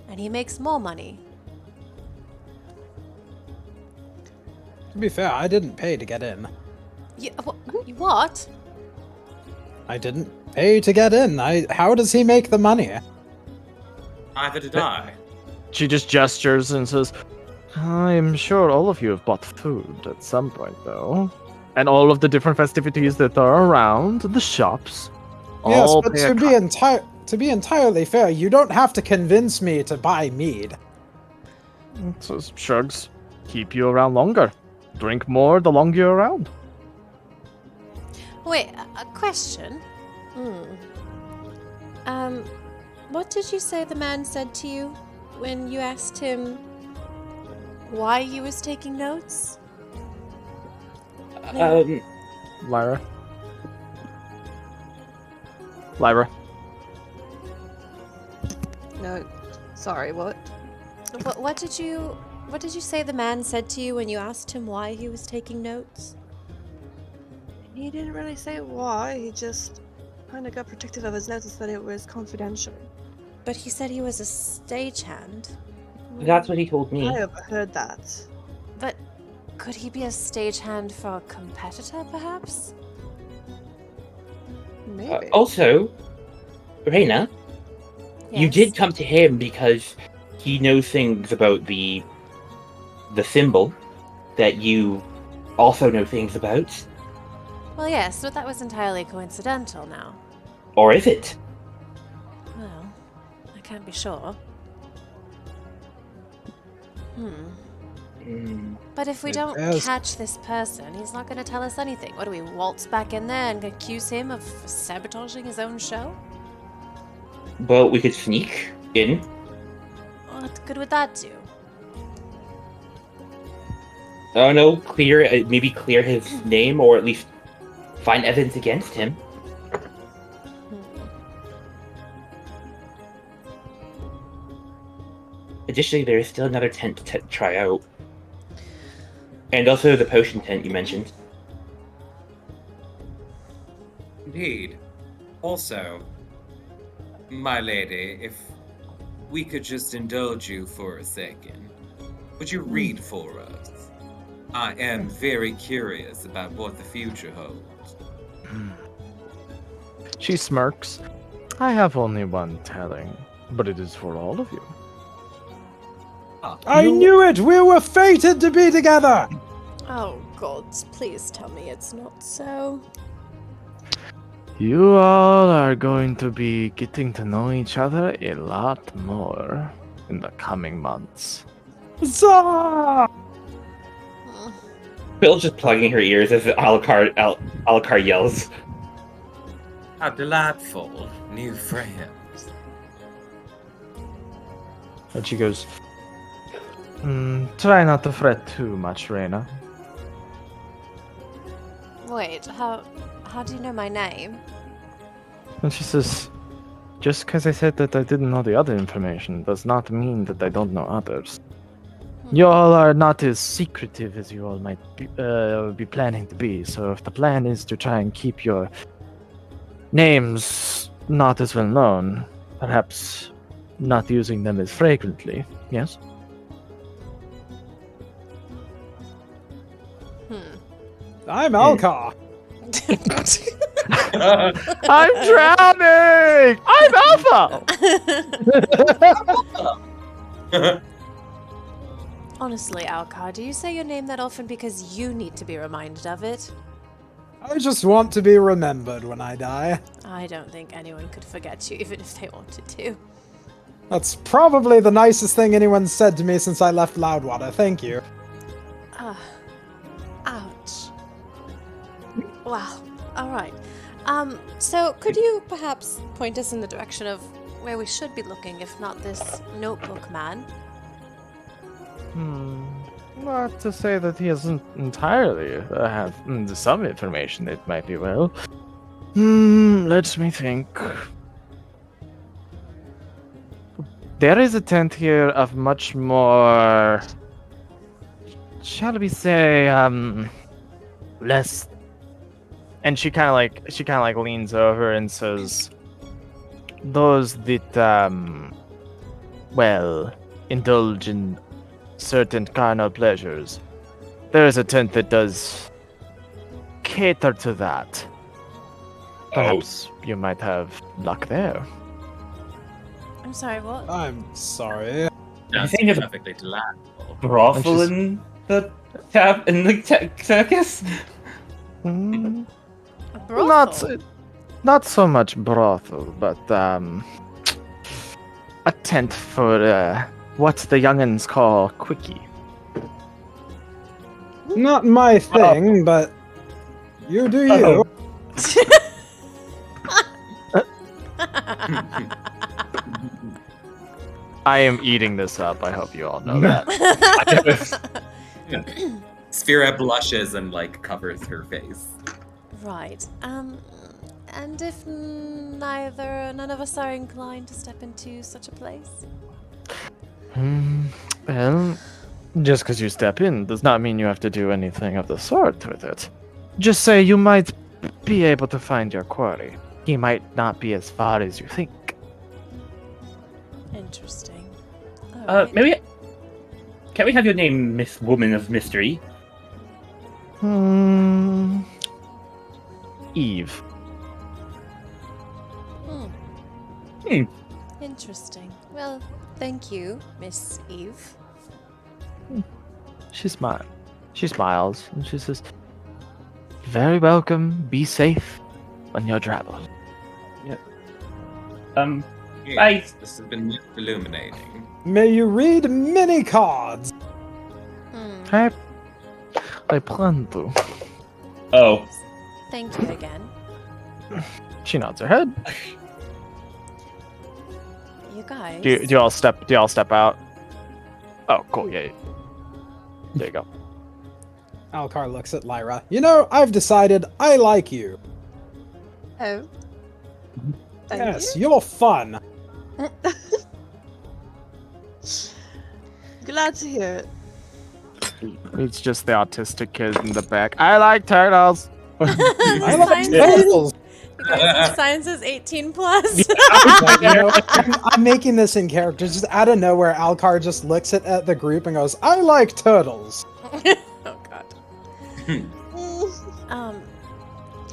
and he makes more money. To be fair, I didn't pay to get in. What? I didn't pay to get in. How does he make the money? Neither did I. She just gestures and says, I'm sure all of you have bought food at some point, though. And all of the different festivities that are around, the shops, Yes, all but pay to be entirely fair, you don't have to convince me to buy mead. So shrugs, keep you around longer. Drink more the longer you're around. Wait, a question. What did you say the man said to you when you asked him why he was taking notes? Lyra. No, sorry, what? What did you say the man said to you when you asked him why he was taking notes? He didn't really say why, he just kind of got protective of his notes and said it was confidential. But he said he was a stagehand. That's what he told me. I overheard that. But could he be a stagehand for a competitor, perhaps? Maybe. Also, Reina, you Yes. did come to him because he knows things about the symbol that you also know things about. Well, yes, but that was entirely coincidental now. Or is it? Well, I can't be sure. But if we don't Yes. catch this person, he's not going to tell us anything. What do we waltz back in there and accuse him of sabotaging his own show? Well, we could sneak in. What good would that do? Oh no, maybe clear his name, or at least find evidence against him. Additionally, there is still another tent to try out. And also the potion tent you mentioned. Indeed. Also, my lady, if we could just indulge you for a second, would you read for us? I am very curious about what the future holds. She smirks. I have only one telling, but it is for all of you. I knew it! We were fated to be together! Oh, gods, please tell me it's not so. You all are going to be getting to know each other a lot more. in the coming months. Huzzah! Bill's just plugging her ears as Alucard yells. How delightful, new friends. And she goes, try not to fret too much, Reyna. Wait, how do you know my name? And she says, just because I said that I didn't know the other information does not mean that I don't know others. You all are not as secretive as you all might be planning to be, so if the plan is to try and keep your names not as well known, perhaps not using them as frequently, yes? I'm Alcar. I'm drowning! I'm Alpha! Honestly, Alcar, do you say your name that often because you need to be reminded of it? I just want to be remembered when I die. I don't think anyone could forget you, even if they wanted to. That's probably the nicest thing anyone's said to me since I left Loudwater. Thank you. Ouch. Wow. Alright. So could you perhaps point us in the direction of where we should be looking, if not this notebook man? Not to say that he doesn't entirely have some information that might be well. Let me think. There is a tent here of much more, shall we say, less. And she kind of like leans over and says, "Those that indulge in certain carnal pleasures. There is a tent that does cater to that. Perhaps you might have luck there." I'm sorry, what? I'm sorry. That's think it's- perfectly delightful. Brothel in the circus? A brothel? Not so much brothel, but a tent for what the youngins call quickie. Not my thing, but you do you. I am eating this up. I hope you all know that. Sphera blushes and like covers her face. Right. And if none of us are inclined to step into such a place? Well, just because you step in does not mean you have to do anything of the sort with it. Just say you might be able to find your quarry. He might not be as far as you think. Interesting. Alright. Maybe. Can we have your name, Miss Woman of Mystery? Eve. Interesting. Well, thank you, Miss Eve. She smiles and she says, "Very welcome. Be safe on your travels." Yes, this has been illuminating. May you read many cards. I plan to. Oh. Thank you again. She nods her head. You guys. Do you all step out? Oh, cool. Yeah. There you go. Alcar looks at Lyra. You know, I've decided I like you. Oh. Thank Yes, you. you're fun. Glad to hear it. It's just the autistic kid in the back. I like turtles. I like Science- turtles. You guys, science is 18 plus. You know, I'm making this in character. Just out of nowhere, Alcar just looks at the group and goes, "I like turtles." Oh god.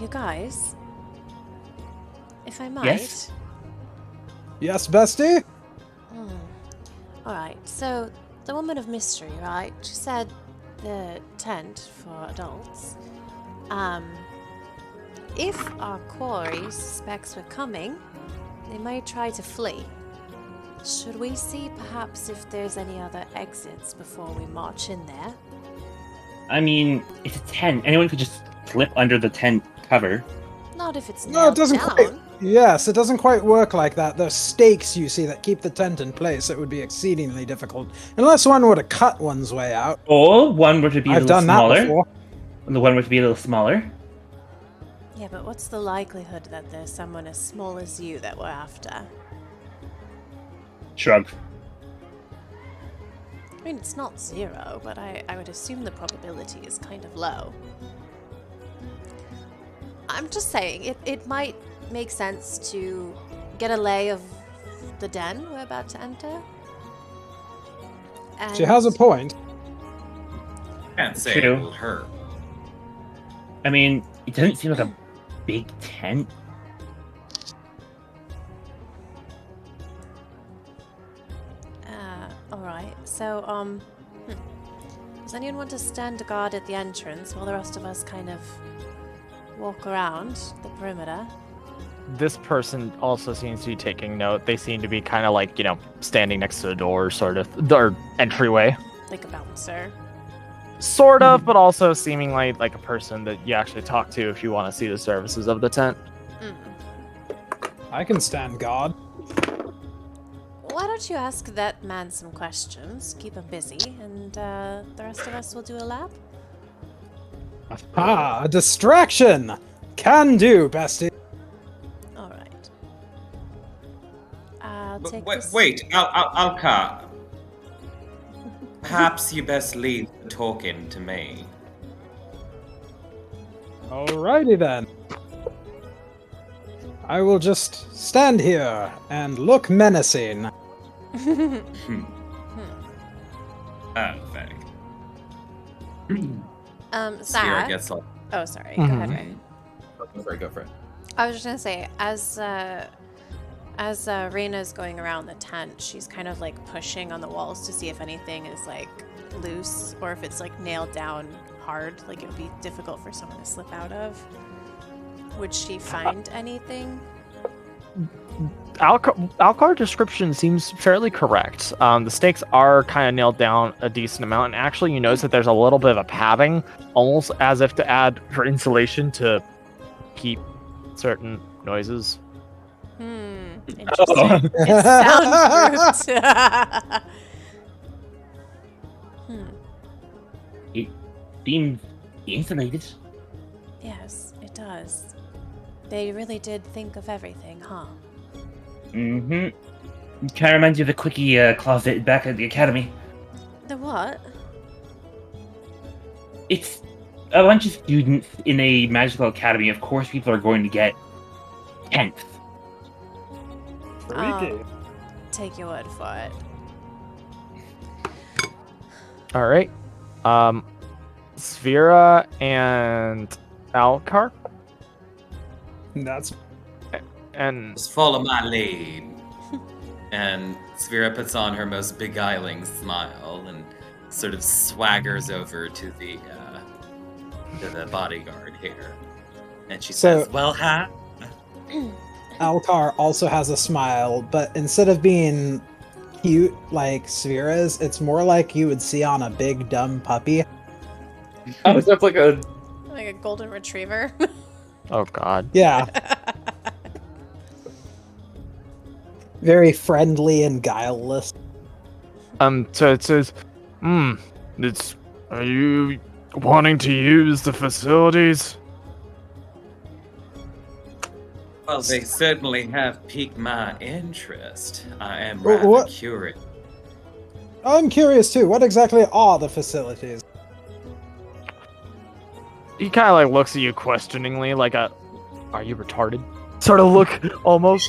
You guys, if I might. Yes? Yes, bestie? Alright, so the woman of mystery, right? She said the tent for adults. If our quarry suspects we're coming, they might try to flee. Should we see perhaps if there's any other exits before we march in there? I mean, it's a tent. Anyone could just slip under the tent cover. Not if it's No, nailed it doesn't down. quite. Yes, it doesn't quite work like that. There's stakes, you see, that keep the tent in place. It would be exceedingly difficult. Unless one were to cut one's way out. Or one were to be a I've little done smaller. that before. And the one were to be a little smaller. Yeah, but what's the likelihood that there's someone as small as you that we're after? Shrug. I mean, it's not zero, but I would assume the probability is kind of low. I'm just saying, it might make sense to get a lay of the den we're about to enter. And She has a point. Can't say True. it will hurt. I mean, it doesn't seem like a big tent. Alright, so, does anyone want to stand guard at the entrance while the rest of us kind of walk around the perimeter? This person also seems to be taking note. They seem to be kind of like, standing next to the door, sort of, or entryway. Like a bouncer. Sort of, but also seeming like a person that you actually talk to if you want to see the services of the tent. I can stand guard. Why don't you ask that man some questions, keep him busy, and the rest of us will do a lap? Ah, a distraction! Can do, bestie. Alright. I'll take Wait, this. wait, Alka. Perhaps you best leave the talking to me. Alrighty then. I will just stand here and look menacing. Perfect. Sphere Sarah. gets like. Oh, sorry. Go ahead, Ray. Go for it. I was just gonna say, as Reina's going around the tent, she's kind of like pushing on the walls to see if anything is like loose or if it's like nailed down hard, like it would be difficult for someone to slip out of. Would she find anything? Alcar description seems fairly correct. The stakes are kind of nailed down a decent amount, and actually you notice that there's a little bit of a padding, almost as if to add for insulation to keep certain noises. Interesting. It sounds rude. It seems insulated. Yes, it does. They really did think of everything, huh? Mm-hmm. Kind of reminds you of the quickie closet back at the academy. The what? It's a bunch of students in a magical academy. Of course, people are going to get tents. Oh, take your word for it. All right. Sphera and Alcar, That's and Just follow my lead. And Sphera puts on her most beguiling smile and sort of swaggers over to the bodyguard here. And she So- says, "Well, ha." Alcar also has a smile, but instead of being cute like Sphera's, it's more like you would see on a big dumb puppy. Oh, it's like a... Like a golden retriever. oh god, Yeah, very friendly and guileless. so it says, it's, are you wanting to use the facilities? Well, they certainly have piqued my interest. I am Wh- rather what? curious. I'm curious too. What exactly are the facilities? He kind of like looks at you questioningly, like are you retarded? Sort of look, almost.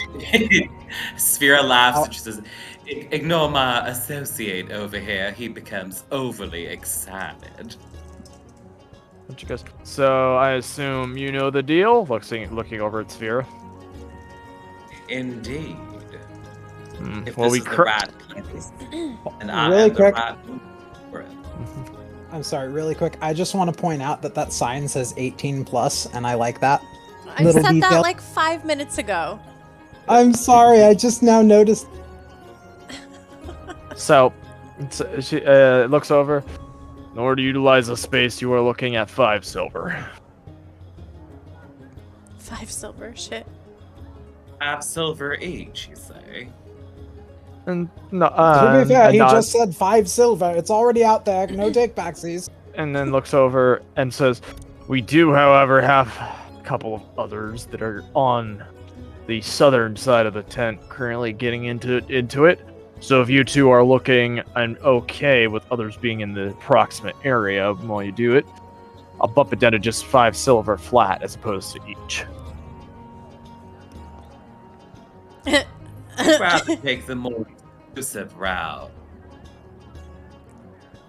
Sphera laughs and she says, "Ignore my associate over here. He becomes overly excited." And she goes, so I assume you know the deal? Looking over at Sphera. Indeed. If Well, this we is the right place, and I Really am the quick. right one for it. I'm sorry, really quick. I just want to point out that sign says 18 plus, and I like that. I Little said that detail. like 5 minutes ago. I'm sorry, I just now noticed. So, she looks over. In order to utilize the space, you are looking at 5 silver. 5 silver, shit. Half silver each, you say? And no, To be fair, and he nods, just said 5 silver. It's already out there. No take backsies. and then looks over and says, "We do, however, have a couple of others that are on the southern side of the tent, currently getting into it. So if you two are looking and okay with others being in the approximate area while you do it, I'll bump it down to just 5 silver flat as opposed to each." I'd rather take the more exclusive route.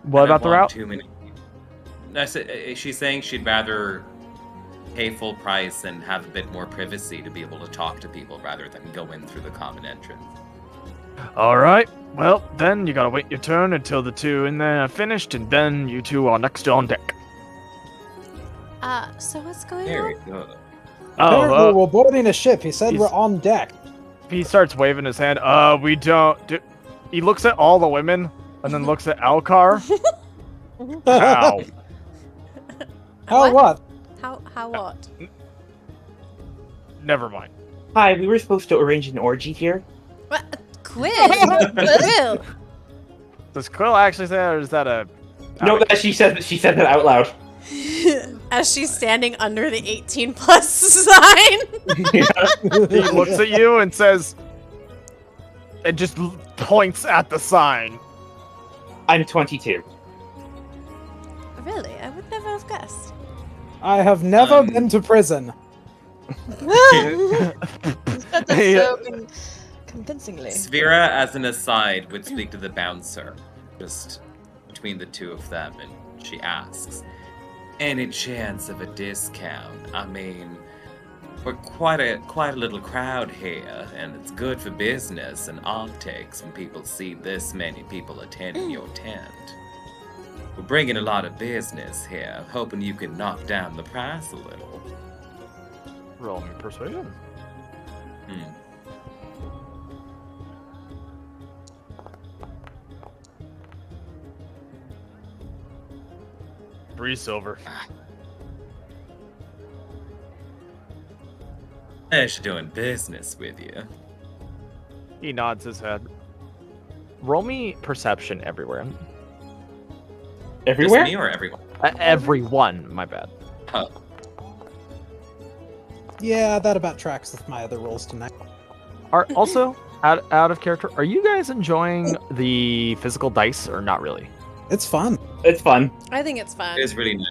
What I don't about the want route? Too many. She's saying she'd rather pay full price and have a bit more privacy to be able to talk to people rather than go in through the common entrance. All right. Well, then you gotta wait your turn until the two in there are finished, and then you two are next on deck. So what's going Very on? good. Apparently, we're boarding a ship. He said he's- we're on deck. He starts waving his hand. We don't. He looks at all the women and then looks at Alcar. How? How what? How what? Never mind. Hi, we were supposed to arrange an orgy here. What? Quill? Quill? Does Quill actually say that, or is that a... No, that she said that out loud. As she's standing under the 18 plus sign. He looks at you and says... And just points at the sign. I'm 22. Really? I would never have guessed. I have never been to prison. You said that so convincingly. Sphera, as an aside, would speak to the bouncer, just between the two of them, and she asks, "Any chance of a discount? I mean, we're quite a little crowd here, and it's good for business and optics when people see this many people attending your tent. We're bringing a lot of business here, hoping you can knock down the price a little." Roll me persuasion. Hmm. $3 silver. Pleasure doing business with you. He nods his head. Roll me perception everywhere. Everywhere? Just me or everyone? Everyone, my bad. Oh. Yeah, that about tracks with my other rolls tonight. Are also out of character. Are you guys enjoying the physical dice or not really? It's fun. It's fun. I think it's fun. It is really nice.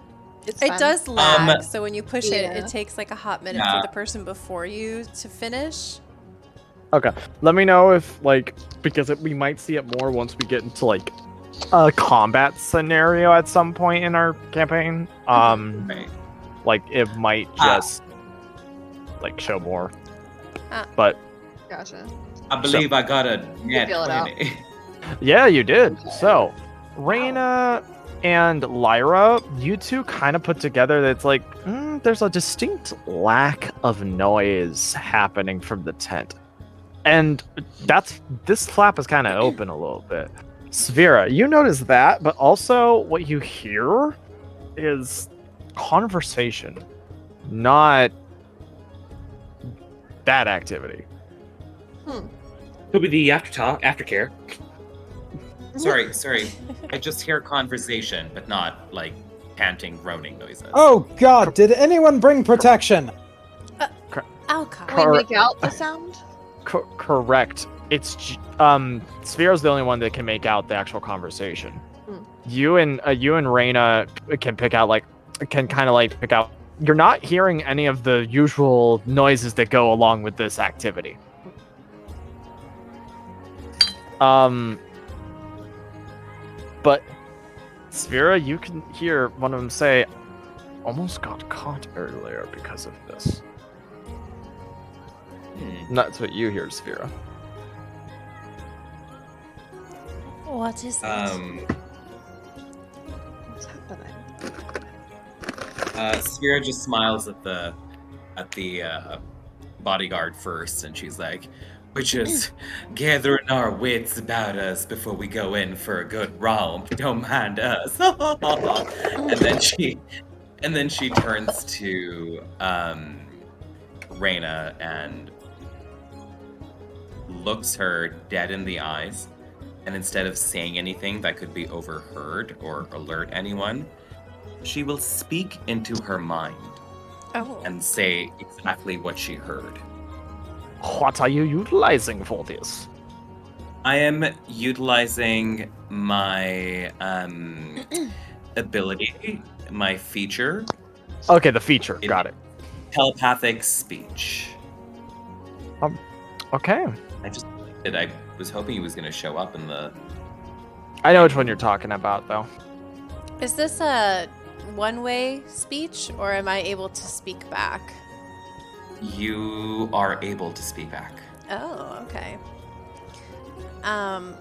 It's It fun. does lag, Um, so when you push yeah. it takes like a hot minute Yeah. for the person before you to finish. Okay. Let me know if because we might see it more once we get into a combat scenario at some point in our campaign. Right. It might just show more. Ah. But Gotcha. I believe I got a net feel it out. 20. yeah, you did. So, Reyna and Lyra, you two kind of put together that it's there's a distinct lack of noise happening from the tent. And this flap is kind of open a little bit. Sphera, you notice that, but also what you hear is conversation, not bad activity. Could be the aftercare. Sorry. I just hear conversation, but not panting, groaning noises. Oh God! Did anyone bring protection? Alcar. Can we make out the sound? Correct. It's Sphera's the only one that can make out the actual conversation. Hmm. You and Reyna can pick out pick out. You're not hearing any of the usual noises that go along with this activity. But Sphera, you can hear one of them say, "Almost got caught earlier because of this." That's what you hear, Sphera. What is that? What's happening? Sphera just smiles at the bodyguard first, and she's like, We're just gathering our wits about us before we go in for a good romp. Don't mind us. And then she turns to Reyna and looks her dead in the eyes. And instead of saying anything that could be overheard or alert anyone, she will speak into her mind and say exactly what she heard. What are you utilizing for this? I am utilizing my ability, my feature. Okay, the feature. Got it. Telepathic speech. Okay. I was hoping he was going to show up in the... I know which one you're talking about, though. Is this a one-way speech, or am I able to speak back? You are able to speak back. Oh, okay.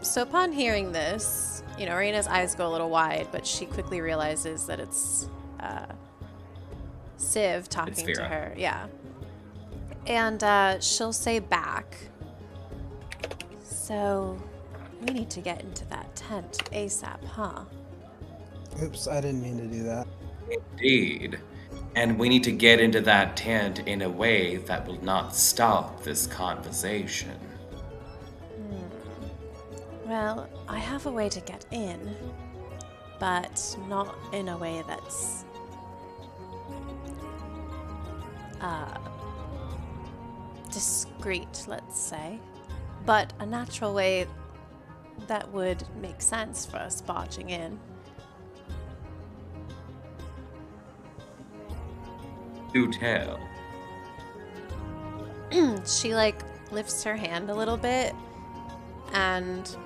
So upon hearing this, Reina's eyes go a little wide, but she quickly realizes that it's Civ talking to her. Yeah. And she'll say back, so we need to get into that tent ASAP, huh? Oops, I didn't mean to do that. Indeed. And we need to get into that tent in a way that will not stop this conversation. Well, I have a way to get in, but not in a way that's discreet, let's say, but a natural way that would make sense for us barging in. Do tell. She lifts her hand a little bit, and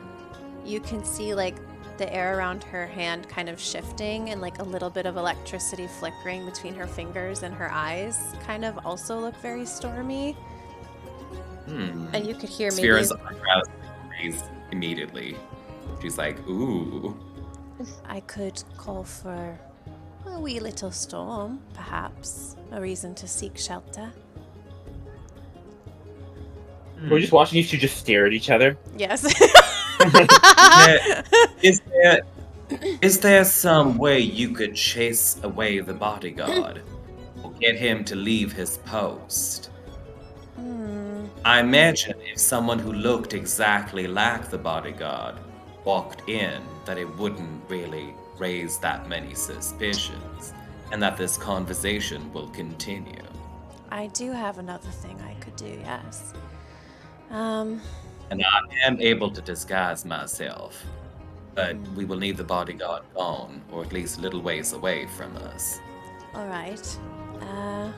you can see the air around her hand kind of shifting, and a little bit of electricity flickering between her fingers, and her eyes kind of also look very stormy. And you could hear Sphera's eyebrows raise immediately. She's like, ooh. I could call for a wee little storm, perhaps. A reason to seek shelter. We're just watching you two just stare at each other. Yes. Is there some way you could chase away the bodyguard? Or get him to leave his post? I imagine if someone who looked exactly like the bodyguard walked in, that it wouldn't really raise that many suspicions, and that this conversation will continue. I do have another thing I could do, yes. And I am able to disguise myself, but we will need the bodyguard gone, or at least a little ways away from us. Alright. I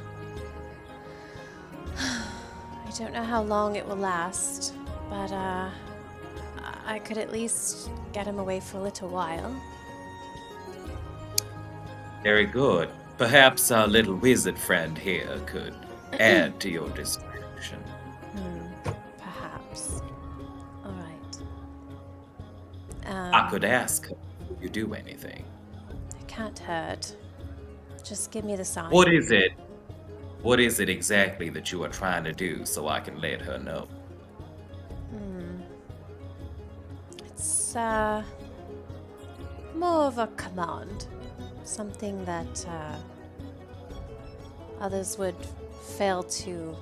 don't know how long it will last, but I could at least get him away for a little while. Very good. Perhaps our little wizard friend here could add to your distraction. Perhaps. Alright. I could ask her if you do anything. It can't hurt. Just give me the sign. What is it? What is it exactly that you are trying to do so I can let her know? It's more of a command. Something that others would fail to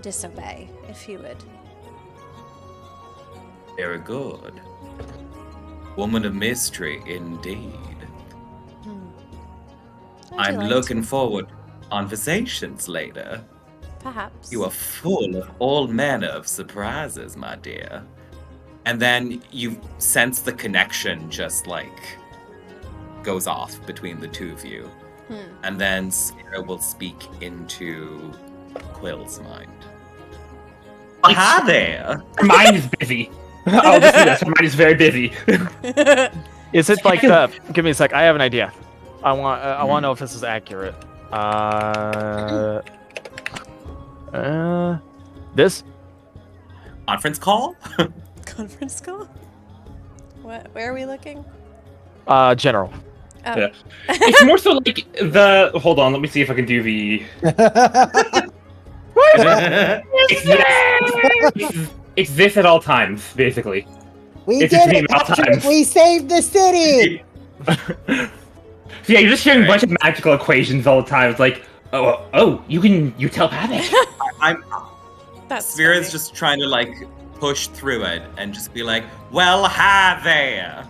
disobey, if you would. Very good. Woman of mystery, indeed. I'm looking forward to conversations later. Perhaps. You are full of all manner of surprises, my dear. And then you sense the connection just goes off between the two of you. And then Sarah will speak into Quill's mind. Hi there! Her mind is busy. I'll just say this, her mind is very busy. Is it like the... Give me a sec. I have an idea. I want to know if this is accurate. This? Conference call? Conference call? What? Where are we looking? General. Oh. Yeah. It's more so like the... Hold on, let me see if I can do the... It's this at all times, basically. We It's did a dream it, at all Patrick! times. We saved the city! So yeah, you're just hearing a bunch of magical equations all the time. It's like, you're telepathic. I'm That's Sphera's funny. just trying to like push through it and just be like, "Well, hi there."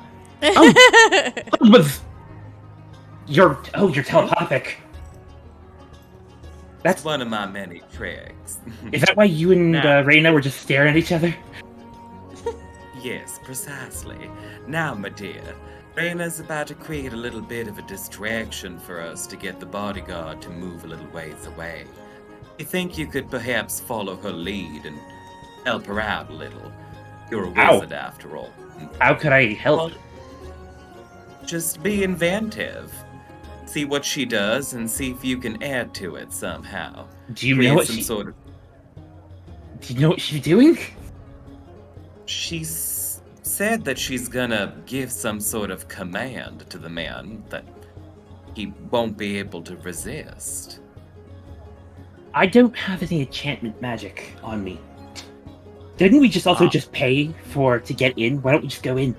You're telepathic. That's one of my many tricks. Is that why you and Reyna were just staring at each other? Yes, precisely. Now, my dear, Reyna's about to create a little bit of a distraction for us to get the bodyguard to move a little ways away. You think you could perhaps follow her lead and help her out a little? You're a wizard after all. How could I help? Well, just be inventive. See what she does and see if you can add to it somehow. Do you Create know what some sort of... Do you know what she's doing? She's said that she's gonna give some sort of command to the man that he won't be able to resist. I don't have any enchantment magic on me. Didn't we just also just pay to get in? Why don't we just go in?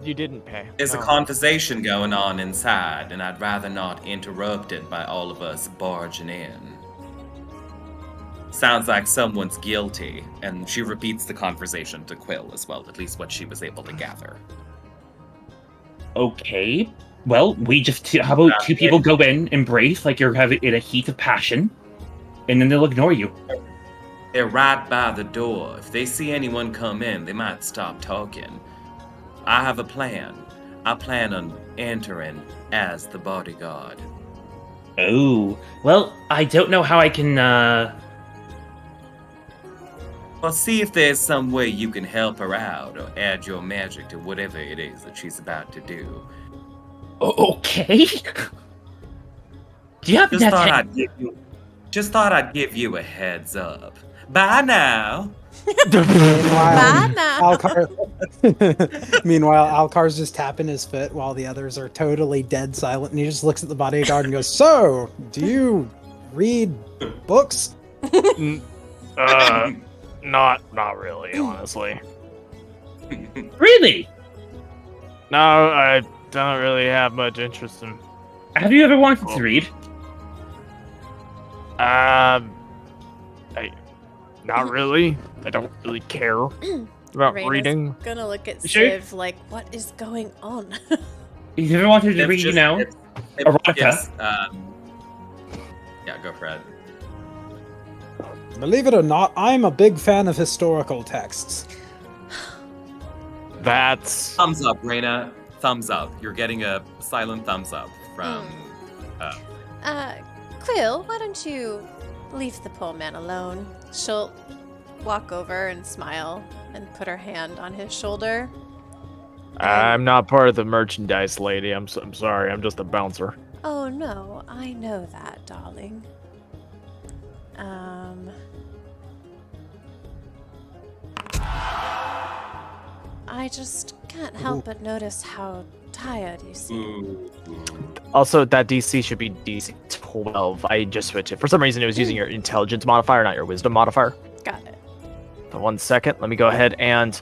You didn't pay. There's a conversation going on inside, and I'd rather not interrupt it by all of us barging in. Sounds like someone's guilty, and she repeats the conversation to Quill as well, at least what she was able to gather. Okay. Well, how about two people go in, embrace like you're having in a heat of passion, and then they'll ignore you. They're right by the door. If they see anyone come in, they might stop talking. I have a plan. I plan on entering as the bodyguard. Oh. Well, I don't know how I can, Well, see if there's some way you can help her out or add your magic to whatever it is that she's about to do. Okay. Do you have Just thought I'd give you a heads up. Bye now. Bye now. Meanwhile, Alcar's just tapping his foot while the others are totally dead silent, and he just looks at the bodyguard and goes, "So, do you read books?" Not really, honestly. Really? No, I don't really have much interest in. Have you ever wanted to read? Not really. I don't really care about Reyna's reading. Gonna look at Sure. Civ like, what is going on? Have you ever wanted to read, erotica? Yeah, go for it. Believe it or not, I'm a big fan of historical texts. That's Thumbs up, Reyna. Thumbs up. You're getting a silent thumbs up from... Quill, why don't you leave the poor man alone? She'll walk over and smile and put her hand on his shoulder. I'm not part of the merchandise, lady. I'm sorry. I'm just a bouncer. Oh no, I know that, darling. I just can't help but notice how tired you seem. Also, that DC should be DC 12. I just switched it. For some reason, it was using your intelligence modifier, not your wisdom modifier. Got it. So 1 second. Let me go ahead and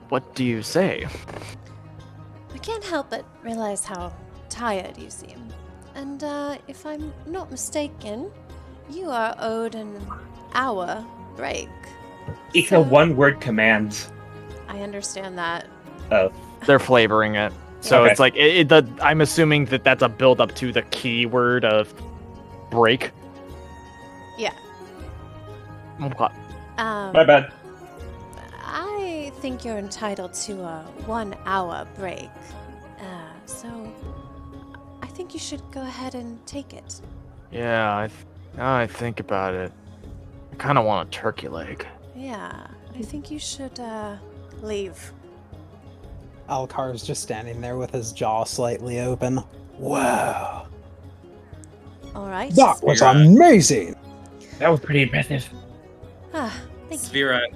what do you say? I can't help but realize how tired you seem. And if I'm not mistaken, you are owed an hour break. It's So- a one-word command. I understand that. Oh. They're flavoring it. So Okay. it's like I'm assuming that that's a build up to the keyword of break. Yeah. Okay. My bad. I think you're entitled to a 1 hour break. So I think you should go ahead and take it. Yeah, now I think about it. I kind of want a turkey leg. Yeah, I think you should leave. Alcar's just standing there with his jaw slightly open. Wow. All right. That was amazing! That was pretty impressive. Ah, thank you. Sphera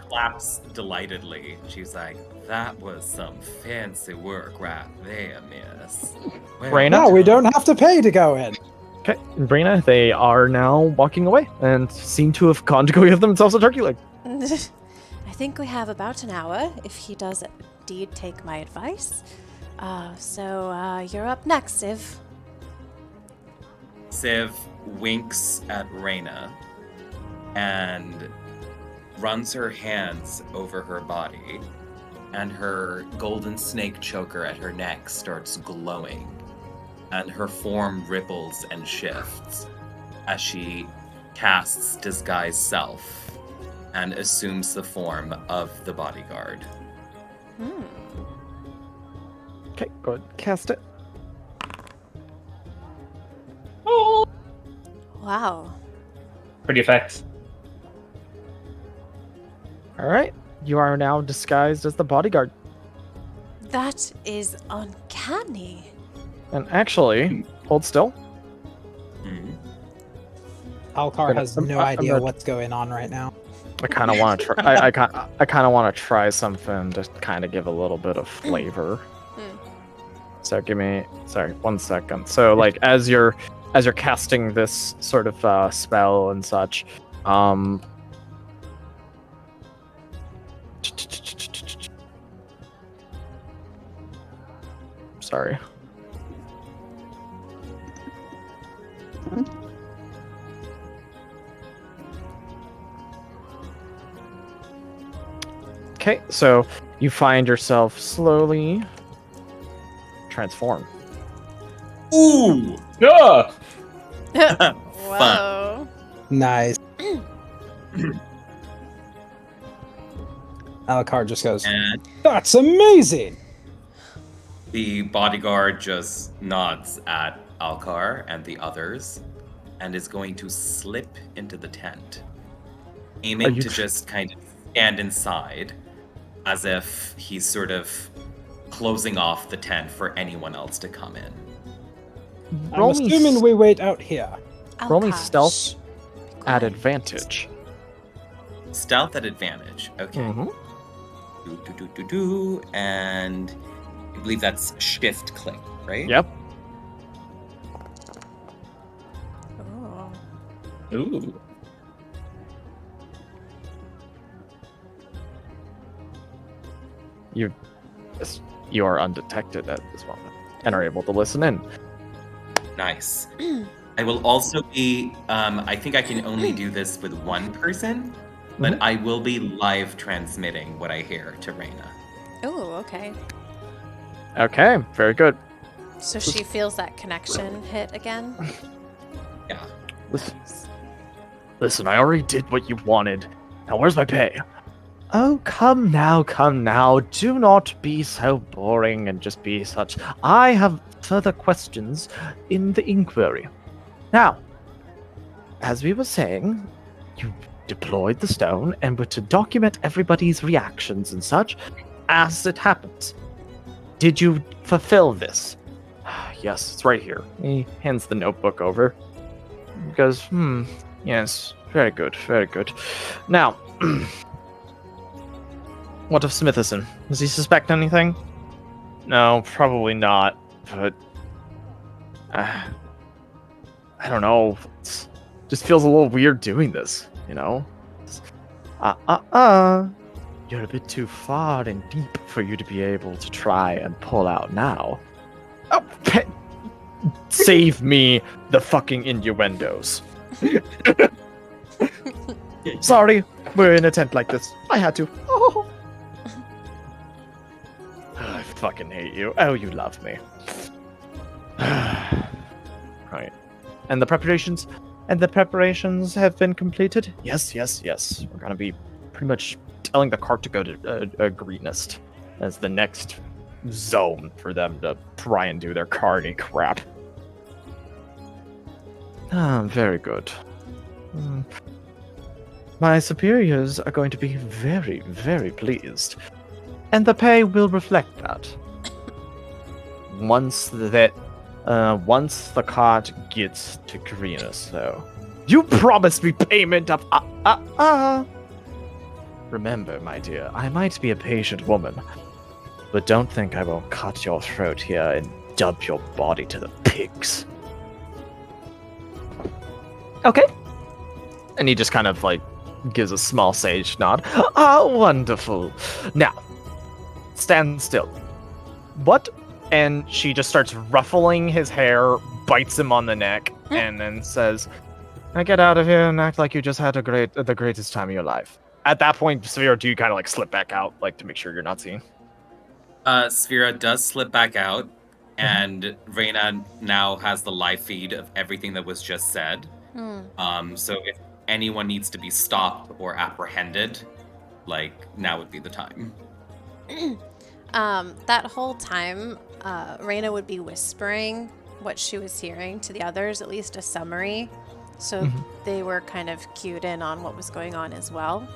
claps delightedly. She's like, that was some fancy work right there, miss. Well Raina? No, we done." don't have to pay to go in. Okay, Brina, they are now walking away and seem to have gone to go give themselves a turkey leg. I think we have about an hour if he does indeed take my advice. So you're up next, Civ. Civ winks at Raina and runs her hands over her body, and her golden snake choker at her neck starts glowing, and her form ripples and shifts as she casts Disguise Self and assumes the form of the bodyguard. Okay, go ahead, cast it. Wow. Pretty effects. All right, you are now disguised as the bodyguard. That is uncanny. And actually, hold still. Mhm. Alcar has no I'm idea gonna- what's going on right now. I kind of want to try. I kind of want to try something to kind of give a little bit of flavor. So give me, sorry, 1 second. So like as you're casting this sort of spell and such, sorry. Okay, so you find yourself slowly transform. Ooh! Yeah. Whoa. Nice. Alcar just goes, And "That's amazing!" the bodyguard just nods at Alcar and the others and is going to slip into the tent, Are aiming you to just kind of stand inside as if he's sort of closing off the tent for anyone else to come in. I'm Roll me assuming we wait out here. Roll me Alcar, stealth shh. Be at quiet. advantage. Stealth at advantage. Okay. Mhm. And I believe that's shift click, right? Yep. Ooh. Ooh. You are undetected at this moment and are able to listen in. Nice. I will also be, I think I can only do this with one person, but Mhm. I will be live transmitting what I hear to Raina. Ooh, okay. Okay, very good. So she feels that connection hit again. Yeah. Listen, I already did what you wanted. Now where's my pay? Oh, come now. Do not be so boring and just be such. I have further questions in the inquiry. Now, as we were saying, you deployed the stone and were to document everybody's reactions and such as it happens. Did you fulfill this? Yes, it's right here. He hands the notebook over. He goes, yes, very good. Now, what of Smithison? Does he suspect anything? No, probably not, but I don't know. It just feels a little weird doing this, you know? You're a bit too far and deep for you to be able to try and pull out now. Oh, save me the fucking innuendos. Sorry, we're in a tent like this. I had to. Oh. I fucking hate you. Oh, you love me. Right. And the preparations have been completed? Yes. We're gonna be pretty much telling the cart to go to Greenest as the next zone for them to try and do their carny crap. Very good. My superiors are going to be very, very pleased. And the pay will reflect that. Once the cart gets to Greenest, though. You promised me payment of remember, my dear, I might be a patient woman, but don't think I won't cut your throat here and dump your body to the pigs. Okay. And he just kind of like gives a small sage nod. Ah, wonderful. Now, stand still. What? And she just starts ruffling his hair, bites him on the neck, and then says, "Now get out of here and act like you just had the greatest time of your life." At that point, Sphera, do you kind of like slip back out, like to make sure you're not seen? Sphera does slip back out, and Reyna now has the live feed of everything that was just said. So if anyone needs to be stopped or apprehended, like, now would be the time. That whole time, Reyna would be whispering what she was hearing to the others, at least a summary, so they were kind of cued in on what was going on as well.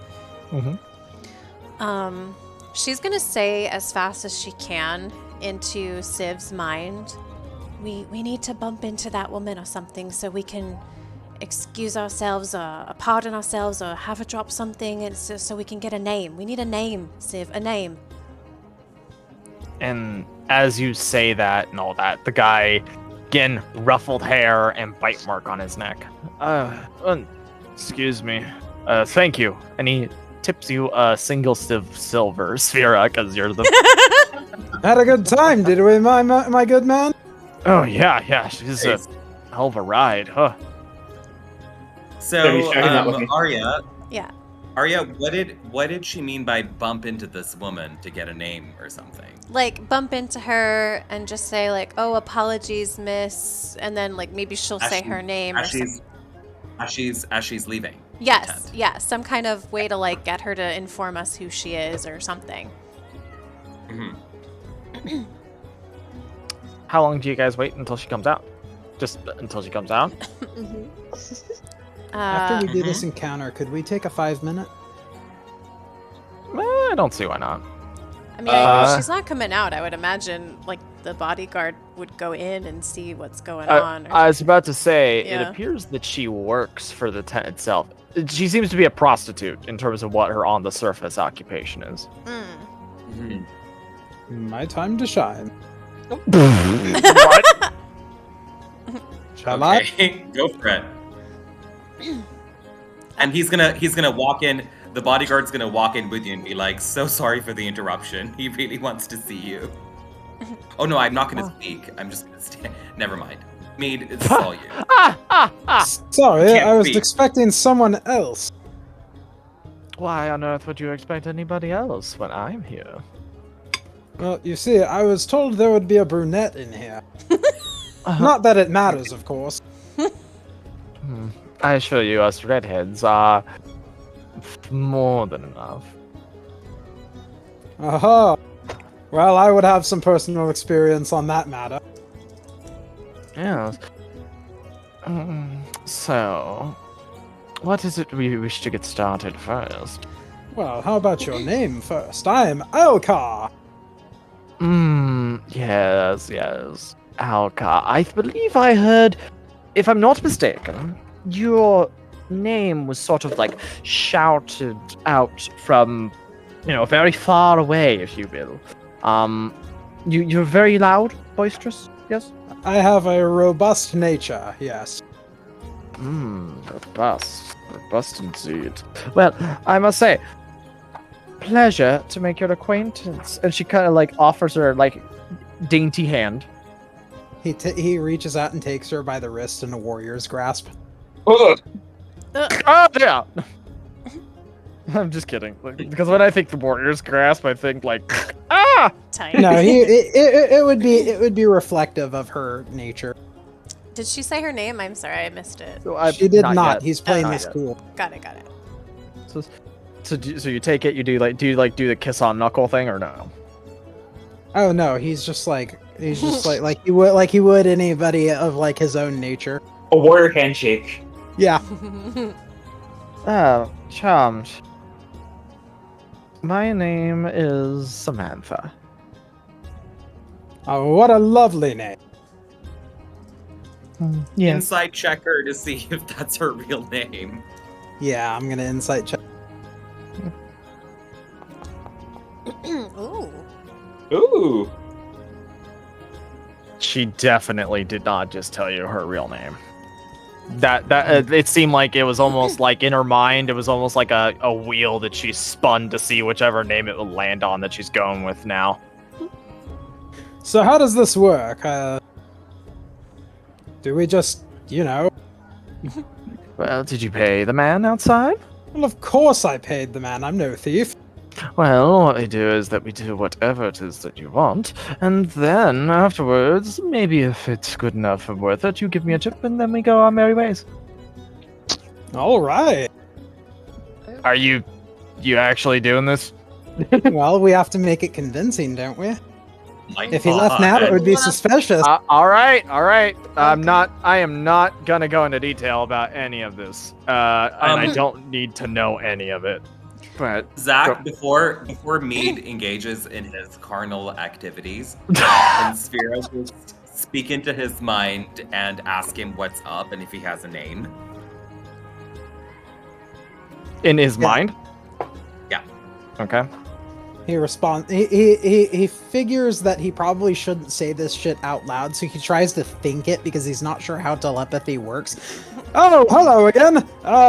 She's gonna say as fast as she can into Civ's mind, we need to bump into that woman or something so we can excuse ourselves or pardon ourselves or have her drop something, and so we can get a name. We need a name, Civ, a name. And as you say that and all that, the guy, again, ruffled hair and bite mark on his neck. Excuse me. Thank you. And he tips you a single silver, Sphera, because you're the... Had a good time, did we, my good man? Oh, yeah. She's a hell of a ride, huh? So, Arya... Yeah. Arya, what did she mean by bump into this woman to get a name or something? Like, bump into her and just say, like, oh, apologies, miss, and then, like, maybe she'll say her name or something. As she's leaving. Yes, some kind of way to, like, get her to inform us who she is or something. How long do you guys wait until she comes out? Just until she comes out? After we do this encounter, could we take a 5-minute? I don't see why not. I mean, if she's not coming out, I would imagine, like, the bodyguard would go in and see what's going on. I was about to say, Yeah. It appears that she works for the tent itself. She seems to be a prostitute in terms of what her on-the-surface occupation is. My time to shine. What? Shall I? Okay, go for it. And he's gonna walk in. The bodyguard's gonna walk in with you and be like, "So sorry for the interruption. He really wants to see you." Oh no, I'm not gonna speak. I'm just gonna stand. Never mind. Mead, it's all you. Sorry, Can't I was be. expecting someone else. Why on earth would you expect anybody else when I'm here? Well, you see, I was told there would be a brunette in here. Not that it matters, of course. I assure you, us redheads are more than enough. Aha. Well, I would have some personal experience on that matter. Yes. So, what is it we wish to get started first? Well, how about your name first? I am Elkar. Yes. Alka. I believe I heard, if I'm not mistaken, your name was sort of like shouted out from, very far away, if you will. You're very loud, boisterous, yes? I have a robust nature, yes. Robust indeed. Well, I must say, pleasure to make your acquaintance. And she kind of like offers her like dainty hand. He reaches out and takes her by the wrist in a warrior's grasp. Oh yeah. I'm just kidding. Because when I think the warrior's grasp, I think like Tight. No, it would be reflective of her nature. Did she say her name? I'm sorry, I missed it. She did not. Yet. He's playing Oh. this cool. Got it. So you take it. You do the kiss on knuckle thing or no? Oh no, he's just like he would anybody of like his own nature. A warrior handshake. Yeah. Oh, charmed. My name is Samantha. Oh, what a lovely name. Yes. Inside check her to see if that's her real name. Yeah, I'm gonna insight check. Ooh. She definitely did not just tell you her real name. It seemed like it was almost like in her mind, it was almost like a wheel that she spun to see whichever name it would land on that she's going with now. So how does this work? Do we just, Well, did you pay the man outside? Well, of course I paid the man. I'm no thief. Well, what we do is that we do whatever it is that you want, and then afterwards, maybe if it's good enough and worth it, you give me a tip, and then we go our merry ways. All right. Are you actually doing this? Well, we have to make it convincing, don't we? My If he left now, it would be suspicious. All right. I am not gonna go into detail about any of this, and I don't need to know any of it. But Zach, before Mead engages in his carnal activities, can Sphera just speak into his mind and ask him what's up and if he has a name? in his mind. Yeah. Okay. He responds. He figures that he probably shouldn't say this shit out loud, so he tries to think it because he's not sure how telepathy works. Oh, hello again.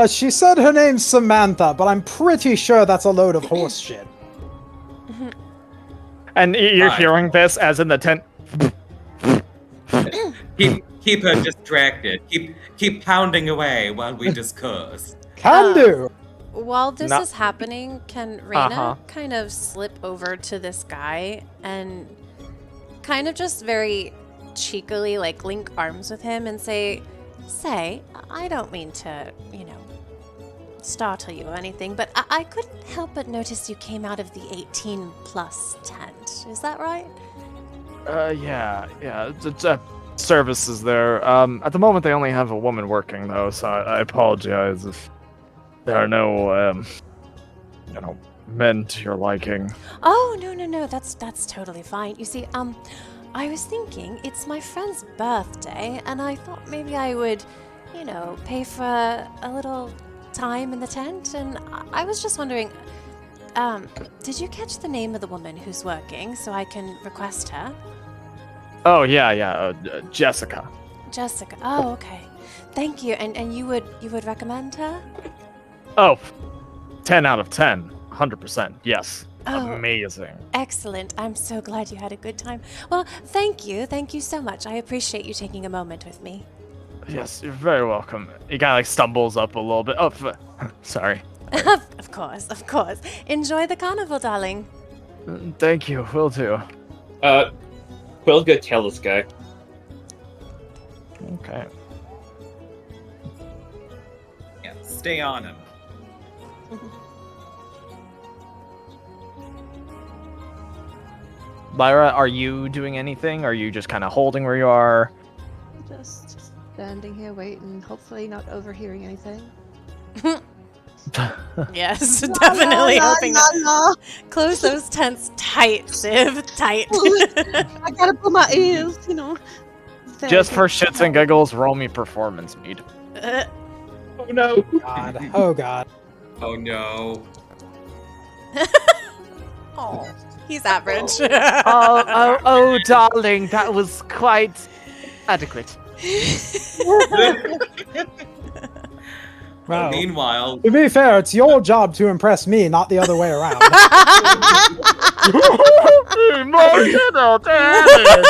She said her name's Samantha, but I'm pretty sure that's a load of horse shit. And you're hearing this as in the tent. Keep her distracted. Keep pounding away while we discuss. Can do. While this is happening, can Reyna Uh-huh. kind of slip over to this guy and kind of just very cheekily like link arms with him and say, I don't mean to, startle you or anything, but I couldn't help but notice you came out of the 18 plus tent. Is that right? Yeah. Services there. At the moment they only have a woman working though, so I apologize if there are no, men to your liking. Oh, no, that's totally fine. You see, I was thinking it's my friend's birthday, and I thought maybe I would, pay for a little time in the tent, and I was just wondering, did you catch the name of the woman who's working so I can request her? Oh, yeah, Jessica. Jessica. Oh, okay. Thank you. And you would recommend her? Oh, 10 out of 10. 100%. Yes. Oh. Amazing. Excellent. I'm so glad you had a good time. Well, thank you. Thank you so much. I appreciate you taking a moment with me. Yes, you're very welcome. He kind of stumbles up a little bit. Oh, sorry. Of course. Enjoy the carnival, darling. Thank you. Will do. Quill's gonna tell this guy. Okay. Yeah, stay on him. Lyra, are you doing anything? Or are you just kind of holding where you are? Just standing here waiting, hopefully not overhearing anything. Yes, definitely hoping that. Close those tents tight, Civ. Tight. I gotta put my ears, Just for shits and giggles, roll me performance, Mead. Oh no! God. Oh God. Oh no. Oh, he's average. oh, darling, that was quite adequate. Wow. Meanwhile, To be fair, it's your job to impress me, not the other way around. Emotional damage.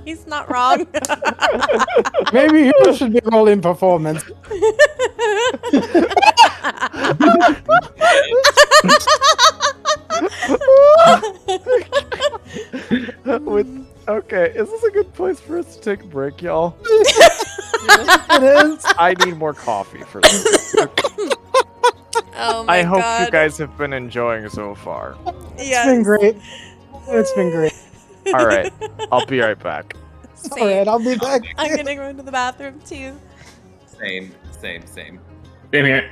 He's not wrong. Maybe you should be rolling performance. Okay, is this a good place for us to take a break, y'all? It is. I need more coffee for this. Oh my I hope god. you guys have been enjoying so far. It's been great. It's been great. All right, I'll be right back. All right, I'll be back. I'm gonna go into the bathroom too. same. Same here.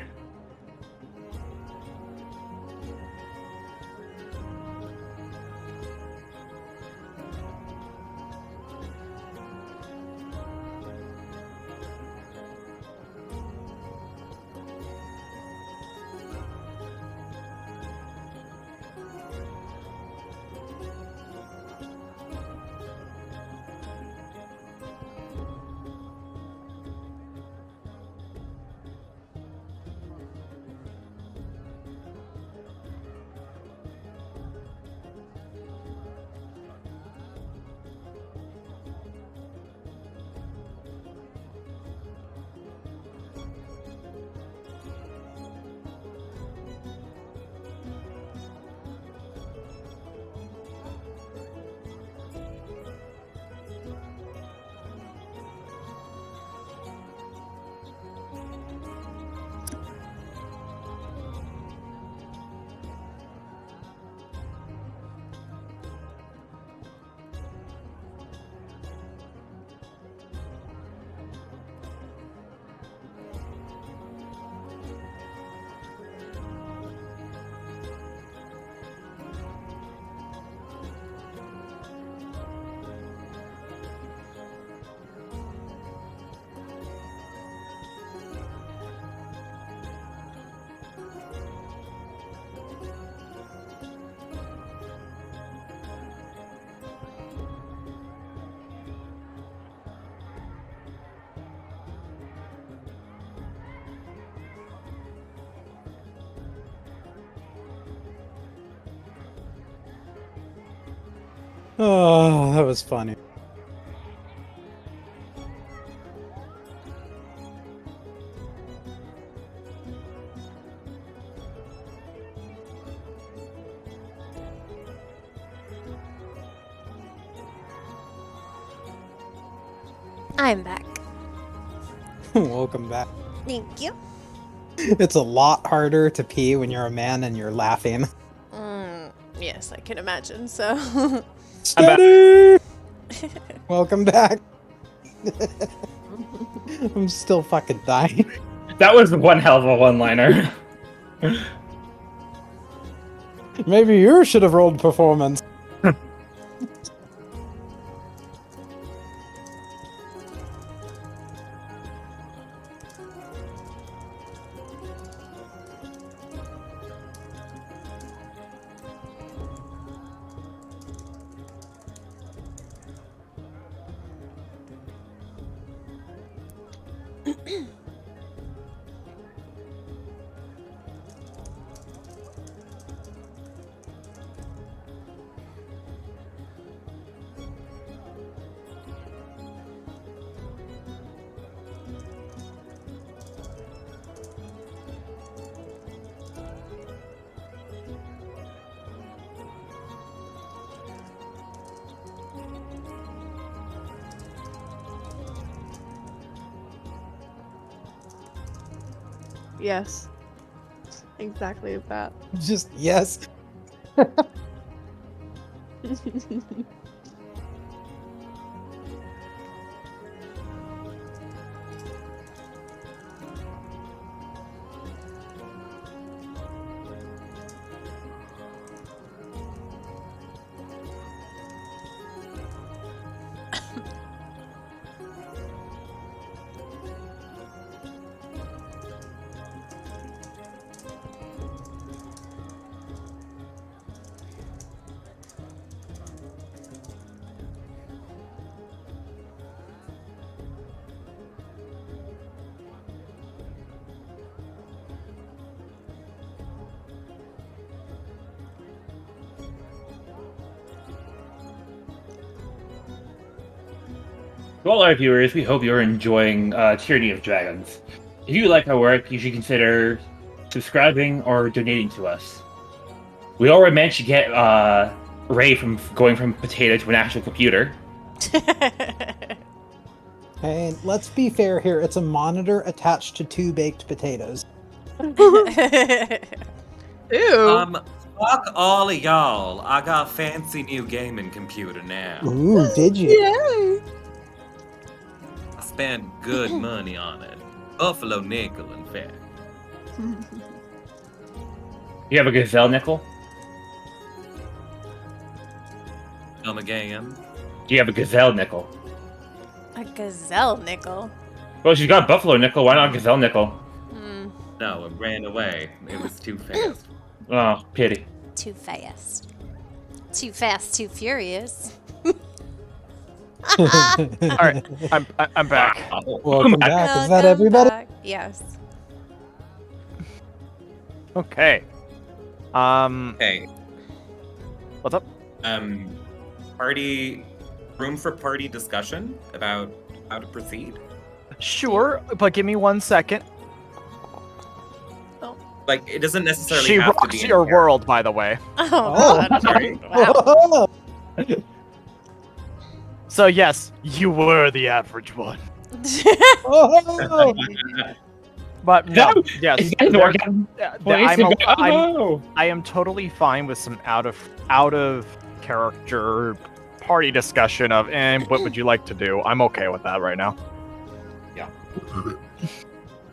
Oh, that was funny. I'm back. Welcome back. Thank you. It's a lot harder to pee when you're a man and you're laughing. Yes, I can imagine. So, Steady! Welcome back. I'm still fucking dying. That was one hell of a one-liner. Maybe you should have rolled performance. Yes. Exactly that. Just yes. To all our viewers, we hope you're enjoying Tyranny of Dragons. If you like our work, you should consider subscribing or donating to us. We already managed to get Ray from going from potato to an actual computer. Hey, let's be fair here. It's a monitor attached to 2 baked potatoes. Ew. Fuck all of y'all. I got a fancy new gaming computer now. Ooh, did you? Yay! I spent good money on it. Buffalo nickel, in fact. You have a gazelle nickel? Come again. Do you have a gazelle nickel? A gazelle nickel. Well, she's got buffalo nickel. Why not gazelle nickel? No, it ran away. It was too fast. Oh, pity. Too fast. Too fast, too furious. All right, I'm back. Welcome back. Is that Welcome everybody? back. Yes. Okay. Hey, What's up? room for party discussion about how to proceed? Sure, but give me 1 second. Like, it doesn't necessarily She have to rocks be in your character. world, by the way. Oh, God. Sorry. Wow. So yes, you were the average one. Oh, But no, No, yes, Is that an there- organ? I am totally fine with some out of character party discussion of, and what would you like to do? I'm okay with that right now.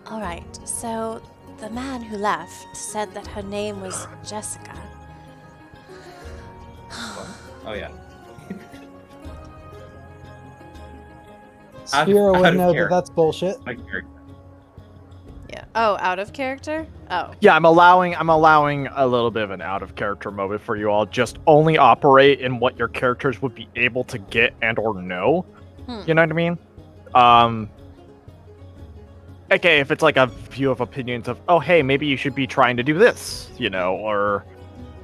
All right. So the man who left said that her name was Jessica. Oh, yeah. Sphera out would of know that character. that's bullshit. My character. Yeah. Oh, out of character? Oh. Yeah, I'm allowing a little bit of an out of character moment for you all. Just only operate in what your characters would be able to get and or know. You know what I mean? Okay, if it's like a view of opinions of, oh hey, maybe you should be trying to do this, you know, or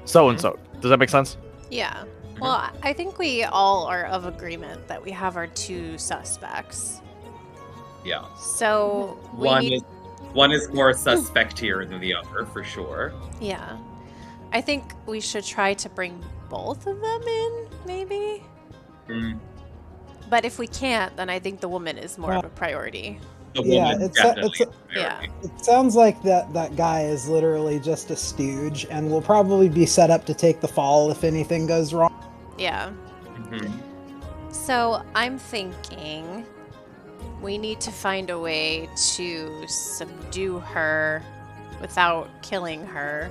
so and so. Does that make sense? Yeah. Well, I think we all are of agreement that we have our 2 suspects. Yeah. So we need... One is more suspectier than the other, for sure. Yeah. I think we should try to bring both of them in, maybe? Mm. But if we can't, then I think the woman is more of a priority. The Yeah, woman it's definitely. Yeah. It sounds like that guy is literally just a stooge, and will probably be set up to take the fall if anything goes wrong. Yeah. Mhm. So I'm thinking we need to find a way to subdue her without killing her.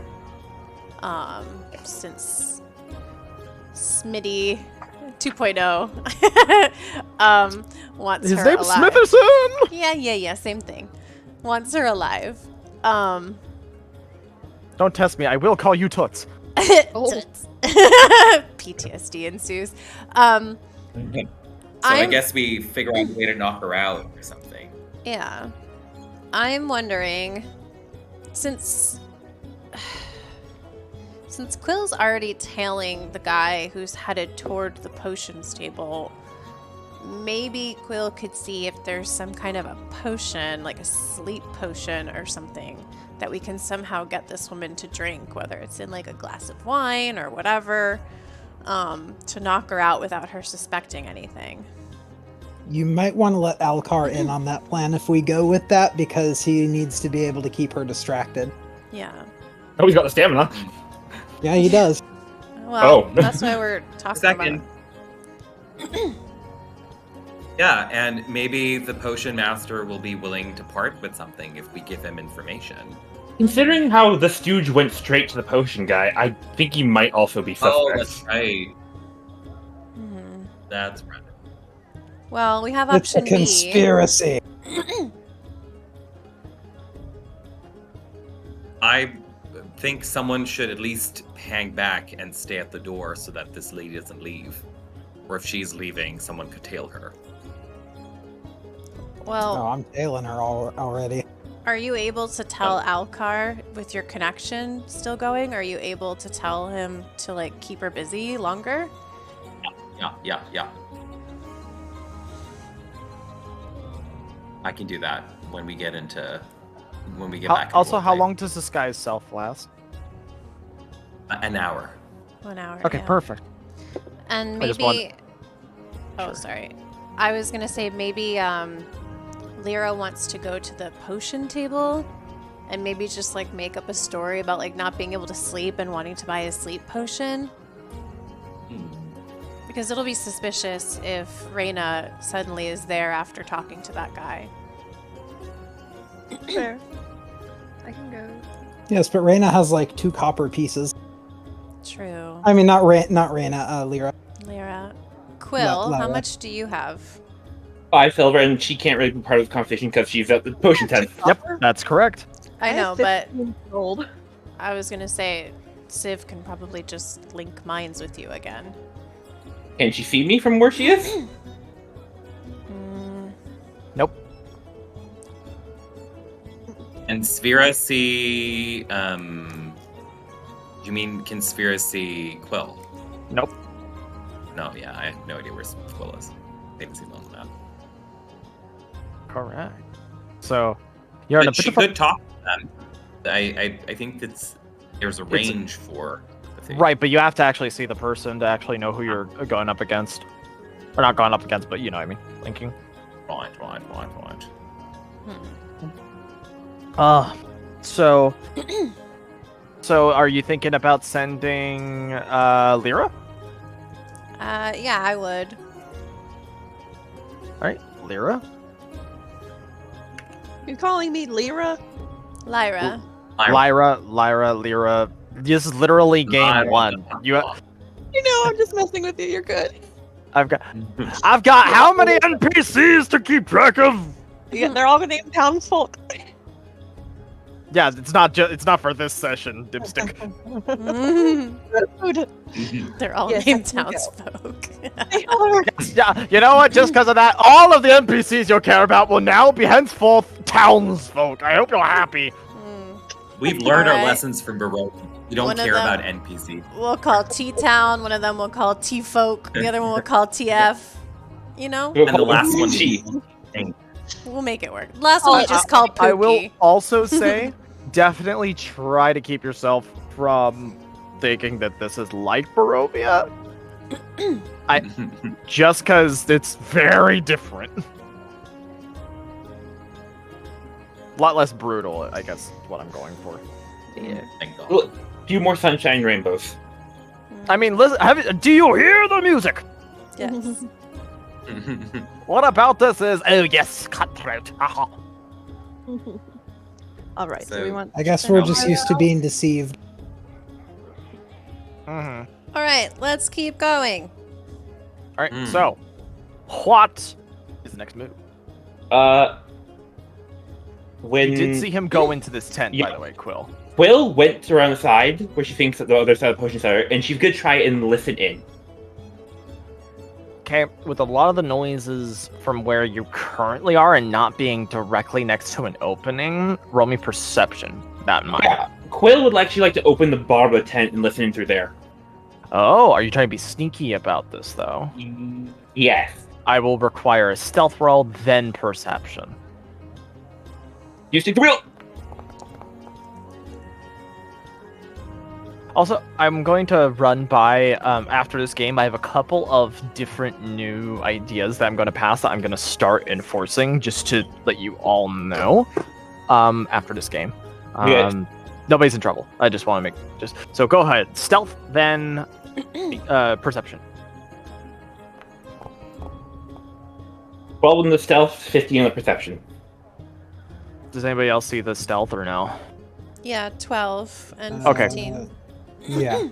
Since Smitty 2.0 wants His her name's alive. Smitherson! Yeah, same thing. Wants her alive. Don't test me, I will call you Toots. PTSD ensues. So I I'm- guess we figure out a way to knock her out or something. Yeah. I'm wondering, since Quill's already tailing the guy who's headed toward the potions table, maybe Quill could see if there's some kind of a potion, like a sleep potion or something, that we can somehow get this woman to drink, whether it's in like a glass of wine or whatever, to knock her out without her suspecting anything. You might want to let Alcar in on that plan if we go with that, because he needs to be able to keep her distracted. Yeah. Oh, he's got the stamina. Yeah, he does. Well, Oh. that's why we're talking Second. about it. Yeah, and maybe the potion master will be willing to part with something if we give him information. Considering how the stooge went straight to the potion guy, I think he might also be suspect. Oh, that's right. Mhm. That's right. Well, we have It's a option B. conspiracy. I think someone should at least hang back and stay at the door so that this lady doesn't leave. Or if she's leaving, someone could tail her. Well, Oh, I'm tailing her already. are you able to tell Alcar with your connection still going? Are you able to tell him to like keep her busy longer? Yeah. I can do that when we get back. Also, how long does this guy's self last? An hour. 1 hour. Okay, yeah. perfect. And I just maybe. Oh, Sure. sorry. I was gonna say maybe Lyra wants to go to the potion table, and maybe just like make up a story about like not being able to sleep and wanting to buy a sleep potion. Because it'll be suspicious if Reyna suddenly is there after talking to that guy. Fair. I can go. Yes, but Reyna has like 2 copper pieces. True. I mean, not Reyna, Lyra. Lyra. Quill, how Lyra. much do you have? 5 silver, and she can't really be part of the conversation because she's at the potion tent. Yep, that's correct. I know, have but 15 gold. I was gonna say Civ can probably just link minds with you again. Can she see me from where she is? Mm, Nope. And Sphera see, you mean can Sphera see Quill? Nope. No, yeah, I have no idea where Quill is. They haven't seen him on the map. Correct. So, you're in a But bit she of a... could talk to them. I think there's a range for the thing. Right, but you have to actually see the person to actually know who you're going up against. Or not going up against, but you know what I mean. Linking. Right. hmm. So... So, are you thinking about sending, Lyra? Yeah, I would. Alright, Lyra? You calling me Lyra? Lyra. Lyra. This is literally game Lyra. 1. You know, I'm just messing with you. You're good. I've got how many NPCs to keep track of? Yeah, they're all named townsfolk. Yeah, it's not for this session, dipstick. They're all Yes, named I think townsfolk. Yeah, you know what? Just because of that, all of the NPCs you'll care about will now be henceforth townsfolk. I hope you're happy. Mm. We've learned our Alright. lessons from Baroque. You don't One of care them- about NPC. We'll call T-Town, one of them we'll call T-Folk, the other one we'll call TF. You know? And the last one, G. We'll make it work. Last one we just call Pookie. I will also say, definitely try to keep yourself from thinking that this is like Barovia. Just because it's very different. A lot less brutal, I guess, is what I'm going for. Yeah. Thank God. Well, few more sunshine and rainbows. I mean, listen, do you hear the music? Yes. What about this is, oh yes, cutthroat. Aha. All right. So we So- want. I guess we're just used to being deceived. Mhm. All right, let's keep going. All right, Mm. so what is the next move? When You did see him go into this tent, by Yeah. the way, Quill. Quill went around the side where she thinks that the other side of the potion center, and she's gonna try and listen in. Okay, with a lot of the noises from where you currently are and not being directly next to an opening, roll me perception. That in mind. Yeah, Quill would actually like to open the bottom of the tent and listen in through there. Oh, are you trying to be sneaky about this, though? Yes. I will require a stealth roll, then perception. You see the wheel. Also, I'm going to run by, after this game, I have a couple of different new ideas that I'm going to pass that I'm going to start enforcing, just to let you all know, after this game. Good. Nobody's in trouble. I just want to make, so go ahead. Stealth, then perception. 12 in the stealth, 15 in the perception. Does anybody else see the stealth or no? Yeah, 12 and Okay. 15. Yeah.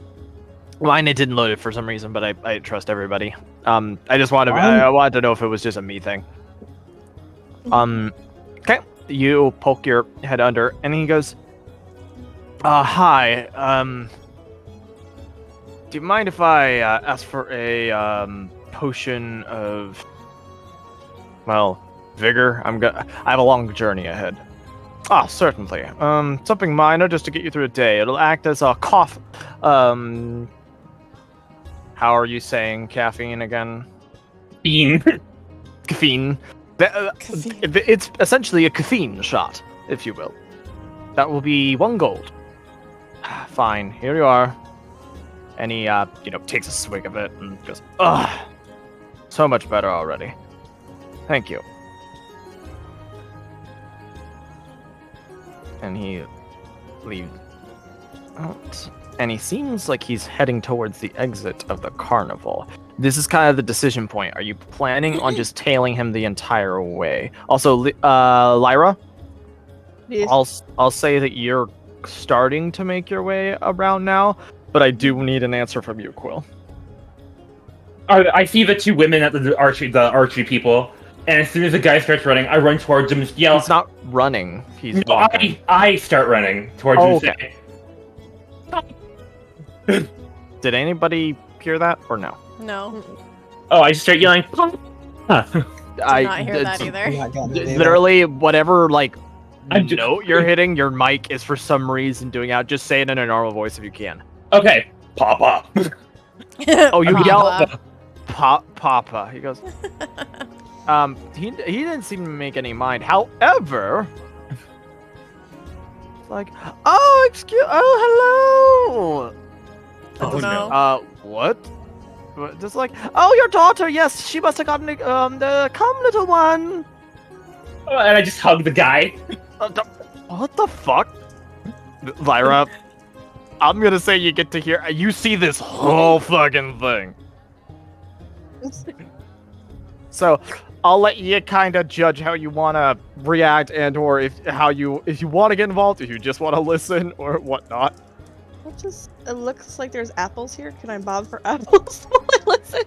Mine, it didn't load it for some reason, but I trust everybody. I just wanted to, Mine- I wanted to know if it was just a me thing. Okay. You poke your head under, and he goes, hi, do you mind if I ask for a potion of, well, vigor? I have a long journey ahead. Ah, certainly. Something minor just to get you through a day. It'll act as a cough. How are you saying caffeine again? Bean. Caffeine. It's essentially a caffeine shot, if you will. That will be 1 gold. Fine, here you are. And he, takes a swig of it and goes, ugh, so much better already. Thank you. And he leaves out. And he seems like he's heading towards the exit of the carnival. This is kind of the decision point. Are you planning on just tailing him the entire way? Also, Lyra, Yes. I'll say that you're starting to make your way around now, but I do need an answer from you, Quill. I see the two women at the archery people, and as soon as the guy starts running, I run towards him and yell. He's not running. He's No, walking. I start running towards Oh, him. okay. Did anybody hear that or no? No, Oh, I just start yelling. Huh. did not hear that I'm either. not getting it either. Literally, whatever I'm just- note you're hitting, your mic is for some reason doing out. Just say it in a normal voice if you can. Okay, Papa. Oh, you Papa. yell, Papa. He goes. He didn't seem to make any mind. However, like, hello. Oh no. What? Just like, oh, your daughter. Yes, she must have gotten come, little one. Oh, and I just hug the guy. What the fuck? Lyra, I'm gonna say you get to hear, you see this whole fucking thing. So, I'll let you kind of judge how you want to react and or if you want to get involved, if you just want to listen or whatnot. It looks like there's apples here. Can I bob for apples while I listen?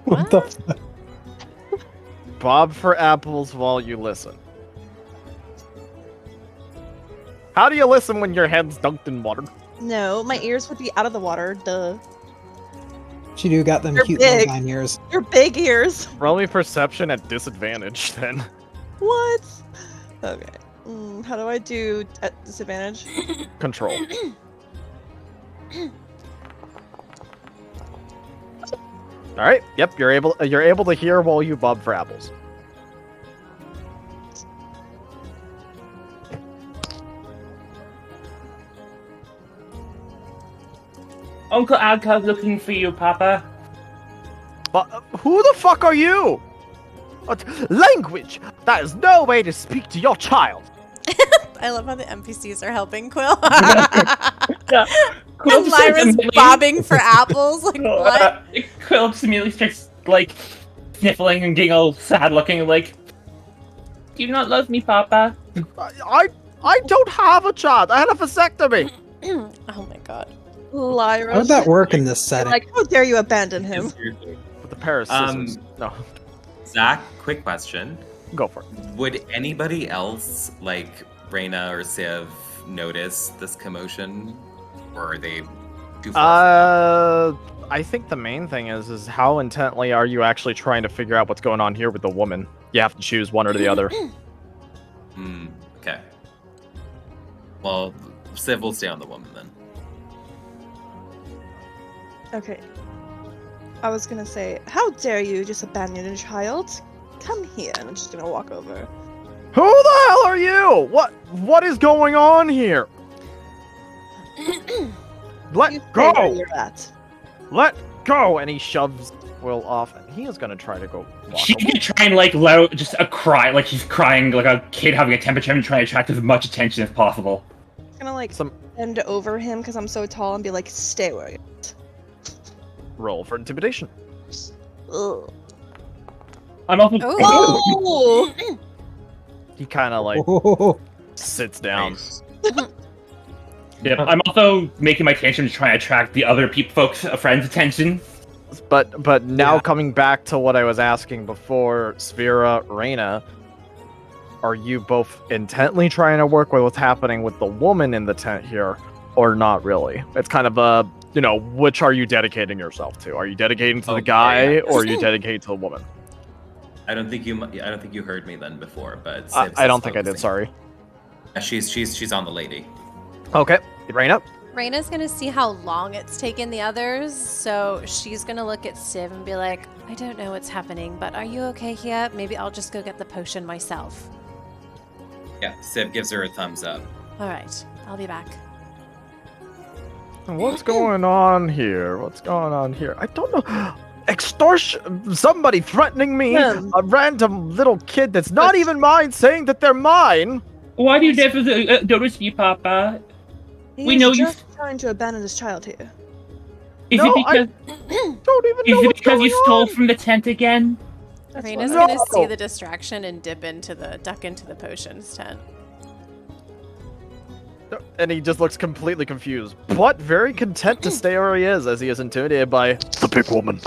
What the fuck? Bob for apples while you listen. How do you listen when your head's dunked in water? No, my ears would be out of the water. Duh. She do got them They're cute big. 9 years. Your big ears. Roll me perception at disadvantage, then. What? Okay. How do I do at disadvantage? Control. All right. Yep. You're able to hear while you bob for apples. Uncle Agka's looking for you, Papa. But who the fuck are you? What language? That is no way to speak to your child. I love how the NPCs are helping Quill. Yeah. Quill And just starts Lyra's immediately- bobbing for apples. Like, what? Quill just immediately starts, like, sniffling and getting all sad looking, like, do you not love me, Papa? I don't have a child. I had a vasectomy. Oh my god. Lyra. How would that work in this setting? Like, how dare you abandon him? Seriously. With the pair of scissors. No, Zach, quick question. go for it. Would anybody else, like Reyna or Civ, notice this commotion? Or are they too far? I think the main thing is how intently are you actually trying to figure out what's going on here with the woman? You have to choose one or the other. Okay. Well, Civ will stay on the woman then. Okay. I was gonna say, how dare you just abandon a child? Come here, and I'm just gonna walk over. Who the hell are you? What is going on here? You Let stay where go! you're at. Let go! And he shoves Will off, and he is gonna try to go walk She away. can try and, like, let out just a cry, like she's crying like a kid having a temperature and trying to attract as much attention as possible. I'm gonna like Some bend over him because I'm so tall and be like, stay where you're at. roll for intimidation. Ugh. I'm also Oh! He kind of like Oh, sits down. Yep, I'm also making my attention to try and attract the other folks' friends' attention. But now Yeah. coming back to what I was asking before, Sphera, Reyna, are you both intently trying to work with what's happening with the woman in the tent here, or not really? It's kind of a, which are you dedicating yourself to? Are you dedicating to the Okay. guy, or are you dedicating to the woman? I don't think you heard me then before, but Civ I don't is think I did. focusing. Sorry. She's on the lady. Okay, Reyna. Reyna's gonna see how long it's taken the others, so she's gonna look at Civ and be like, I don't know what's happening, but are you okay here? Maybe I'll just go get the potion myself. Yeah, Civ gives her a thumbs up. Alright, I'll be back. What's going on here? What's going on here? I don't know. Extortion! Somebody threatening me. A random little kid that's not even mine saying that they're mine. Why do you never notice me, Papa? He's We know you- just trying to abandon his child here. Is No, it because Don't even know what's you going stole on. from the tent again? That's Reyna's what- gonna see No! the distraction and duck into the potions tent. And he just looks completely confused, but very content to stay where he is as he is intimidated by the big woman.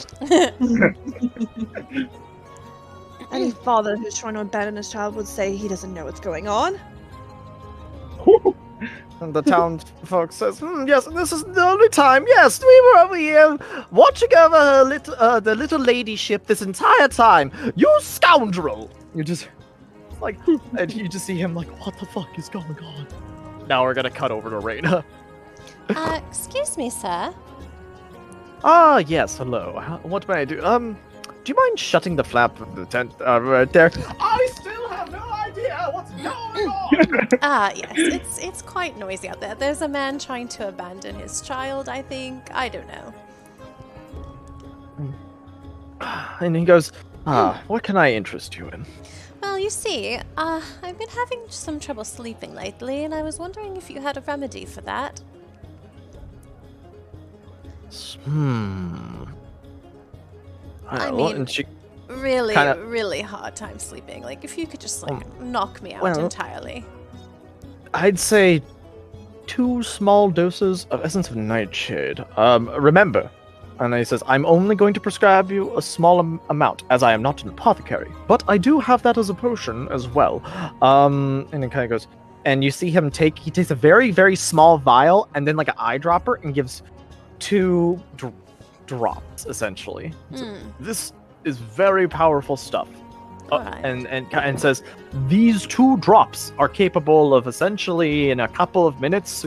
Any father who's trying to abandon his child would say he doesn't know what's going on. And the town folks says, yes, this is the only time. Yes, we were over here watching over her the little ladyship this entire time. You scoundrel! You just like, and you just see him like, what the fuck is going on? Now we're gonna cut over to Reyna. Excuse me, sir. Ah, yes, hello. What may I do? Do you mind shutting the flap of the tent right there? I still have no idea what's going on. Yes, it's quite noisy out there. There's a man trying to abandon his child, I think. I don't know. And he goes, what can I interest you in? Well, you see, I've been having some trouble sleeping lately, and I was wondering if you had a remedy for that. I Well, mean, and she, really, kinda- really hard time sleeping. Like, if you could just, knock me out well- entirely. I'd say 2 small doses of Essence of Nightshade. Remember, and he says, I'm only going to prescribe you a small amount, as I am not an apothecary. But I do have that as a potion as well. And it kind of goes, and you see him he takes a very, very small vial and then like an eyedropper and gives 2 drops, essentially. So this is very powerful stuff. Alright. And says these 2 drops are capable of essentially in a couple of minutes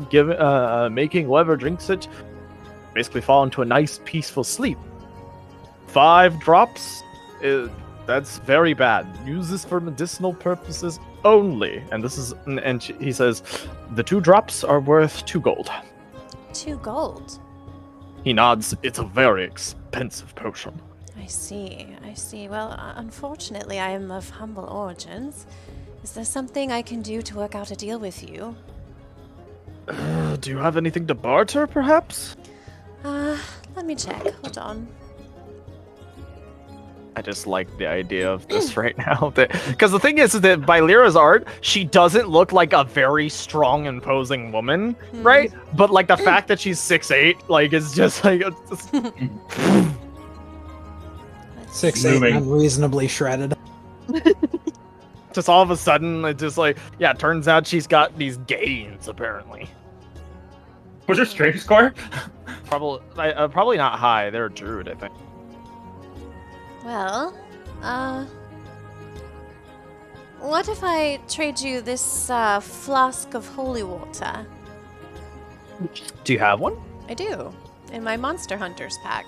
making whoever drinks it basically fall into a nice, peaceful sleep. 5 drops, that's very bad. Use this for medicinal purposes only. And he says, the 2 drops are worth 2 gold. 2 gold. He nods. It's a very expensive potion. I see. Well, unfortunately, I am of humble origins. Is there something I can do to work out a deal with you? Do you have anything to barter, perhaps? Let me check. Hold on. I just like the idea of this right now. Because the thing is that by Lyra's art, she doesn't look like a very strong, imposing woman, right? But like the fact that she's 6'8", like it's just like... 6'8", unreasonably shredded. Just all of a sudden, it just like, yeah, it turns out she's got these gains, apparently. What's her strength score? Probably not high. They're a druid, I think. Well, what if I trade you this flask of holy water? Do you have one? I do, in my Monster Hunters pack.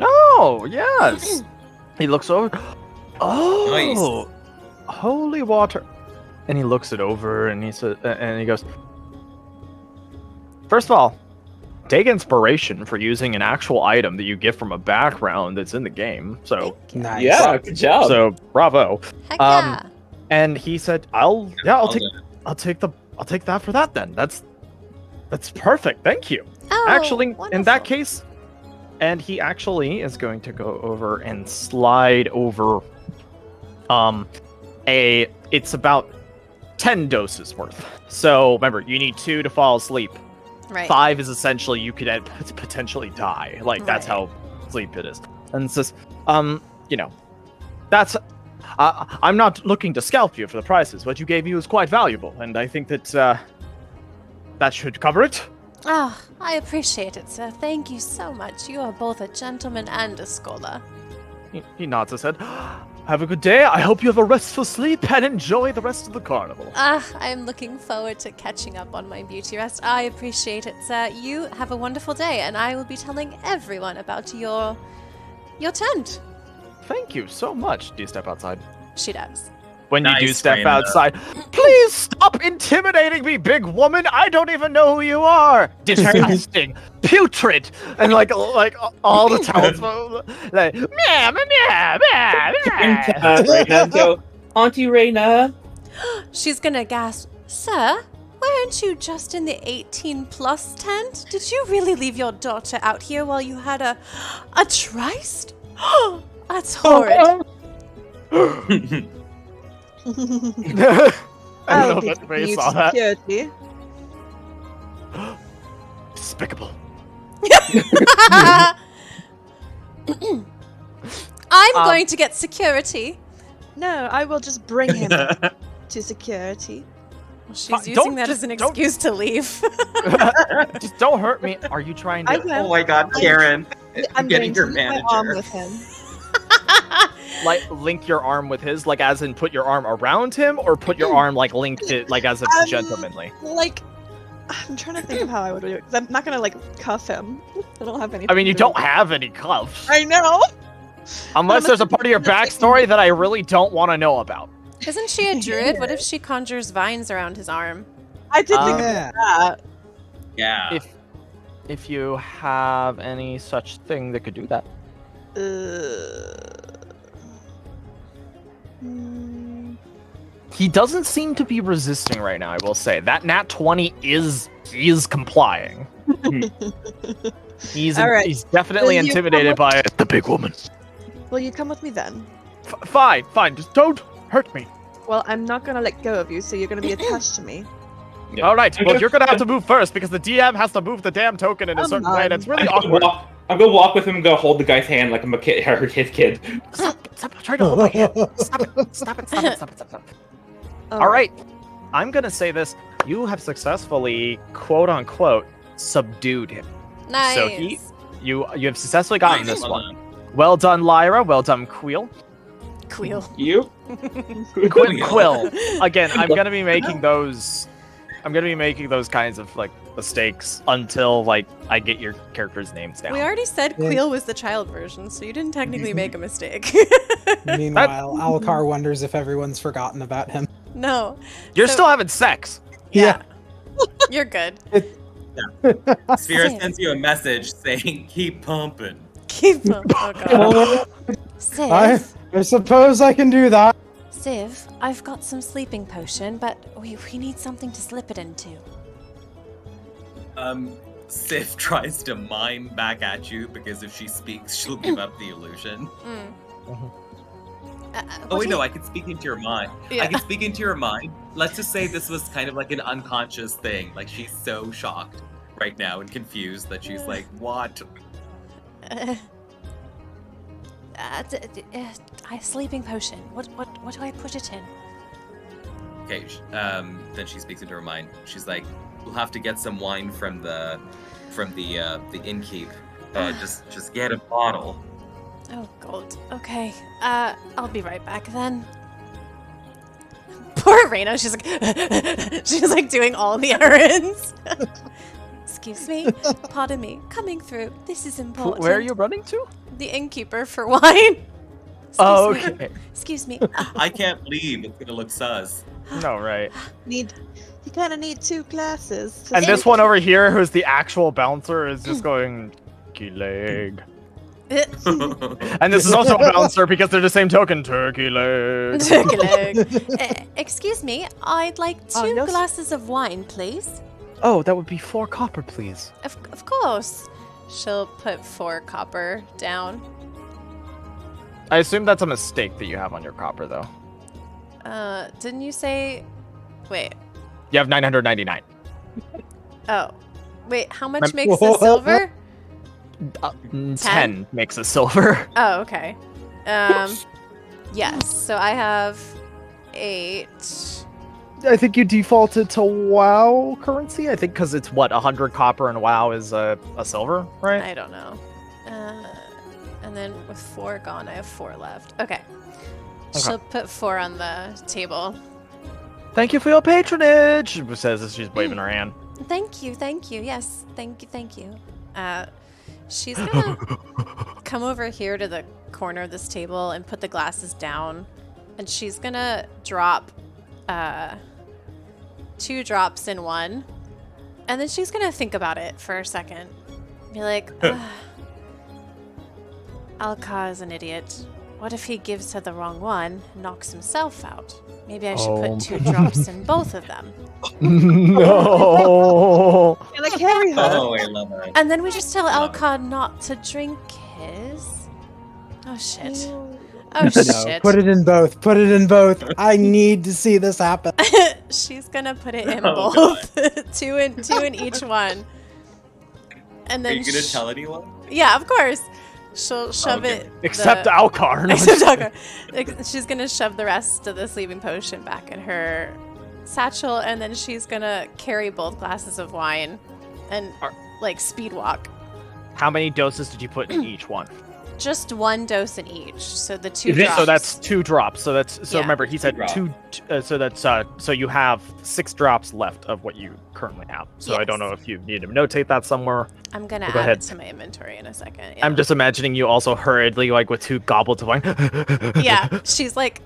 Oh, yes. He looks over. Oh, Nice. Holy water. And he looks it over and he says, and he goes, first of all, take inspiration for using an actual item that you get from a background that's in the game. So Nice. Yeah, good job. So bravo. Heck yeah. And he said, I'll take that for that then. That's perfect. Thank you. Oh, Actually, in wonderful. that case, and he actually is going to go over and slide over it's about 10 doses worth. So remember, you need 2 to fall asleep. Right. 5 is essentially you could potentially die. Like that's Right. how sleep it is. And it's just, that's. I'm not looking to scalp you for the prices. What you gave me was quite valuable, and I think that that should cover it. Oh, I appreciate it, sir. Thank you so much. You are both a gentleman and a scholar. He nods his head. Have a good day. I hope you have a restful sleep and enjoy the rest of the carnival. I'm looking forward to catching up on my beauty rest. I appreciate it, sir. You have a wonderful day, and I will be telling everyone about your tent. Thank you so much. Do you step outside? She does. When you do Nice, step Raina. outside, please stop intimidating me, big woman. I don't even know who you are. Disgusting, putrid, and like all the townsfolk, like meow, meow, meow, meow. Raina, go, Auntie Raina. She's gonna gasp, Sir, weren't you just in the 18+ tent? Did you really leave your daughter out here while you had a tryst? That's horrid. I don't know if anybody saw that. Security. Despicable. I'm going to get security. No, I will just bring him to security. Well, she's Don't- using that just as an don't- excuse to leave. Just don't hurt me. Are you trying I to will. Oh my god, Karen. I'm getting going your to link my arm manager. with him. like link your arm with his, like as in put your arm around him, or put your arm like linked it, like as if gentlemanly? Like, I'm trying to think of how I would do it. 'Cause I'm not gonna like cuff him. I don't have any. I mean, you don't have any cuffs. I know. Unless there's a part of your backstory that I really don't want to know about. Isn't she a druid? What if she conjures vines around his arm? I did think Yeah. of that. Yeah. If you have any such thing that could do that. He doesn't seem to be resisting right now, I will say. That nat 20 is complying. He's All right. he's definitely Will you intimidated come by the big woman. Will you come with me then? Fine, just don't hurt me. Well, I'm not gonna let go of you, so you're gonna be attached to me. Yeah. All right, well, you're gonna have to move first because the DM has to move the damn token in a certain way, and it's really awkward. I'm gonna walk with him and go hold the guy's hand like I'm a kid, his kid. Stop trying to hold my hand. Stop it. All right, I'm gonna say this. You have successfully, quote unquote, subdued him. Nice. So you have successfully gotten Nice, this well one. Well done, Lyra. Well done, Queel. Quill. You? Quill. Again, I'm gonna be making those I'm gonna be making those kinds of like mistakes until like I get your characters' names down. We already said Yeah. Queel was the child version, so you didn't technically make a mistake. Meanwhile, Alcar wonders if everyone's forgotten about him. No. You're So- still having sex. Yeah. You're good. Sphera sends you a message saying, "Keep pumping." Keep them. Oh god. I suppose I can do that. Civ, I've got some sleeping potion, but we need something to slip it into. Sif tries to mime back at you because if she speaks, she'll give up the illusion. Oh wait, no, I can speak into your mind. Yeah. I can speak into your mind. Let's just say this was kind of like an unconscious thing. Like she's so shocked right now and confused that she's like, "What?" Sleeping potion. What do I put it in? Okay. Then she speaks into her mind. She's like, "We'll have to get some wine from the innkeep. Just get a bottle." Oh god. Okay. I'll be right back then. Poor Reina, she's like doing all the errands. Excuse me. Pardon me. Coming through. This is important. Where are you running to? The innkeeper for wine. Oh, Excuse me. okay. Excuse me. I can't leave. It's gonna look sus. No, right. You kind of need 2 glasses. And this one over here, who's the actual bouncer, is just going, turkey leg. And this is also a bouncer because they're the same token, turkey leg. Turkey leg. Excuse me. I'd like 2 yes? glasses of wine, please. Oh, that would be 4 copper, please. Of course. She'll put 4 copper down. I assume that's a mistake that you have on your copper, though. Didn't you say... Wait. You have 999. Oh. Wait, how much makes a silver? 10 makes a silver. Oh, okay. Yes, so I have 8. I think you defaulted to WoW currency. I think because it's what 100 copper and WoW is a silver, right? I don't know. And then with 4 gone, I have 4 left. Okay. She'll put 4 on the table. Thank you for your patronage. She says as she's waving her hand. Thank you. Yes, thank you. She's gonna come over here to the corner of this table and put the glasses down, and she's gonna drop 2 drops in one, and then she's gonna think about it for a second. Be like, Alka is an idiot. What if he gives her the wrong one and knocks himself out? Maybe I should put 2 drops in both of them. No. Can I carry her? Oh, I love it. And then we just tell Alka not to drink his. Oh shit. Oh No, shit. put it in both. Put it in both. I need to see this happen. She's gonna put it in Oh, both. two in each one. And Are then you gonna tell anyone? Yeah, of course. She'll shove Okay. it. Except Alcar. No, Except Alcar. She's gonna shove the rest of the sleeping potion back in her satchel, and then she's gonna carry both glasses of wine and like speed walk. How many doses did you put in each one? Just 1 dose in each. So the 2 Is it- drops. So that's 2 drops. So that's Yeah. remember he said Drop. 2. So that's so you have 6 drops left of what you currently have. So I don't know if you need to notate that somewhere. I'm gonna Go add ahead. it to my inventory in a second. I'm just imagining you also hurriedly like with 2 goblets of wine. Yeah, she's like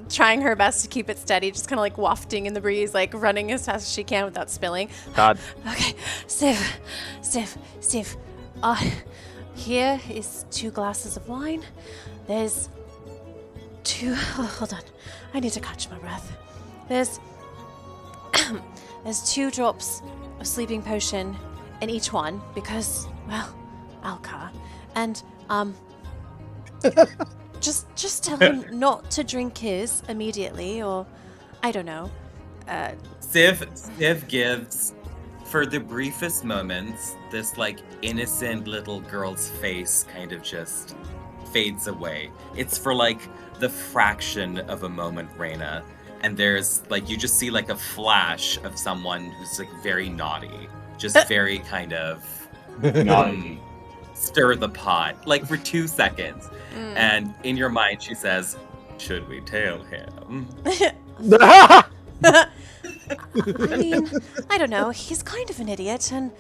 trying her best to keep it steady, just kind of like wafting in the breeze, like running as fast as she can without spilling. God. Okay, Steve. Here is 2 glasses of wine. There's 2. Oh, hold on, I need to catch my breath. There's 2 drops of sleeping potion in each one because, well, Alka. And just tell him not to drink his immediately, or I don't know. Civ gives, for the briefest moments, this like innocent little girl's face kind of just fades away. It's for like the fraction of a moment, Reina, and there's like you just see like a flash of someone who's like very naughty, just very kind of stir the pot, like for 2 seconds. And in your mind, she says, "Should we tell him?" I mean, I don't know. He's kind of an idiot, and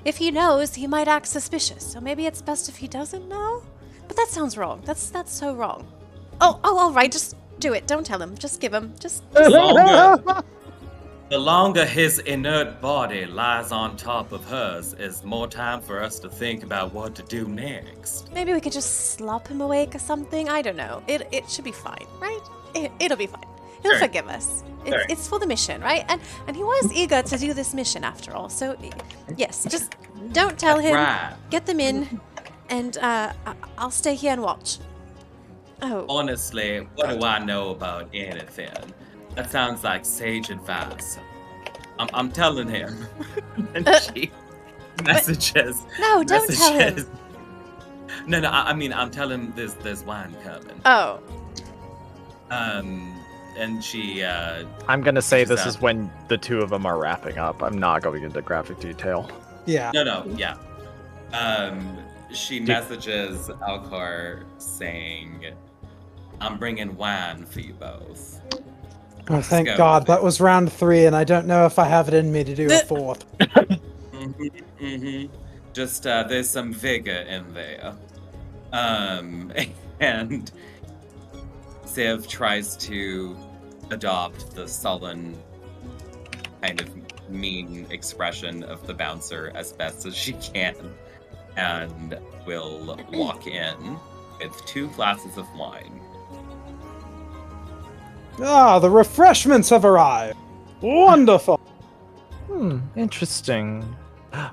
if he knows, he might act suspicious. So maybe it's best if he doesn't know. But that sounds wrong. That's so wrong. Oh, all right. Just do it. Don't tell him. Just give him. The longer his inert body lies on top of hers, is more time for us to think about what to do next. Maybe we could just slop him awake or something. I don't know. It should be fine, right? It'll be fine. He'll Sure. forgive us. Sure. It's for the mission, right? And he was eager to do this mission after all. So yes, just don't tell him. Right. Get them in, and I'll stay here and watch. Oh, Honestly, what do I know about anything? That sounds like sage advice. I'm telling him. And she messages. no, don't tell him. messages. No, I mean, I'm telling him there's wine coming. Oh, And she, I'm gonna say She's this out. is when the two of them are wrapping up. I'm not going into graphic detail. Yeah. No, yeah. She messages Alcar saying, I'm bringing wine for you both. Oh, thank go. God. That was round 3, and I don't know if I have it in me to do a 4th. Just, there's some vigor in there. And Ziv tries to adopt the sullen, kind of mean expression of the bouncer as best as she can, and will walk in with 2 glasses of wine. Ah, the refreshments have arrived. Wonderful. Interesting.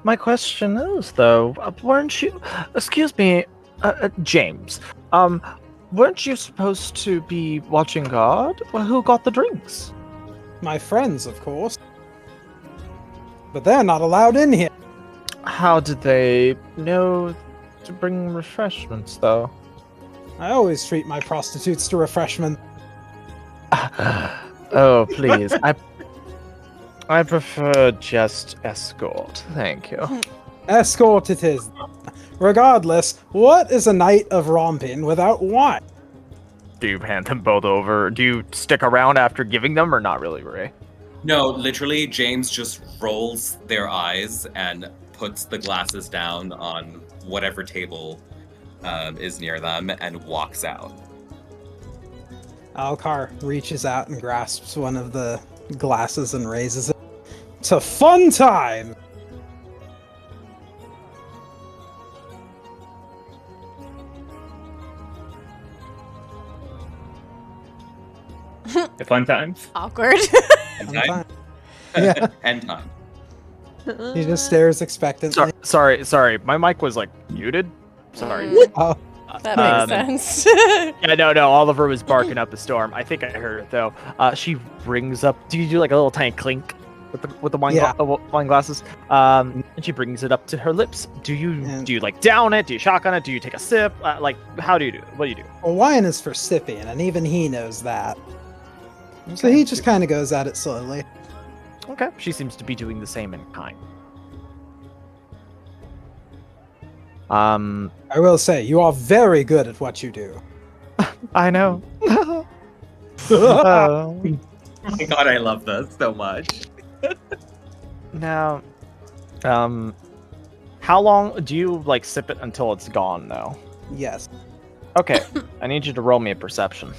My question is, though, weren't you... Excuse me, James. Weren't you supposed to be watching guard? Well, who got the drinks? My friends, of course. But they're not allowed in here. How did they know to bring refreshments, though? I always treat my prostitutes to refreshment. Oh, please. I prefer just escort. Thank you. Escort it is. Regardless, what is a night of romping without wine? Do you hand them both over? Do you stick around after giving them, or not really, Ray? No, literally, James just rolls their eyes and puts the glasses down on whatever table is near them and walks out. Alcar reaches out and grasps one of the glasses and raises it. It's a fun time! The fun times. awkward. And Fun time. time. Yeah. And time. He just stares expectantly. Sorry. My mic was, muted. Sorry. Oh, That makes sense. Yeah, no, Oliver was barking up a storm. I think I heard it, though. She brings up... Do you do, a little tiny clink with the wine, Yeah. wine glasses? And she brings it up to her lips. Do you, down it? Do you shotgun it? Do you take a sip? How do you do it? What do you do? well, wine is for sipping, and even he knows that. So he just kind of goes at it slowly. Okay. She seems to be doing the same in kind. I will say, you are very good at what you do. I know. Oh my god, I love this so much. Now, how long do you sip it until it's gone, though? Yes. Okay, I need you to roll me a perception.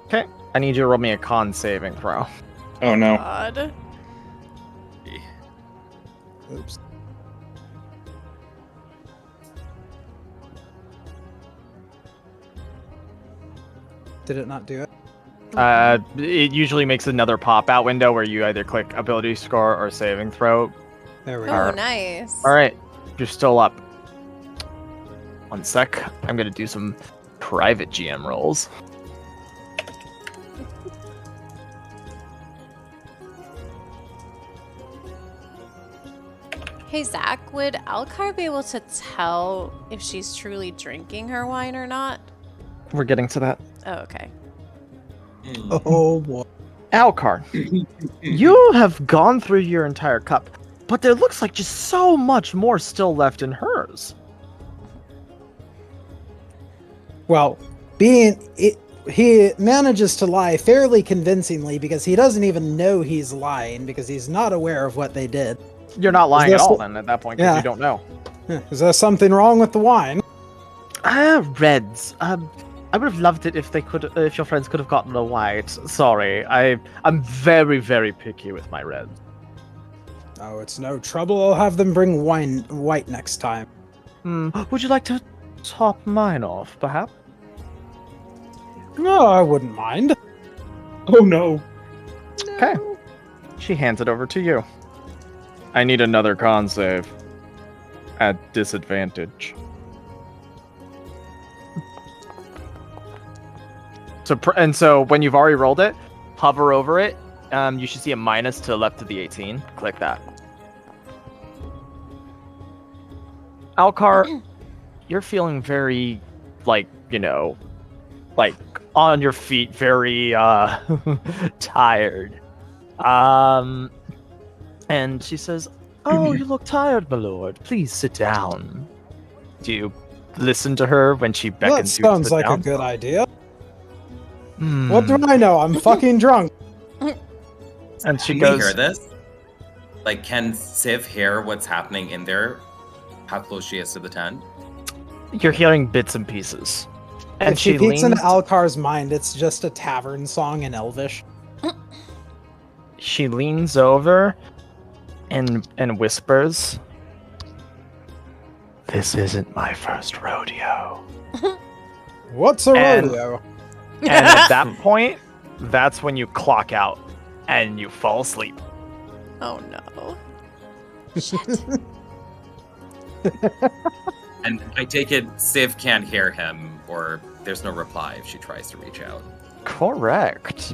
Okay, I need you to roll me a con saving throw. Oh no. God. Oops. Did it not do it? It usually makes another pop-out window where you either click ability score or saving throw. There we Oh, go. Alright. nice. All right, you're still up. One sec. I'm gonna do some private GM rolls. Hey, Zach, would Alcar be able to tell if she's truly drinking her wine or not? We're getting to that. Oh, okay. Oh, boy. Alcar, you have gone through your entire cup, but there looks like just so much more still left in hers. Well, he manages to lie fairly convincingly because he doesn't even know he's lying because he's not aware of what they did. You're not lying at this all what- then at that point because Yeah. you don't know. Is there something wrong with the wine? Reds. I would have loved it if if your friends could have gotten a white. Sorry, I'm very, very picky with my reds. Oh, it's no trouble. I'll have them bring wine white next time. Would you like to top mine off, perhaps? No, I wouldn't mind. Oh no. Okay. She hands it over to you. I need another con save. At disadvantage. So when you've already rolled it, hover over it. You should see a minus to the left of the 18. Click that. Alcar, you're feeling very, on your feet, very tired. And she says, "Oh, you look tired, my lord. Please sit down." Do you listen to her when she That beckons you to sounds sit like down? a good idea. Hmm. What do I know? I'm fucking drunk. And she Can goes, we hear this? Like, can Civ hear what's happening in there? How close she is to the tent? "You're hearing bits and pieces." And If she peeks leans, into Alcar's mind, it's just a tavern song in Elvish. she leans over and whispers, "This isn't my first rodeo." What's a And- rodeo? And at that point, that's when you clock out and you fall asleep. Oh no. And I take it Civ can't hear him, or there's no reply if she tries to reach out. Correct.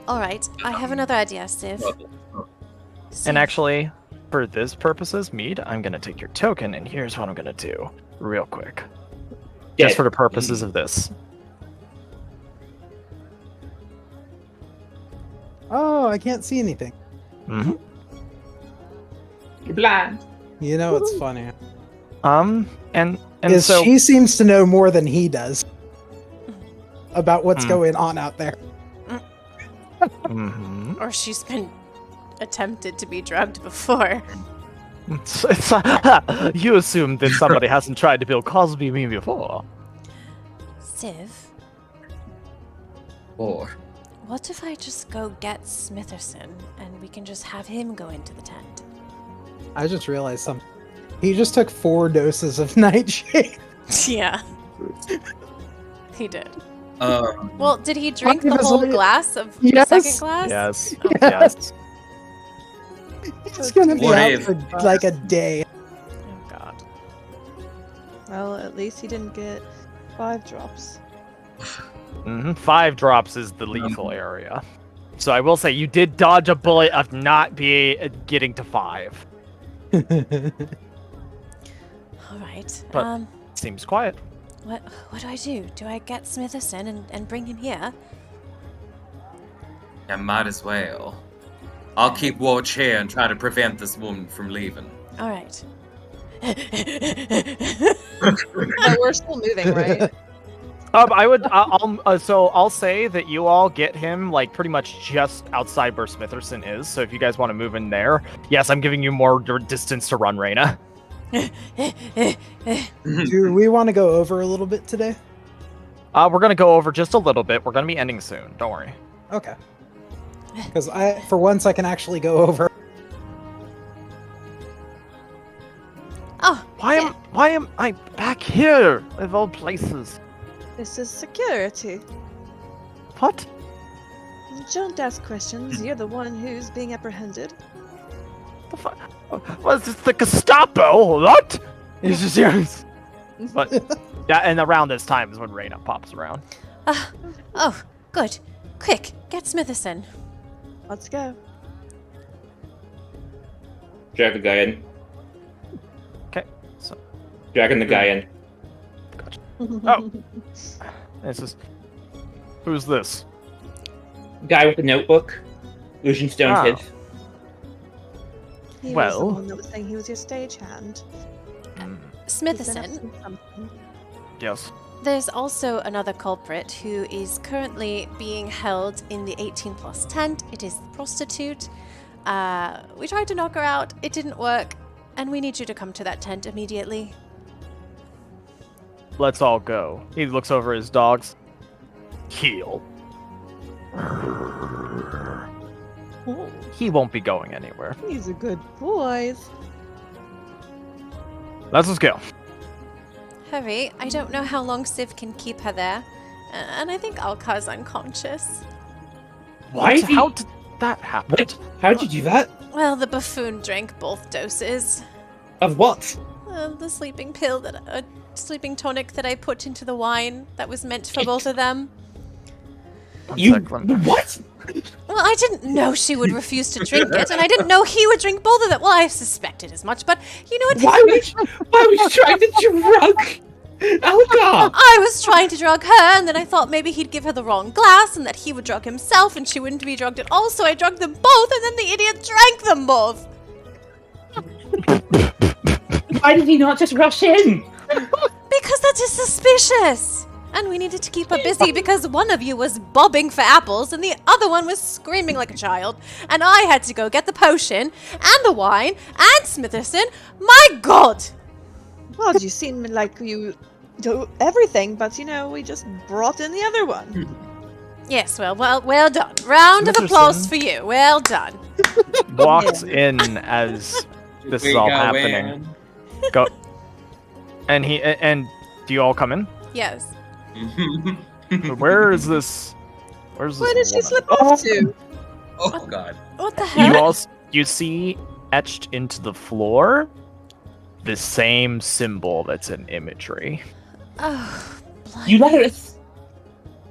Alright. I have another idea, Civ. Civ. And actually, for this purposes, Mead, I'm gonna take your token, and here's what I'm gonna do, real quick. Just for the purposes of this. Oh, I can't see anything. Mm-hmm. You're blind. You know what's funny? And Is so she seems to know more than he does about what's Hmm. going on out there. Mhm. Or she's been attempted to be drugged before. You assume that somebody hasn't tried to Bill Cosby me before. Civ, Or what if I just go get Smitherson and we can just have him go into the tent? I just realized something. He just took 4 doses of nightshade. Yeah. He did. um, Well, did he drink He the was whole like- glass of Yes. the second glass? Yes. Oh. Yes. He's gonna be What out if- for like a day. Oh god. Well, at least he didn't get 5 drops. 5 drops is the lethal area. So I will say you did dodge a bullet of not getting to 5. All right. But- Seems quiet. What do I do? Do I get Smitherson and bring him here? I might as well. I'll keep watch here and try to prevent this woman from leaving. All right. But we're still moving, right? I'll say that you all get him like pretty much just outside where Smitherson is. So if you guys want to move in there, yes, I'm giving you more distance to run, Reyna. Do we want to go over a little bit today? We're gonna go over just a little bit. We're gonna be ending soon. Don't worry. Okay. Because for once, I can actually go over. Oh, Why am I back here of all places? This is security. What? Don't ask questions. You're the one who's being apprehended. The fuck? Was this the Gestapo? What? It's just yours. But yeah, and around this time is when Reyna pops around. oh, good. Quick, get Smitherson. Let's go. Drag the guy in. Okay, so Dragging the guy in. Oh. this is who's this? Guy with the notebook. Illusion Stone's Ah. his. He was Well. the one that was saying he was your stagehand. Hmm. He's been up Smitherson, to something. Yes. There's also another culprit who is currently being held in the 18+ tent. It is the prostitute. We tried to knock her out. It didn't work. And we need you to come to that tent immediately. Let's all go. He looks over his dogs. Heel. He won't be going anywhere. These are good boys. Let's just go. Hurry. I don't know how long Civ can keep her there. And I think Alkar's unconscious. How did that happen? What? How did you do that? Well, the buffoon drank both doses. Of what? The sleeping pill sleeping tonic that I put into the wine that was meant for both of them. What? Well, I didn't know she would refuse to drink it, and I didn't know he would drink both of them. Well, I suspected as much, but you know what? Why was you trying to drug Alka? I was trying to drug her, and then I thought maybe he'd give her the wrong glass, and that he would drug himself, and she wouldn't be drugged at all, so I drugged them both, and then the idiot drank them both. Why did he not just rush in? Because that is suspicious. And we needed to keep her busy because one of you was bobbing for apples and the other one was screaming like a child. And I had to go get the potion and the wine and Smitherson. My God! Well, you seem like you do everything, but we just brought in the other one. Yes, well done. Round of applause for you. Well done. Walks in as this is all happening. Go. And do you all come in? Yes. Where is this? Where's this? Where did she woman? slip off to? Oh god. What the hell? You see etched into the floor the same symbol that's in imagery. Oh, You let us.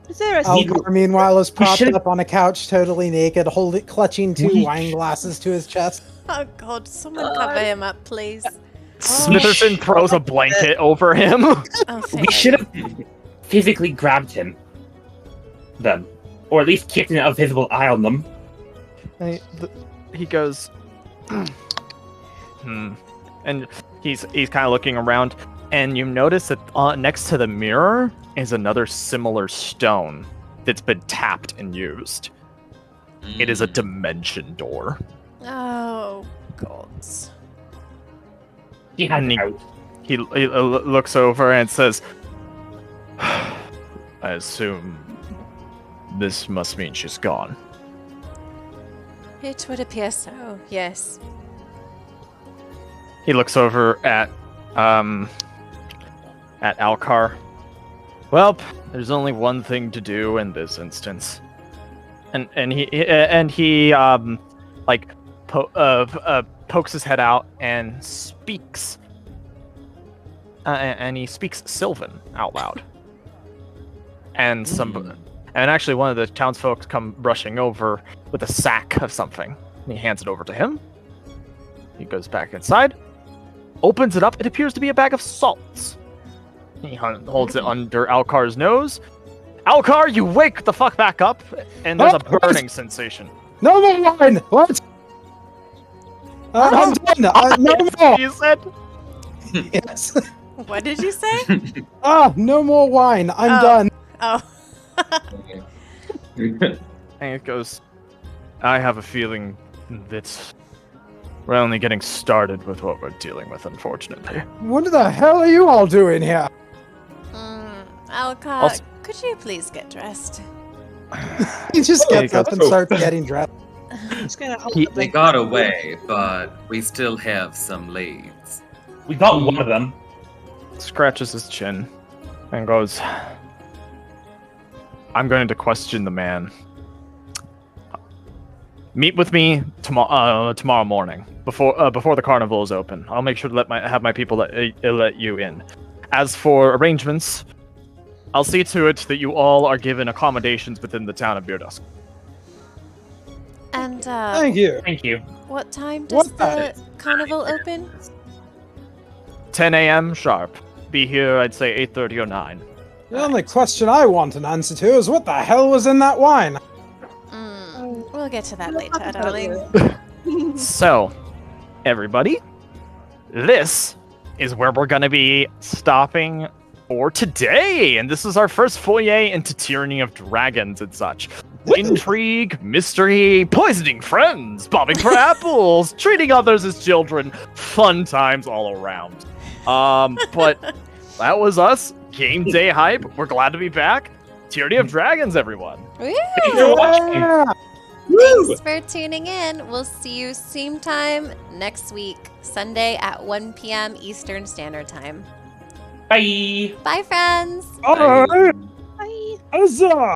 Is there a Algar, meanwhile, is propped should've- up on a couch, totally naked, clutching two wine glasses to his chest. oh God, someone cover him up, please. Smitherson throws a blanket over him. Oh, We thank should have physically grabbed them, or at least kicked a visible eye on them. He goes, and he's kind of looking around, and you notice that next to the mirror is another similar stone that's been tapped and used. It is a dimension door. Oh, gods. And he looks over and says, I assume this must mean she's gone. It would appear so, yes. He looks over at Alcar. Well, there's only one thing to do in this instance, and he pokes his head out and speaks, and he speaks Sylvan out loud, and actually one of the townsfolk come rushing over with a sack of something, and he hands it over to him. He goes back inside, opens it up. It appears to be a bag of salts. He holds it under Alcar's nose. Alcar, you wake the fuck back up, and there's a burning sensation. No more wine! What? I'm done! No more! You said? Yes. What did you say? No more wine. I'm done. Oh. And it goes, I have a feeling that we're only getting started with what we're dealing with, unfortunately. What the hell are you all doing here? Alcar, could you please get dressed? He just gets up and starts getting dressed. Just gonna hold They got away, but we still have some leads. We got one of them. Scratches his chin and goes, I'm going to question the man. Meet with me tomorrow morning before the carnival is open. I'll make sure to have my people let you in. As for arrangements, I'll see to it that you all are given accommodations within the town of Berdusk. And Thank you. Thank you. what time does the carnival open? 10 a.m. sharp. Be here, I'd say 8:30 or 9. The only question I want an answer to is what the hell was in that wine? We'll get to that later, darling. So, everybody, this is where we're going to be stopping for today. And this is our first foyer into Tyranny of Dragons and such. Intrigue, mystery, poisoning friends, bobbing for apples, treating others as children. Fun times all around. But that was us. GameDayHype. We're glad to be back. Tyranny of Dragons, everyone. Woo! Thanks for watching. Thanks for tuning in. We'll see you same time next week, Sunday at 1 p.m. Eastern Standard Time. Bye. Bye, friends. Alright! Bye. Huzzah!